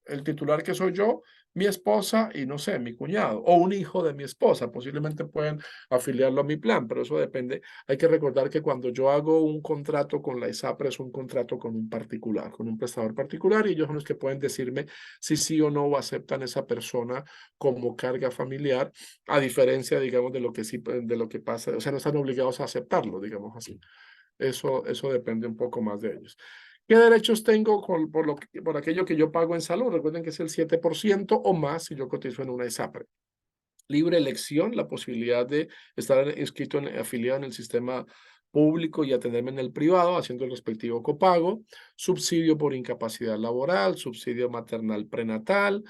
el titular que soy yo, mi esposa y no sé, mi cuñado o un hijo de mi esposa. Posiblemente pueden afiliarlo a mi plan, pero eso depende. Hay que recordar que cuando yo hago un contrato con la ISAPRE es un contrato con un particular, con un prestador particular y ellos son los que pueden decirme si sí o no aceptan esa persona como carga familiar, a diferencia, digamos, de lo que sí, de lo que pasa, o sea, no están obligados a aceptarlo, digamos así. Eso depende un poco más de ellos. ¿Qué derechos tengo por aquello que yo pago en salud? Recuerden que es el 7% o más si yo cotizo en una ISAPRE. Libre elección, la posibilidad de estar inscrito, afiliado en el sistema público y atenderme en el privado, haciendo el respectivo copago. Subsidio por incapacidad laboral, subsidio maternal prenatal,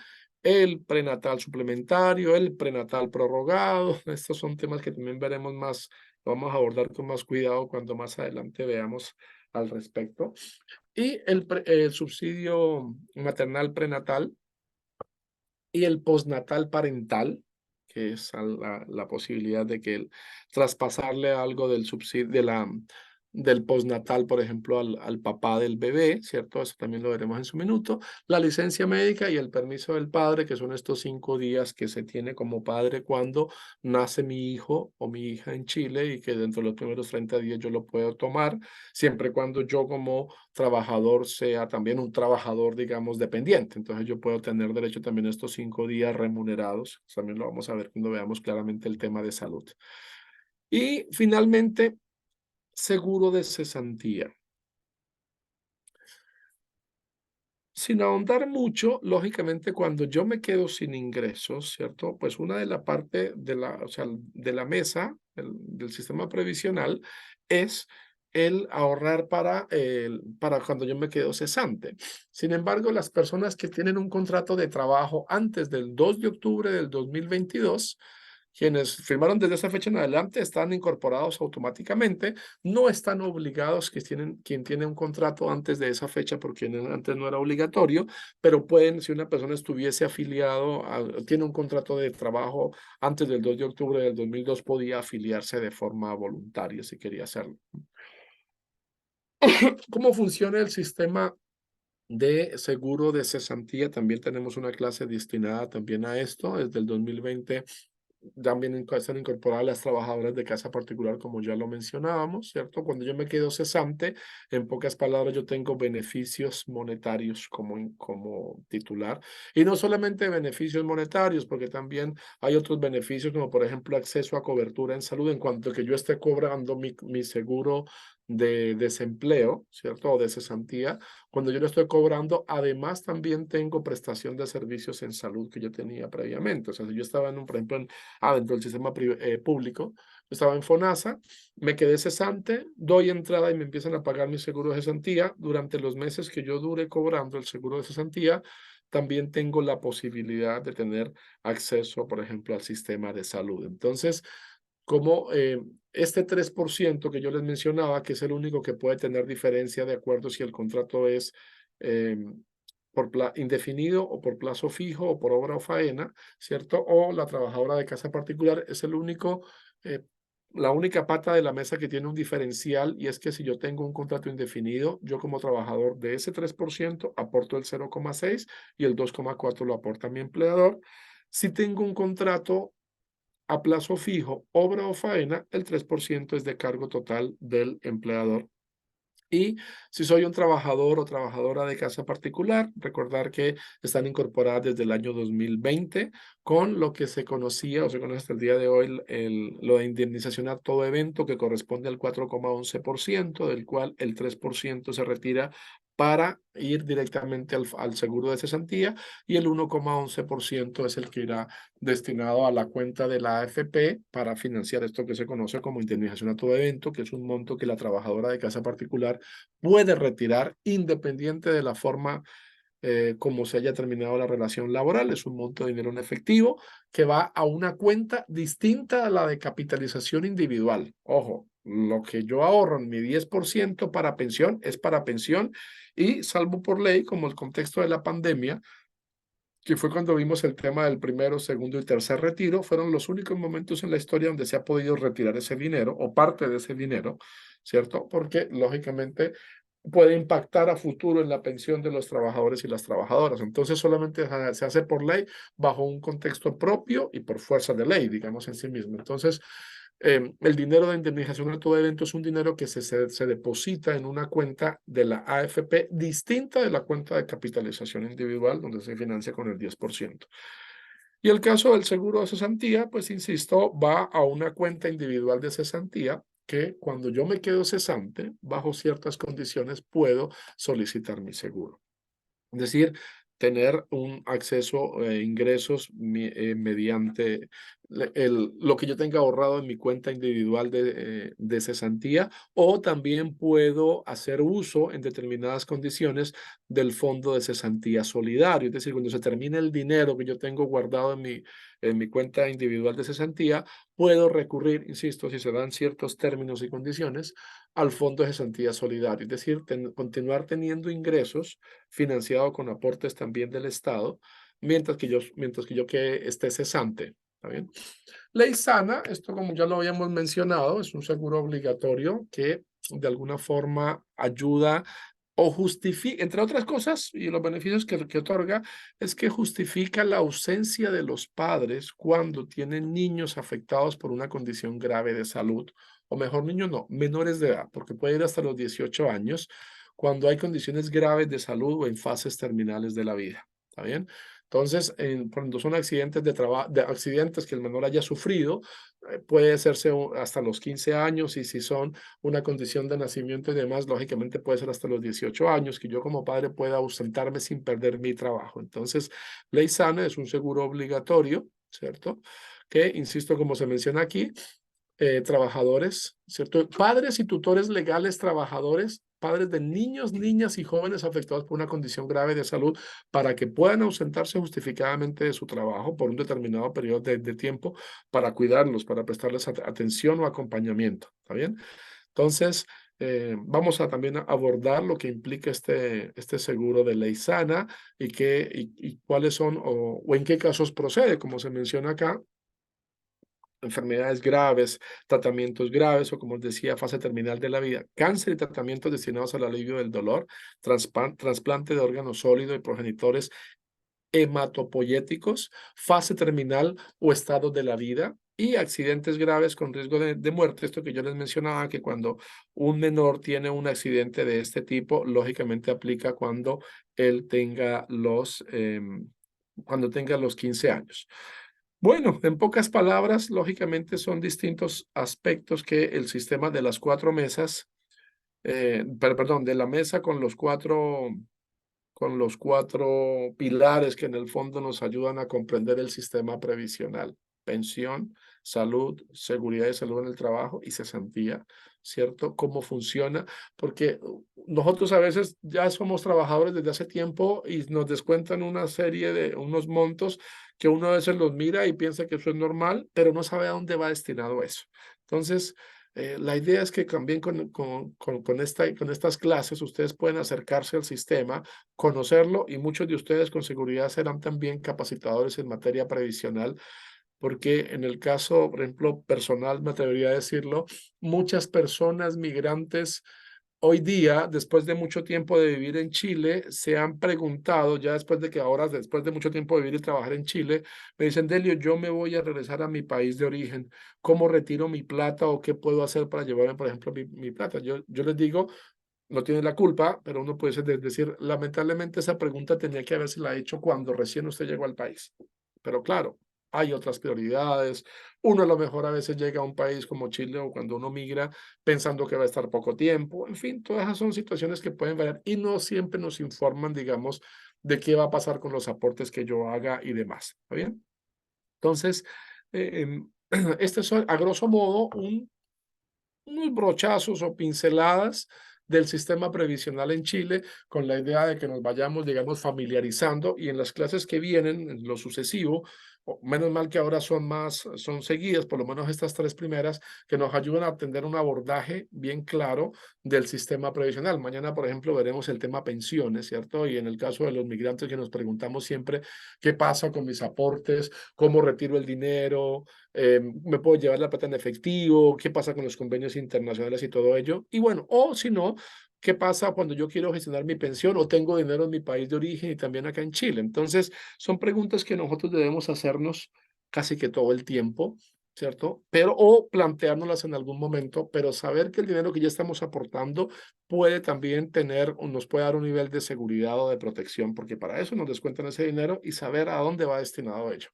el prenatal suplementario, el prenatal prorrogado. Estos son temas que también veremos más, vamos a abordar con más cuidado cuando más adelante veamos al respecto. Y el subsidio maternal prenatal y el postnatal parental, que es la posibilidad de que traspasarle algo del subsidio, del postnatal, por ejemplo, al papá del bebé, ¿cierto? Eso también lo veremos en su minuto. La licencia médica y el permiso del padre, que son estos 5 días que se tiene como padre cuando nace mi hijo o mi hija en Chile y que dentro de los primeros 30 días yo lo puedo tomar, siempre y cuando yo como trabajador sea también un trabajador, digamos, dependiente. Entonces yo puedo tener derecho también a estos 5 días remunerados. También lo vamos a ver cuando veamos claramente el tema de salud. Y finalmente, seguro de cesantía. Sin ahondar mucho, lógicamente, cuando yo me quedo sin ingresos, ¿cierto? Pues una de la parte o sea, de la mesa del sistema previsional es el ahorrar para cuando yo me quedo cesante. Sin embargo, las personas que tienen un contrato de trabajo antes del 2 de octubre del 2022, quienes firmaron desde esa fecha en adelante están incorporados automáticamente, no están obligados, quien tiene un contrato antes de esa fecha, porque antes no era obligatorio, pero pueden, si una persona estuviese afiliado, tiene un contrato de trabajo antes del 2 de octubre del 2002, podía afiliarse de forma voluntaria si quería hacerlo. ¿Cómo funciona el sistema de seguro de cesantía? También tenemos una clase destinada también a esto. Desde el 2020 también están incorporadas las trabajadoras de casa particular, como ya lo mencionábamos, ¿cierto? Cuando yo me quedo cesante, en pocas palabras, yo tengo beneficios monetarios como titular. Y no solamente beneficios monetarios, porque también hay otros beneficios, como por ejemplo acceso a cobertura en salud, en cuanto que yo esté cobrando mi seguro de desempleo, ¿cierto? O de cesantía. Cuando yo lo estoy cobrando, además también tengo prestación de servicios en salud que yo tenía previamente. O sea, si yo estaba por ejemplo, dentro del sistema público, estaba en FONASA, me quedé cesante, doy entrada y me empiezan a pagar mi seguro de cesantía. Durante los meses que yo dure cobrando el seguro de cesantía, también tengo la posibilidad de tener acceso, por ejemplo, al sistema de salud. Entonces, como este 3% que yo les mencionaba, que es el único que puede tener diferencia de acuerdo si el contrato es eh, indefinido o por plazo fijo o por obra o faena, ¿cierto? O la trabajadora de casa particular es eh, la única pata de la mesa que tiene un diferencial, y es que si yo tengo un contrato indefinido, yo como trabajador de ese 3% aporto el 0,6 y el 2,4 lo aporta mi empleador. Si tengo un contrato a plazo fijo, obra o faena, el 3% es de cargo total del empleador. Y si soy un trabajador o trabajadora de casa particular, recordar que están incorporadas desde el año 2020 con lo que se conocía o se conoce hasta el día de hoy, lo de indemnización a todo evento, que corresponde al 4,11%, del cual el 3% se retira para ir directamente al seguro de cesantía, y el 1,11% es el que irá destinado a la cuenta de la AFP para financiar esto que se conoce como indemnización a todo evento, que es un monto que la trabajadora de casa particular puede retirar independiente de la forma como se haya terminado la relación laboral. Es un monto de dinero en efectivo que va a una cuenta distinta a la de capitalización individual. Ojo, lo que yo ahorro en mi 10% para pensión es para pensión, y salvo por ley, como el contexto de la pandemia, que fue cuando vimos el tema del primero, segundo y tercer retiro, fueron los únicos momentos en la historia donde se ha podido retirar ese dinero o parte de ese dinero, ¿cierto? Porque lógicamente puede impactar a futuro en la pensión de los trabajadores y las trabajadoras. Entonces solamente se hace por ley, bajo un contexto propio y por fuerza de ley, digamos, en sí mismo. Entonces, el dinero de indemnización de todo evento es un dinero que se deposita en una cuenta de la AFP distinta de la cuenta de capitalización individual, donde se financia con el 10%. Y el caso del seguro de cesantía, pues insisto, va a una cuenta individual de cesantía, que cuando yo me quedo cesante, bajo ciertas condiciones, puedo solicitar mi seguro. Es decir, tener un acceso a ingresos mediante lo que yo tenga ahorrado en mi cuenta individual de cesantía, o también puedo hacer uso en determinadas condiciones del fondo de cesantía solidario. Es decir, cuando se termine el dinero que yo tengo guardado en mi cuenta individual de cesantía, puedo recurrir, insisto, si se dan ciertos términos y condiciones, al fondo de cesantía solidario. Es decir, continuar teniendo ingresos financiado con aportes también del Estado, mientras que yo que esté cesante. ¿Está bien? Ley Sana, esto como ya lo habíamos mencionado, es un seguro obligatorio que de alguna forma ayuda o justifica, entre otras cosas, y los beneficios que otorga, es que justifica la ausencia de los padres cuando tienen niños afectados por una condición grave de salud, o mejor, niños no, menores de edad, porque puede ir hasta los 18 años, cuando hay condiciones graves de salud o en fases terminales de la vida. ¿Está bien? Entonces, cuando son accidentes de trabajo, de accidentes que el menor haya sufrido, puede hacerse hasta los 15 años, y si son una condición de nacimiento y demás, lógicamente puede ser hasta los 18 años, que yo como padre pueda ausentarme sin perder mi trabajo. Entonces, Ley Sana es un seguro obligatorio, ¿cierto? Que, insisto, como se menciona aquí, trabajadores, ¿cierto? Padres y tutores legales trabajadores padres de niños, niñas y jóvenes afectados por una condición grave de salud para que puedan ausentarse justificadamente de su trabajo por un determinado periodo de tiempo para cuidarlos, para prestarles atención o acompañamiento. ¿Está bien? Entonces, vamos a también abordar lo que implica este seguro de ley sana y cuáles son o en qué casos procede, como se menciona acá, enfermedades graves, tratamientos graves o, como os decía, fase terminal de la vida, cáncer y tratamientos destinados al alivio del dolor, trasplante de órganos sólidos y progenitores hematopoyéticos, fase terminal o estado de la vida y accidentes graves con riesgo de muerte. Esto que yo les mencionaba, que cuando un menor tiene un accidente de este tipo, lógicamente aplica cuando él tenga cuando tenga los 15 años. Bueno, en pocas palabras, lógicamente son distintos aspectos que el sistema de las cuatro mesas, perdón, de la mesa con los cuatro pilares que en el fondo nos ayudan a comprender el sistema previsional: pensión, salud, seguridad y salud en el trabajo y cesantía, ¿cierto? ¿Cómo funciona? Porque nosotros a veces ya somos trabajadores desde hace tiempo y nos descuentan una serie de unos montos que uno a veces los mira y piensa que eso es normal, pero no sabe a dónde va destinado eso. Entonces, la idea es que también con estas clases ustedes pueden acercarse al sistema, conocerlo, y muchos de ustedes con seguridad serán también capacitadores en materia previsional, porque en el caso, por ejemplo, personal, me atrevería a decirlo, muchas personas migrantes hoy día, después de mucho tiempo de vivir en Chile, se han preguntado, ya después de que ahora, después de mucho tiempo de vivir y trabajar en Chile, me dicen: Delio, yo me voy a regresar a mi país de origen, ¿cómo retiro mi plata o qué puedo hacer para llevarme, por ejemplo, mi plata? Yo les digo, no tiene la culpa, pero uno puede decir, lamentablemente esa pregunta tenía que haberse la hecho cuando recién usted llegó al país. Pero claro, hay otras prioridades. Uno a lo mejor a veces llega a un país como Chile o cuando uno migra pensando que va a estar poco tiempo. En fin, todas esas son situaciones que pueden variar y no siempre nos informan, digamos, de qué va a pasar con los aportes que yo haga y demás. ¿Está bien? Entonces, este es a grosso modo unos brochazos o pinceladas del sistema previsional en Chile, con la idea de que nos vayamos, digamos, familiarizando, y en las clases que vienen, en lo sucesivo, menos mal que ahora son seguidas, por lo menos estas tres primeras, que nos ayudan a tener un abordaje bien claro del sistema previsional. Mañana, por ejemplo, veremos el tema pensiones, ¿cierto? Y en el caso de los migrantes, que nos preguntamos siempre qué pasa con mis aportes, cómo retiro el dinero, me puedo llevar la plata en efectivo, qué pasa con los convenios internacionales y todo ello. Y bueno, o si no, qué pasa cuando yo quiero gestionar mi pensión o tengo dinero en mi país de origen y también acá en Chile. Entonces, son preguntas que nosotros debemos hacernos casi que todo el tiempo, ¿cierto? Pero, o planteárnoslas en algún momento, pero saber que el dinero que ya estamos aportando puede también nos puede dar un nivel de seguridad o de protección, porque para eso nos descuentan ese dinero, y saber a dónde va destinado ello.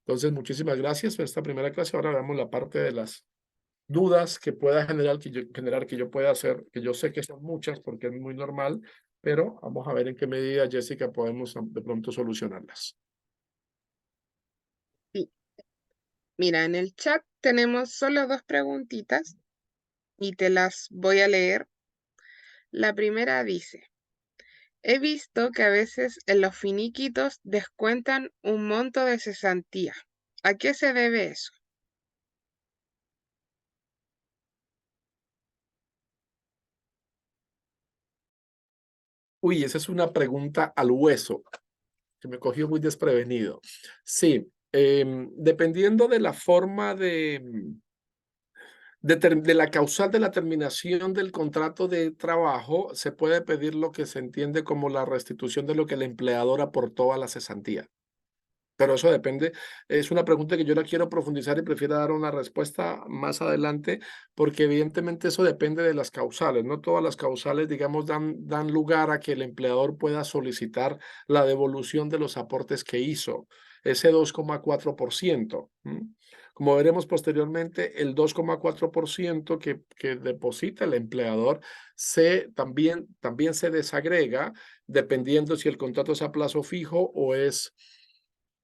Entonces, muchísimas gracias por esta primera clase. Ahora veamos la parte de las dudas que pueda generar que yo pueda hacer, que yo sé que son muchas porque es muy normal, pero vamos a ver en qué medida, Jessica, podemos de pronto solucionarlas. Sí. Mira, en el chat tenemos solo dos preguntitas y te las voy a leer. La primera dice: he visto que a veces en los finiquitos descuentan un monto de cesantía. ¿A qué se debe eso? Uy, esa es una pregunta al hueso que me cogió muy desprevenido. Sí, dependiendo de la forma de la causal de la terminación del contrato de trabajo, se puede pedir lo que se entiende como la restitución de lo que el empleador aportó a la cesantía. Pero eso depende, es una pregunta que yo la quiero profundizar y prefiero dar una respuesta más adelante, porque evidentemente eso depende de las causales. No todas las causales, digamos, dan lugar a que el empleador pueda solicitar la devolución de los aportes que hizo, ese 2,4%. Como veremos posteriormente, el 2,4% que deposita el empleador también se desagrega dependiendo si el contrato es a plazo fijo o es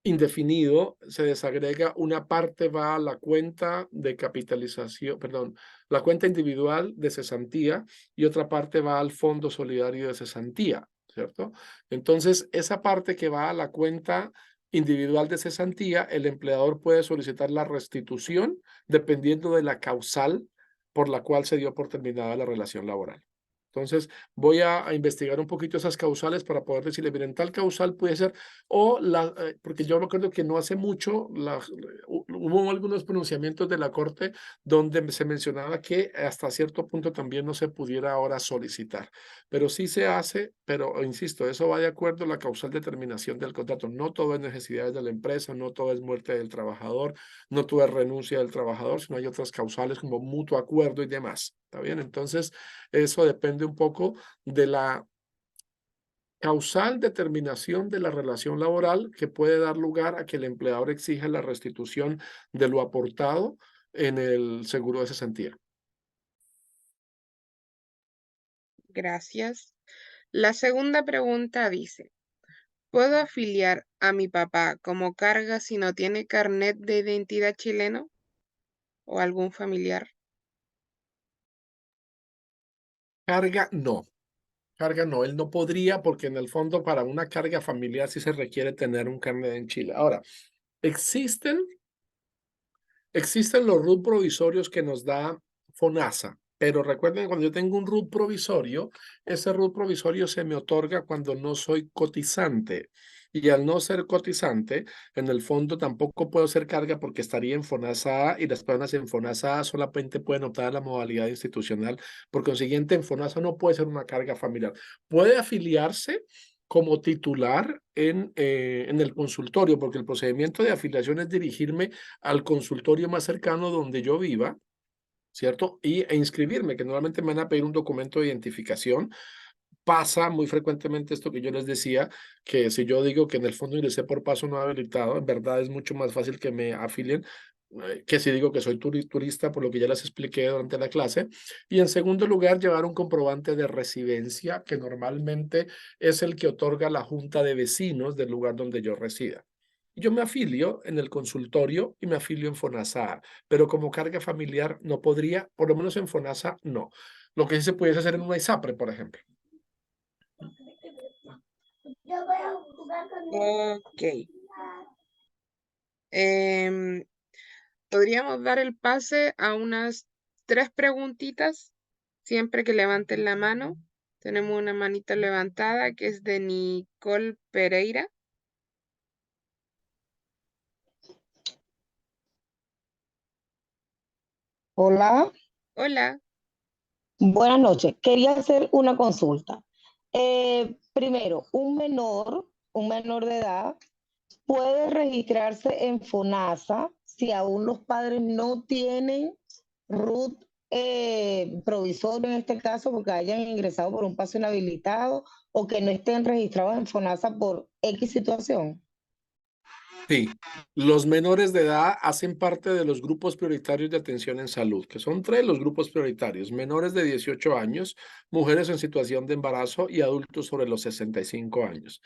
indefinido, se desagrega, una parte va a la cuenta de capitalización, perdón, la cuenta individual de cesantía y otra parte va al Fondo Solidario de Cesantía, ¿cierto? Entonces, esa parte que va a la cuenta individual de cesantía, el empleador puede solicitar la restitución dependiendo de la causal por la cual se dio por terminada la relación laboral. Entonces, voy a investigar un poquito esas causales para poder decirle, miren, tal causal puede ser porque yo me acuerdo que no hace mucho hubo algunos pronunciamientos de la Corte donde se mencionaba que hasta cierto punto también no se pudiera ahora solicitar, pero sí se hace, pero insisto, eso va de acuerdo a la causal de terminación del contrato. No todo es necesidades de la empresa, no todo es muerte del trabajador, no todo es renuncia del trabajador, sino hay otras causales como mutuo acuerdo y demás. ¿Está bien? Entonces, eso depende un poco de la causal determinación de la relación laboral que puede dar lugar a que el empleador exija la restitución de lo aportado en el seguro de cesantía. Gracias. La segunda pregunta dice, ¿puedo afiliar a mi papá como carga si no tiene carnet de identidad chileno o algún familiar? Carga, no. Carga no, él no podría porque en el fondo para una carga familiar sí se requiere tener un carnet en Chile. Ahora, existen Existen los RUT provisorios que nos da FONASA, pero recuerden, cuando yo tengo un RUT provisorio, ese RUT provisorio se me otorga cuando no soy cotizante. Y al no ser cotizante, en el fondo tampoco puedo ser carga porque estaría en FONASA A y las personas en FONASA A solamente pueden optar a la modalidad institucional. Por consiguiente, en FONASA no puede ser una carga familiar. Puede afiliarse como titular en el consultorio, porque el procedimiento de afiliación es dirigirme al consultorio más cercano donde yo viva, ¿cierto? E inscribirme, que normalmente me van a pedir un documento de identificación. Pasa muy frecuentemente esto que yo les decía, que si yo digo que en el fondo ingresé por paso no habilitado, en verdad es mucho más fácil que me afilien que si digo que soy turista, por lo que ya les expliqué durante la clase. Y en segundo lugar, llevar un comprobante de residencia, que normalmente es el que otorga la junta de vecinos del lugar donde yo resida. Yo me afilio en el consultorio y me afilio en FONASA, pero como carga familiar no podría, por lo menos en FONASA no. Lo que sí se pudiese hacer en una ISAPRE, por ejemplo. Ok. Em, Podríamos dar el pase a unas 3 preguntitas, siempre que levanten la mano. Tenemos una manita levantada que es de Nicole Pereira. Hola, Hola, buenas noches. Quería hacer una consulta. Primero, un menor de edad, puede registrarse en FONASA si aún los padres no tienen RUT provisorio en este caso, porque hayan ingresado por un paso inhabilitado o que no estén registrados en FONASA por X situación. Sí, los menores de edad hacen parte de los grupos prioritarios de atención en salud, que son tres los grupos prioritarios: menores de 18 años, mujeres en situación de embarazo y adultos sobre los 65 años.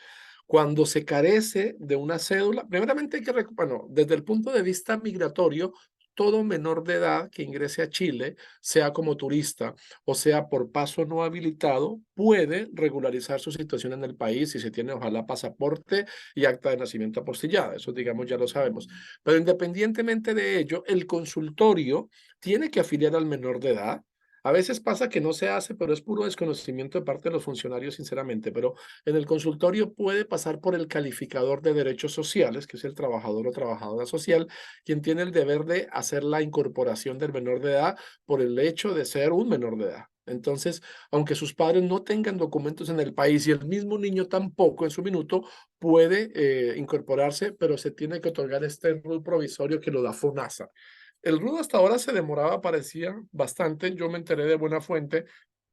Cuando se carece de una cédula, primeramente hay que, bueno, desde el punto de vista migratorio, todo menor de edad que ingrese a Chile, sea como turista o sea por paso no habilitado, puede regularizar su situación en el país si se tiene, ojalá, pasaporte y acta de nacimiento apostillada. Eso, digamos, ya lo sabemos. Pero independientemente de ello, el consultorio tiene que afiliar al menor de edad. A veces pasa que no se hace, pero es puro desconocimiento de parte de los funcionarios, sinceramente. Pero en el consultorio puede pasar por el calificador de derechos sociales, que es el trabajador o trabajadora social, quien tiene el deber de hacer la incorporación del menor de edad por el hecho de ser un menor de edad. Entonces, aunque sus padres no tengan documentos en el país y el mismo niño tampoco en su minuto, puede incorporarse, pero se tiene que otorgar este RUT provisorio que lo da FONASA. El RUT hasta ahora se demoraba, parecía bastante. Yo me enteré de buena fuente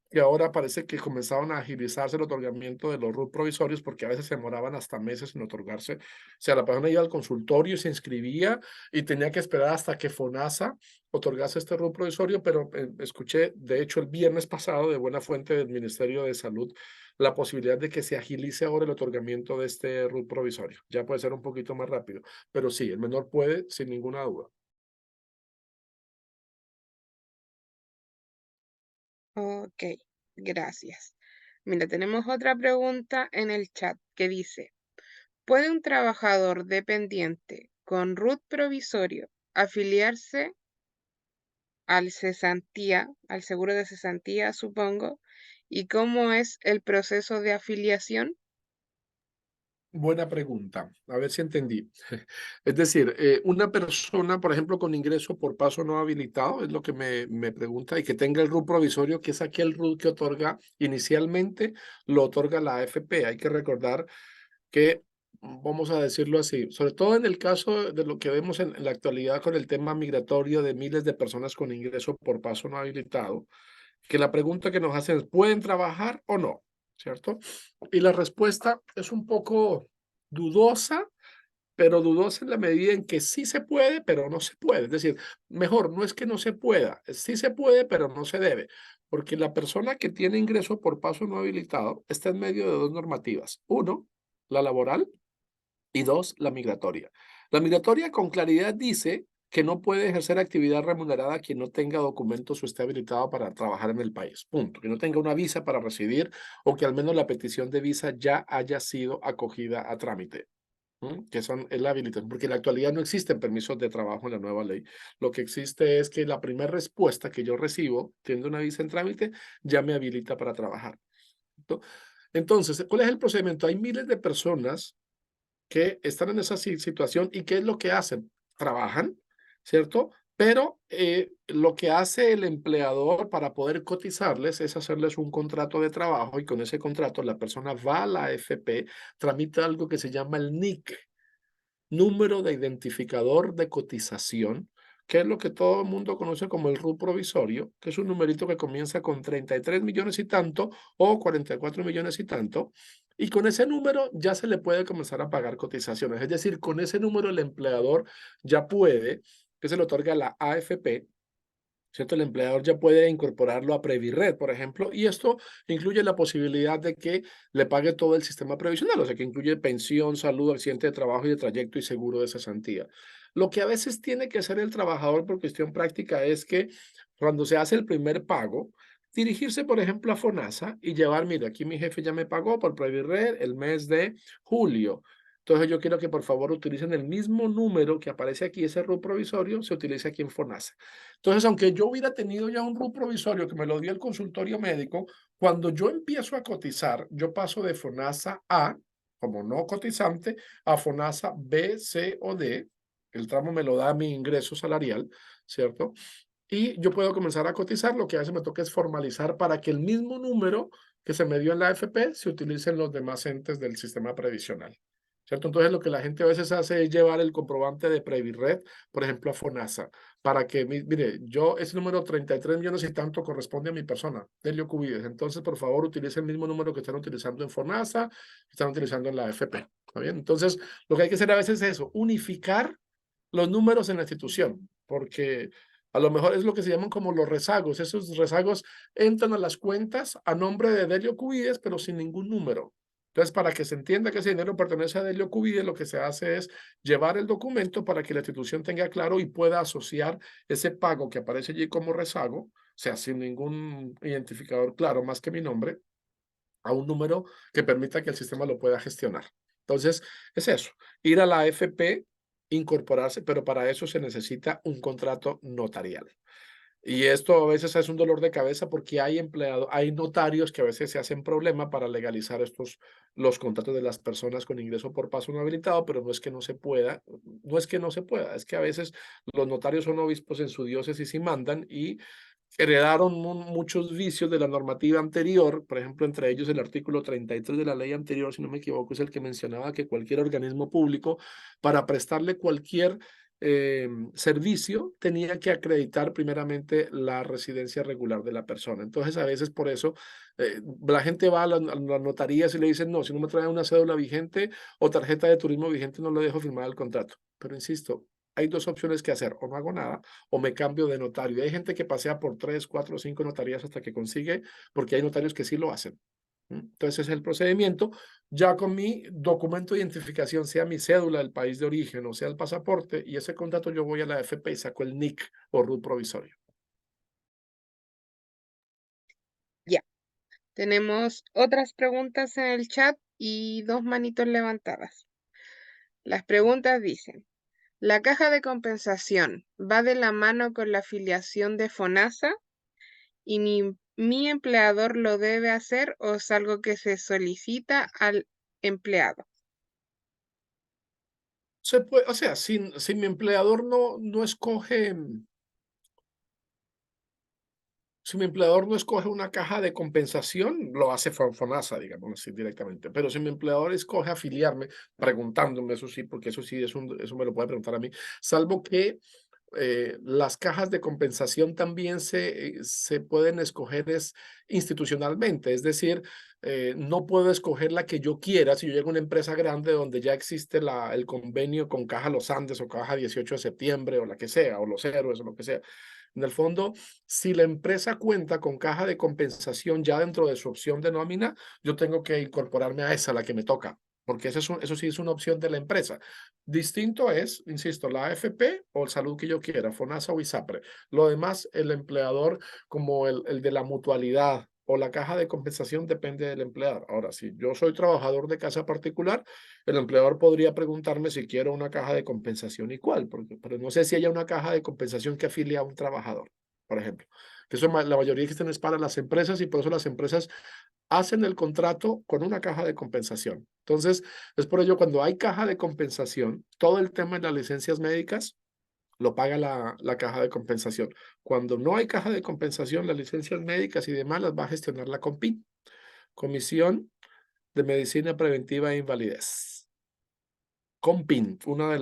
que ahora parece que comenzaron a agilizarse el otorgamiento de los RUT provisorios porque a veces se demoraban hasta meses en otorgarse. O sea, la persona iba al consultorio y se inscribía y tenía que esperar hasta que FONASA otorgase este RUT provisorio, pero escuché, de hecho, el viernes pasado de buena fuente del Ministerio de Salud la posibilidad de que se agilice ahora el otorgamiento de este RUT provisorio. Ya puede ser un poquito más rápido, pero sí, el menor puede sin ninguna duda. Ok, gracias. Mira, tenemos otra pregunta en el chat que dice, ¿puede un trabajador dependiente con RUT provisorio afiliarse al cesantía, al seguro de cesantía, supongo? ¿Y cómo es el proceso de afiliación? Buena pregunta. A ver si entendí. Es decir, una persona, por ejemplo, con ingreso por paso no habilitado, es lo que me pregunta, y que tenga el RUT provisorio, que es aquel RUT que otorga inicialmente, lo otorga la AFP. Hay que recordar que, vamos a decirlo así, sobre todo en el caso de lo que vemos en la actualidad con el tema migratorio de miles de personas con ingreso por paso no habilitado, que la pregunta que nos hacen es, ¿pueden trabajar o no? ¿Cierto? Y la respuesta es un poco dudosa, pero dudosa en la medida en que sí se puede, pero no se puede. Es decir, mejor, no es que no se pueda, sí se puede, pero no se debe, porque la persona que tiene ingreso por paso no habilitado está en medio de dos normativas. Uno, la laboral, y dos, la migratoria. La migratoria con claridad dice que no puede ejercer actividad remunerada quien no tenga documentos o esté habilitado para trabajar en el país. Punto. Que no tenga una visa para residir o que al menos la petición de visa ya haya sido acogida a trámite. Que son la habilitación, porque en la actualidad no existen permisos de trabajo en la nueva ley. Lo que existe es que la primera respuesta que yo recibo, teniendo una visa en trámite, ya me habilita para trabajar. Entonces, ¿cuál es el procedimiento? Hay miles de personas que están en esa situación y ¿qué es lo que hacen? Trabajan, ¿cierto? Pero lo que hace el empleador para poder cotizarles es hacerles un contrato de trabajo y con ese contrato la persona va a la AFP, tramita algo que se llama el NIC, número de identificador de cotización, que es lo que todo el mundo conoce como el RUT provisorio, que es un numerito que comienza con 33 millones y tanto o 44 millones y tanto, y con ese número ya se le puede comenzar a pagar cotizaciones. Es decir, con ese número el empleador ya puede, que se le otorga la AFP, ¿cierto? El empleador ya puede incorporarlo a Previred, por ejemplo, y esto incluye la posibilidad de que le pague todo el sistema previsional, o sea, que incluye pensión, salud, accidente de trabajo y de trayecto y seguro de cesantía. Lo que a veces tiene que hacer el trabajador por cuestión práctica es que cuando se hace el primer pago, dirigirse, por ejemplo, a FONASA y llevar, mira, aquí mi jefe ya me pagó por Previred el mes de julio. Entonces yo quiero que por favor utilicen el mismo número que aparece aquí, ese RUT provisorio, se utilice aquí en FONASA. Entonces, aunque yo hubiera tenido ya un RUT provisorio que me lo dio el consultorio médico, cuando yo empiezo a cotizar, yo paso de FONASA A, como no cotizante, a FONASA B, C o D. El tramo me lo da mi ingreso salarial, ¿cierto? Y yo puedo comenzar a cotizar. Lo que hace me toca es formalizar para que el mismo número que se me dio en la AFP se utilice en los demás entes del sistema previsional. ¿Cierto? Entonces lo que la gente a veces hace es llevar el comprobante de Previred, por ejemplo, a FONASA, para que, mire, yo ese número 33 millones y tanto corresponde a mi persona, Delio Cubides. Entonces, por favor, utilice el mismo número que están utilizando en FONASA, que están utilizando en la AFP. ¿Está bien? Entonces, lo que hay que hacer a veces es eso, unificar los números en la institución, porque a lo mejor es lo que se llaman como los rezagos. Esos rezagos entran a las cuentas a nombre de Delio Cubides, pero sin ningún número. Entonces, para que se entienda que ese dinero pertenece a Delio Cubides, lo que se hace es llevar el documento para que la institución tenga claro y pueda asociar ese pago que aparece allí como rezago, o sea, sin ningún identificador claro más que mi nombre, a un número que permita que el sistema lo pueda gestionar. Entonces, es eso, ir a la AFP, incorporarse, pero para eso se necesita un contrato notarial. Y esto a veces es un dolor de cabeza porque hay empleados, hay notarios que a veces se hacen problema para legalizar los contratos de las personas con ingreso por paso no habilitado, pero no es que no se pueda, no es que no se pueda, es que a veces los notarios son obispos en su diócesis y mandan y heredaron muchos vicios de la normativa anterior, por ejemplo, entre ellos el artículo 33 de la ley anterior, si no me equivoco, es el que mencionaba que cualquier organismo público, para prestarle cualquier servicio, tenía que acreditar primeramente la residencia regular de la persona. Entonces, a veces por eso la gente va a las notarías y le dicen, no, si no me trae una cédula vigente o tarjeta de turismo vigente, no le dejo firmar el contrato. Pero insisto, hay dos opciones que hacer, o no hago nada, o me cambio de notario. Y hay gente que pasea por 3, 4, 5 notarías hasta que consigue, porque hay notarios que sí lo hacen. Entonces ese es el procedimiento. Ya con mi documento de identificación, sea mi cédula del país de origen o sea el pasaporte, y ese contrato yo voy a la AFP y saco el NIC o RUT provisorio. Ya. Tenemos otras preguntas en el chat y 2 manitos levantadas. Las preguntas dicen, ¿la caja de compensación va de la mano con la afiliación de FONASA y mi empleador lo debe hacer o es algo que se solicita al empleado? Se puede, o sea, si mi empleador no escoge, si mi empleador no escoge una caja de compensación, lo hace FONASA, digamos así, directamente. Pero si mi empleador escoge afiliarme, preguntándome, eso sí, porque eso sí, eso me lo puede preguntar a mí, salvo que las cajas de compensación también se pueden escoger institucionalmente, es decir, no puedo escoger la que yo quiera si yo llego a una empresa grande donde ya existe el convenio con Caja Los Andes o Caja 18 de septiembre o la que sea, o Los Héroes o lo que sea. En el fondo, si la empresa cuenta con caja de compensación ya dentro de su opción de nómina, yo tengo que incorporarme a esa, la que me toca, porque eso sí es una opción de la empresa. Distinto es, insisto, la AFP o el salud que yo quiera, FONASA o ISAPRE. Lo demás, el empleador, como el de la mutualidad o la caja de compensación, depende del empleador. Ahora, si yo soy trabajador de casa particular, el empleador podría preguntarme si quiero una caja de compensación y cuál, pero no sé si haya una caja de compensación que afilie a un trabajador, por ejemplo. Que eso la mayoría que están es para las empresas y por eso las empresas hacen el contrato con una caja de compensación. Entonces, es por ello cuando hay caja de compensación, todo el tema de las licencias médicas lo paga la caja de compensación. Cuando no hay caja de compensación, las licencias médicas y demás las va a gestionar la COMPIN, Comisión de Medicina Preventiva e Invalidez. COMPIN, una de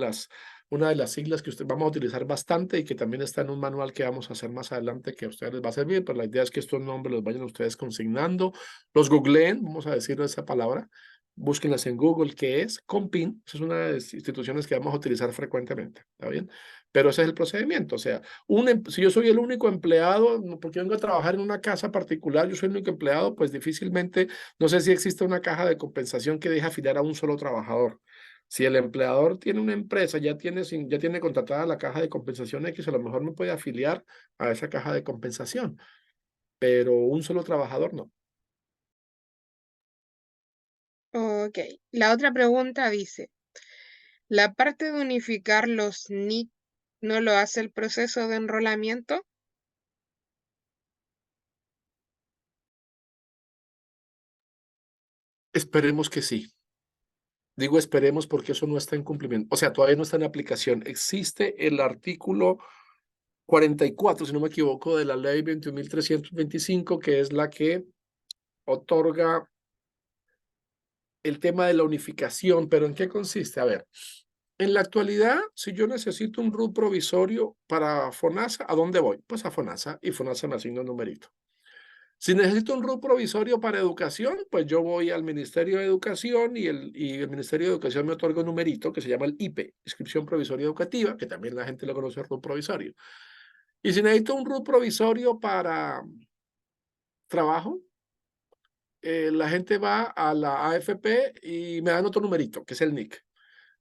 las siglas que vamos a utilizar bastante y que también está en un manual que vamos a hacer más adelante que a ustedes les va a servir, pero la idea es que estos nombres los vayan ustedes consignando, los googleen, vamos a decir esa palabra, búsquenlas en Google, ¿qué es? COMPIN, esa es una de las instituciones que vamos a utilizar frecuentemente, ¿está bien? Pero ese es el procedimiento, o sea, si yo soy el único empleado, porque vengo a trabajar en una casa particular, yo soy el único empleado, pues difícilmente, no sé si existe una caja de compensación que deje afiliar a un solo trabajador. Si el empleador tiene una empresa, ya tiene contratada la caja de compensación X, a lo mejor me puede afiliar a esa caja de compensación, pero un solo trabajador no. Ok, la otra pregunta dice, ¿la parte de unificar los NIC no lo hace el proceso de enrolamiento? Esperemos que sí. Digo esperemos porque eso no está en cumplimiento. O sea, todavía no está en aplicación. Existe el artículo 44, si no me equivoco, de la ley 21.325, que es la que otorga el tema de la unificación. ¿Pero en qué consiste? A ver, en la actualidad, si yo necesito un RUT provisorio para FONASA, ¿a dónde voy? Pues a FONASA, y FONASA me asigna un numerito. Si necesito un RUT provisorio para educación, pues yo voy al Ministerio de Educación y el Ministerio de Educación me otorga un numerito que se llama el IPE, Inscripción Provisoria Educativa, que también la gente lo conoce RUT provisorio. Y si necesito un RUT provisorio para trabajo, la gente va a la AFP y me dan otro numerito, que es el NIC.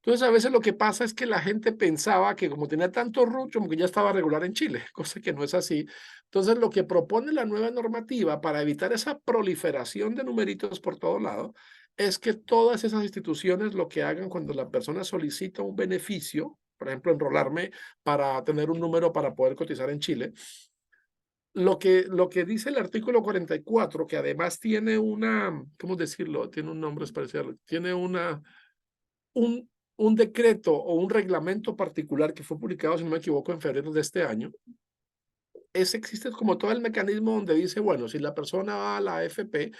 Entonces, a veces lo que pasa es que la gente pensaba que como tenía tanto RUT, como que ya estaba regular en Chile, cosa que no es así. Entonces, lo que propone la nueva normativa para evitar esa proliferación de numeritos por todo lado es que todas esas instituciones lo que hagan cuando la persona solicita un beneficio, por ejemplo, enrolarme para tener un número para poder cotizar en Chile, lo que dice el artículo 44, que además tiene ¿cómo decirlo? Tiene un nombre especial, tiene un decreto o un reglamento particular que fue publicado, si no me equivoco, en febrero de este año. Existe como todo el mecanismo donde dice, bueno, si la persona va a la AFP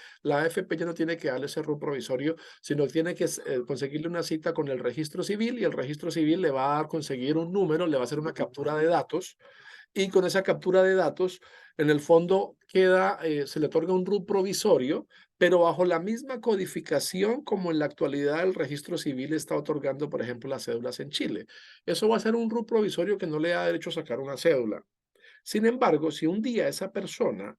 ya no tiene que darle ese RUT provisorio, sino tiene que conseguirle una cita con el registro civil y el registro civil le va a dar conseguir un número, le va a hacer una captura de datos y con esa captura de datos, en el fondo se le otorga un RUT provisorio, pero bajo la misma codificación como en la actualidad el registro civil está otorgando, por ejemplo, las cédulas en Chile. Eso va a ser un RUT provisorio que no le da derecho a sacar una cédula. Sin embargo, si un día esa persona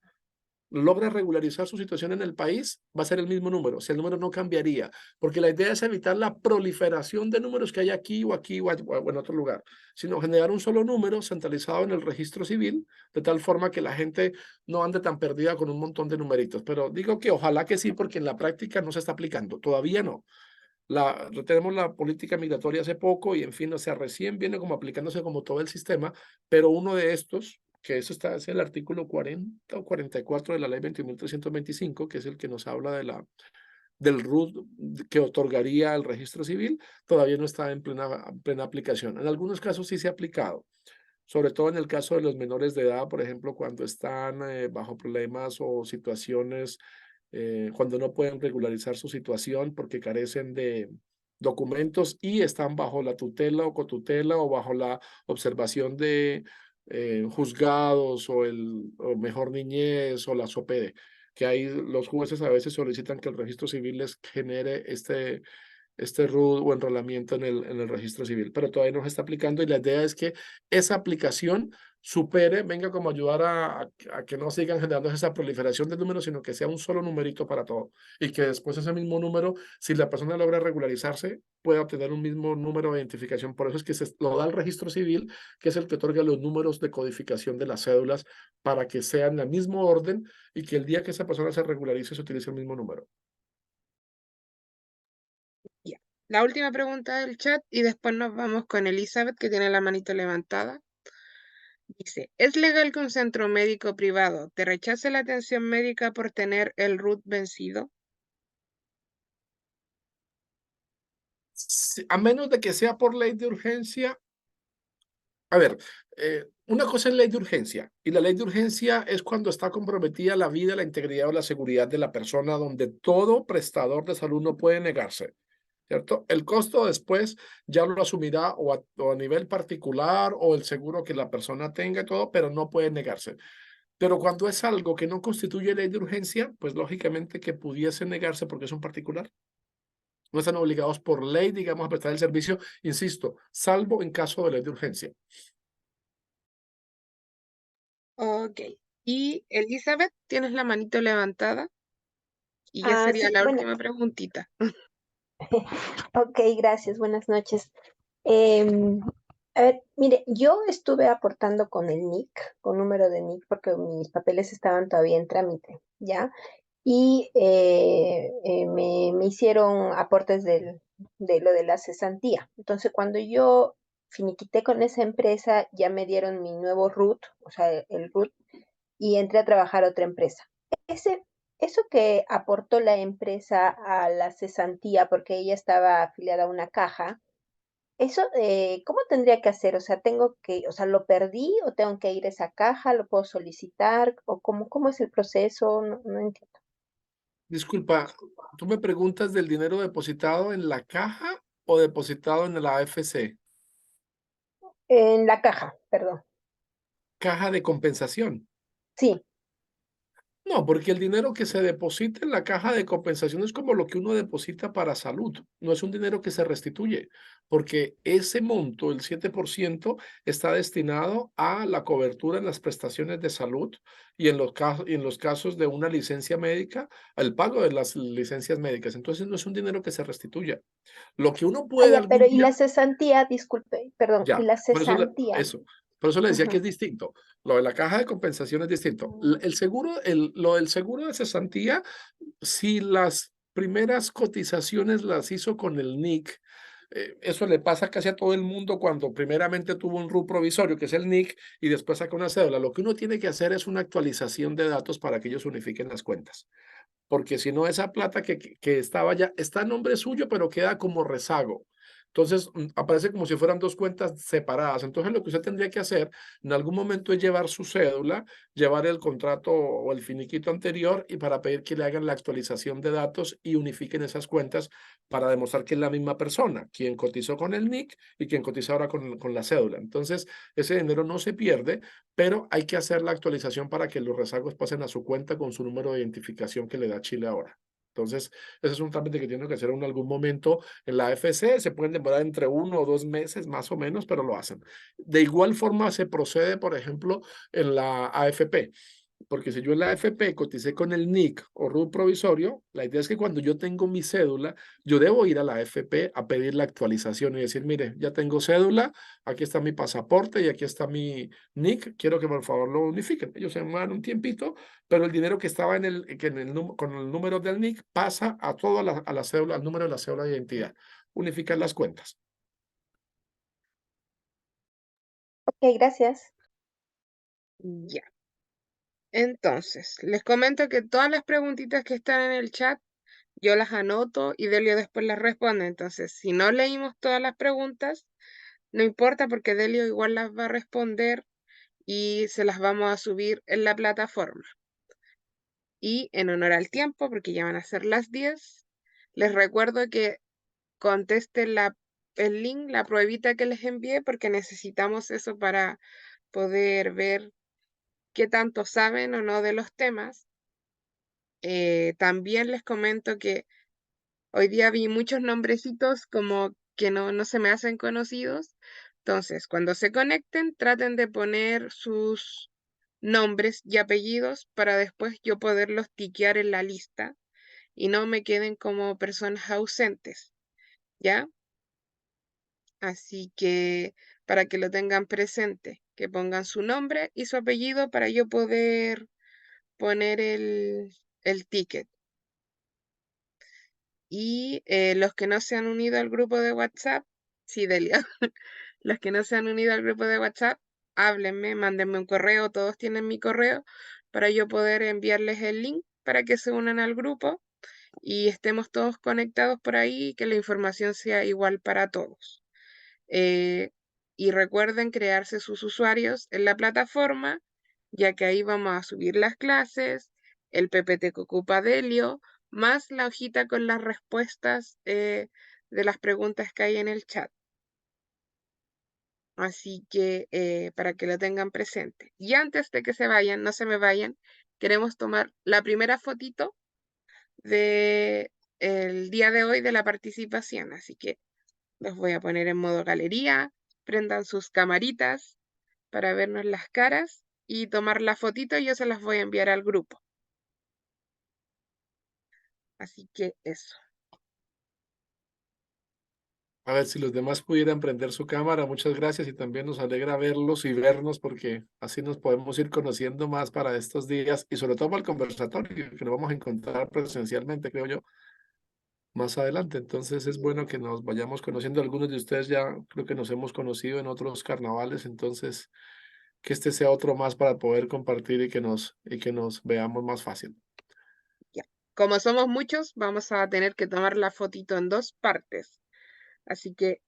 logra regularizar su situación en el país, va a ser el mismo número, si el número no cambiaría, porque la idea es evitar la proliferación de números que hay aquí o en otro lugar, sino generar un solo número centralizado en el registro civil, de tal forma que la gente no ande tan perdida con un montón de numeritos. Pero digo que ojalá que sí, porque en la práctica no se está aplicando, todavía no. Tenemos la política migratoria hace poco y en fin, o sea, recién viene como aplicándose como todo el sistema, pero uno de estos, que eso está es el artículo 40 o 44 de la ley 21.325, que es el que nos habla del RUT que otorgaría el registro civil, todavía no está en plena aplicación. En algunos casos sí se ha aplicado, sobre todo en el caso de los menores de edad, por ejemplo, cuando están bajo problemas o situaciones, cuando no pueden regularizar su situación porque carecen de documentos y están bajo la tutela o cotutela o bajo la observación de juzgados o mejor niñez o la SOPEDE, que ahí los jueces a veces solicitan que el registro civil les genere este RUT o enrolamiento en el registro civil, pero todavía no se está aplicando y la idea es que esa aplicación supere, venga como ayudar a que no sigan generando esa proliferación de números, sino que sea un solo numerito para todo y que después ese mismo número, si la persona logra regularizarse, pueda obtener un mismo número de identificación. Por eso es que se lo da el registro civil, que es el que otorga los números de codificación de las cédulas para que sean el mismo orden y que el día que esa persona se regularice se utilice el mismo número. Ya. La última pregunta del chat y después nos vamos con Elizabeth, que tiene la manito levantada. Dice, ¿es legal que un centro médico privado te rechace la atención médica por tener el RUT vencido? A menos de que sea por ley de urgencia. A ver, una cosa es ley de urgencia y la ley de urgencia es cuando está comprometida la vida, la integridad o la seguridad de la persona, donde todo prestador de salud no puede negarse, ¿cierto? El costo después ya lo asumirá o a nivel particular o el seguro que la persona tenga y todo, pero no puede negarse. Pero cuando es algo que no constituye ley de urgencia, pues lógicamente que pudiese negarse porque es un particular. No están obligados por ley, digamos, a prestar el servicio, insisto, salvo en caso de ley de urgencia. Ok. Y Elizabeth, tienes la manito levantada y ya sería Sí, la bueno, última preguntita. ok, gracias, buenas noches. Em, a ver, mire, yo estuve aportando con el NIC, con número de NIC, porque mis papeles estaban todavía en trámite, ¿ya? Y me hicieron aportes de lo de la cesantía. Entonces, cuando yo finiquité con esa empresa, ya me dieron mi nuevo RUT, o sea, el RUT, y entré a trabajar a otra empresa. Ese, eso que aportó la empresa a la cesantía, porque ella estaba afiliada a una caja, eso, ¿cómo tendría que hacer? O sea, o sea, ¿lo perdí o tengo que ir a esa caja? ¿Lo puedo solicitar? ¿O cómo es el proceso? No, no entiendo. Disculpa, ¿tú me preguntas del dinero depositado en la caja o depositado en la AFC? En la caja, perdón. Caja de compensación. Sí. No, porque el dinero que se deposita en la caja de compensación es como lo que uno deposita para salud. No es un dinero que se restituye, porque ese monto, el 7%, está destinado a la cobertura en las prestaciones de salud y en los casos de una licencia médica, al pago de las licencias médicas. Entonces no es un dinero que se restituya. Lo que uno Ah, puede ya, pero algún ¿y día. la cesantía? Disculpe, perdón, ¿y Ya, la por eso, cesantía? eso, por eso le decía que Ujú. es distinto. Lo de la caja de compensación es distinto. El seguro, lo del seguro de cesantía, si las primeras cotizaciones las hizo con el NIC, eso le pasa casi a todo el mundo cuando primeramente tuvo un RUT provisorio, que es el NIC, y después saca una cédula. Lo que uno tiene que hacer es una actualización de datos para que ellos unifiquen las cuentas. Porque si no, esa plata que estaba ya está a nombre suyo, pero queda como rezago. Entonces, aparece como si fueran dos cuentas separadas. Entonces, lo que usted tendría que hacer en algún momento es llevar su cédula, llevar el contrato o el finiquito anterior y para pedir que le hagan la actualización de datos y unifiquen esas cuentas para demostrar que es la misma persona, quien cotizó con el NIC y quien cotiza ahora con la cédula. Entonces, ese dinero no se pierde, pero hay que hacer la actualización para que los rezagos pasen a su cuenta con su número de identificación que le da Chile ahora. Entonces, ese es un trámite que tiene que hacer en algún momento en la AFC. Se pueden demorar entre 1 o 2 meses, más o menos, pero lo hacen. De igual forma se procede, por ejemplo, en la AFP. Porque si yo en la AFP coticé con el NIC o RUT provisorio, la idea es que cuando yo tengo mi cédula, yo debo ir a la AFP a pedir la actualización y decir, mire, ya tengo cédula, aquí está mi pasaporte y aquí está mi NIC, quiero que por favor lo unifiquen. Ellos se demoran un tiempito, pero el dinero que estaba con el número del NIC pasa a todo a la cédula, al número de la cédula de identidad. Unifican las cuentas. Ok, gracias. Ya. Entonces, les comento que todas las preguntitas que están en el chat, yo las anoto y Delio después las responde. Entonces, si no leímos todas las preguntas, no importa porque Delio igual las va a responder y se las vamos a subir en la plataforma. Y en honor al tiempo, porque ya van a ser las 10, les recuerdo que contesten el link, la pruebita que les envié, porque necesitamos eso para poder ver qué tanto saben o no de los temas. También les comento que hoy día vi muchos nombrecitos como que no se me hacen conocidos. Entonces, cuando se conecten, traten de poner sus nombres y apellidos para después yo poderlos tiquear en la lista y no me queden como personas ausentes, ¿ya? Así que para que lo tengan presente, que pongan su nombre y su apellido para yo poder poner el ticket. Y los que no se han unido al grupo de WhatsApp, sí, Delia, los que no se han unido al grupo de WhatsApp, háblenme, mándenme un correo, todos tienen mi correo, para yo poder enviarles el link para que se unan al grupo y estemos todos conectados por ahí y que la información sea igual para todos. Y recuerden crearse sus usuarios en la plataforma, ya que ahí vamos a subir las clases, el PPT que ocupa Delio, más la hojita con las respuestas de las preguntas que hay en el chat. Así que para que lo tengan presente. Y antes de que se vayan, no se me vayan, queremos tomar la primera fotito de el día de hoy de la participación. Así que los voy a poner en modo galería, prendan sus camaritas para vernos las caras y tomar la fotito y yo se las voy a enviar al grupo. Así que eso. A ver si los demás pudieran prender su cámara, muchas gracias y también nos alegra verlos y vernos porque así nos podemos ir conociendo más para estos días y sobre todo para el conversatorio que nos vamos a encontrar presencialmente, creo yo, más adelante. Entonces es bueno que nos vayamos conociendo. Algunos de ustedes ya creo que nos hemos conocido en otros carnavales, entonces que este sea otro más para poder compartir y que nos veamos más fácil. Ya. Como somos muchos, vamos a tener que tomar la fotito en dos partes. Así que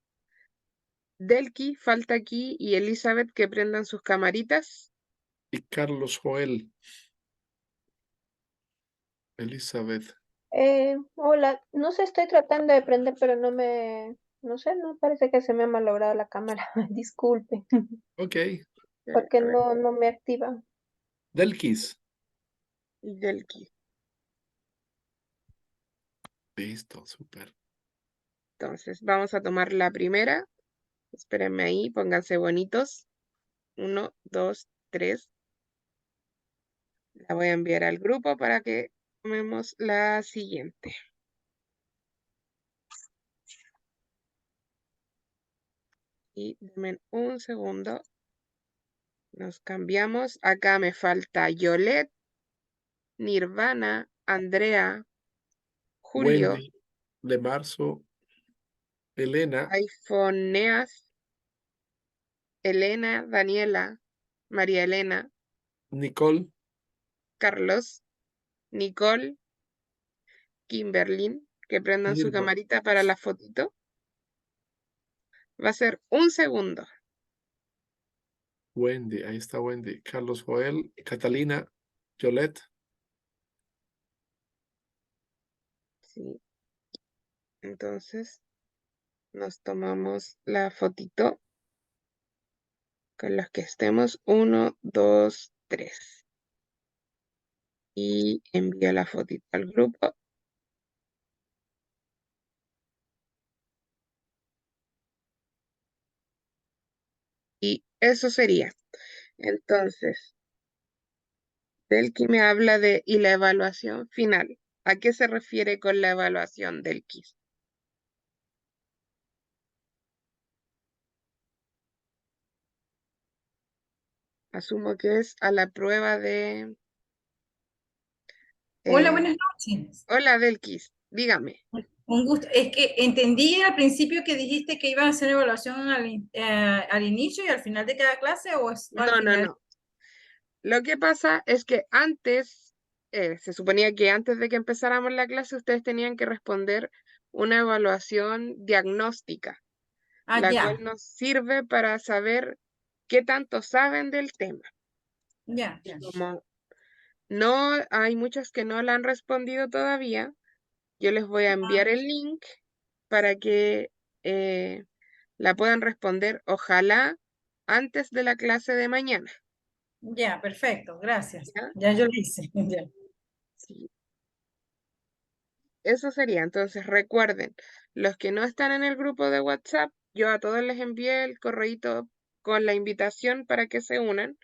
Delki falta aquí y Elizabeth que prendan sus camaritas. Y Carlos Joel, Elizabeth. Hola, no sé, estoy tratando de prender, pero no sé, no parece que se me ha malogrado la cámara. Disculpe, Ok, porque A ver, no me activa. Delkis. y Delki. Listo, súper. Entonces, vamos a tomar la primera. Espérenme ahí, pónganse bonitos. 1, 2, 3. La voy a enviar al grupo para que tomemos la siguiente. Y denme un segundo. Nos cambiamos. Acá me falta Yolet, Nirvana, Andrea, Julio, Wendy, de marzo, Elena, iPhoneas, Elena, Daniela, María Elena, Nicole, Carlos, Nicole, Kimberlyn, que prendan su Nirva, camarita para la fotito. Va a ser un segundo. Wendy, ahí está Wendy, Carlos Joel, Catalina, Yolette, Sí. Entonces nos tomamos la fotito con los que estemos. 1, 2, 3. Y envío la fotito al grupo. Y eso sería. Entonces, Delki me habla de y la evaluación final. ¿A qué se refiere con la evaluación, Delki? Asumo que es a la prueba de... Hola, eh, buenas noches. Hola, Delkis, dígame. Un gusto. Es que entendí al principio que dijiste que iban a hacer evaluación al inicio y al final de cada clase, o es al No, no, final. no. Lo que pasa es que antes, se suponía que antes de que empezáramos la clase, ustedes tenían que responder una evaluación diagnóstica, Ah, la cual ya, nos sirve para saber qué tanto saben del tema. ya. Y como no hay muchos que no la han respondido todavía, yo les voy a enviar el link para que eh, la puedan responder, ojalá antes de la clase de mañana. Ya, perfecto, gracias. ¿Ya? Ya yo lo hice. Ya. Sí. Eso sería. Entonces, recuerden, los que no están en el grupo de WhatsApp, yo a todos les envié el correíto con la invitación para que se unan.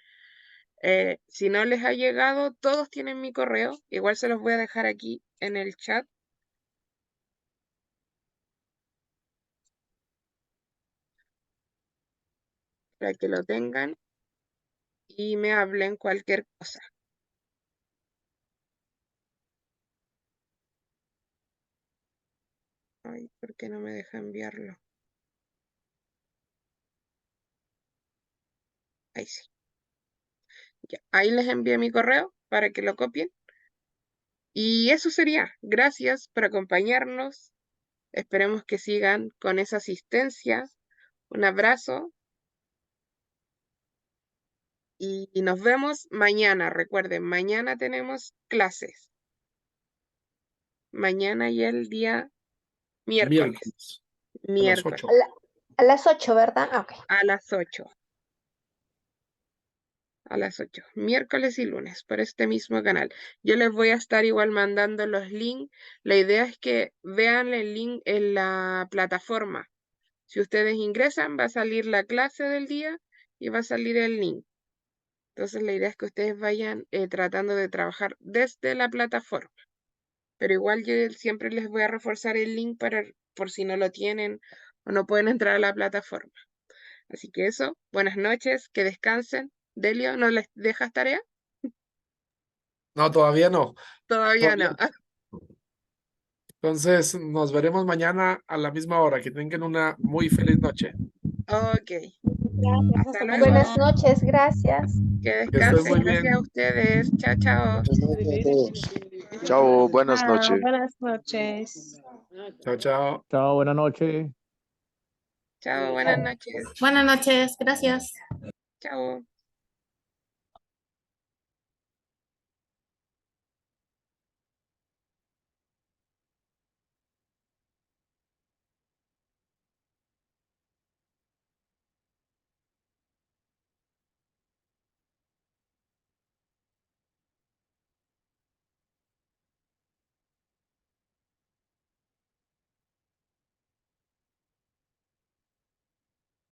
Si no les ha llegado, todos tienen mi correo. Igual se los voy a dejar aquí en el chat para que lo tengan y me hablen cualquier cosa. Ay, ¿por qué no me deja enviarlo? Ahí sí. Ya, ahí les envié mi correo para que lo copien. Y eso sería. Gracias por acompañarnos. Esperemos que sigan con esa asistencia. Un abrazo y nos vemos mañana. Recuerden, mañana tenemos clases. Mañana y el día miércoles. Miércoles a las Miércoles 8. A las 8, ¿verdad? Ah, ok. a las 8. A las 8, miércoles y lunes, por este mismo canal. Yo les voy a estar igual mandando los links. La idea es que vean el link en la plataforma. Si ustedes ingresan, va a salir la clase del día y va a salir el link. Entonces la idea es que ustedes vayan tratando de trabajar desde la plataforma. Pero igual yo siempre les voy a reforzar el link por si no lo tienen o no pueden entrar a la plataforma. Así que eso, buenas noches, que descansen. Delio, ¿no les dejas tarea? No, todavía no. Todavía Todavía no. no. Entonces, nos veremos mañana a la misma hora. Que tengan una muy feliz noche. Ok, Gracias, hasta hasta luego. Buenas mañana. noches, gracias. Que Que estén descansen. muy Gracias a bien. ustedes. Chao, chao. Buenas noches a todos. Chao, buenas Chao, noches. buenas noches. Chao, chao. Chao, buenas noches. Chao, buenas noches. Buenas noches, gracias. Chao.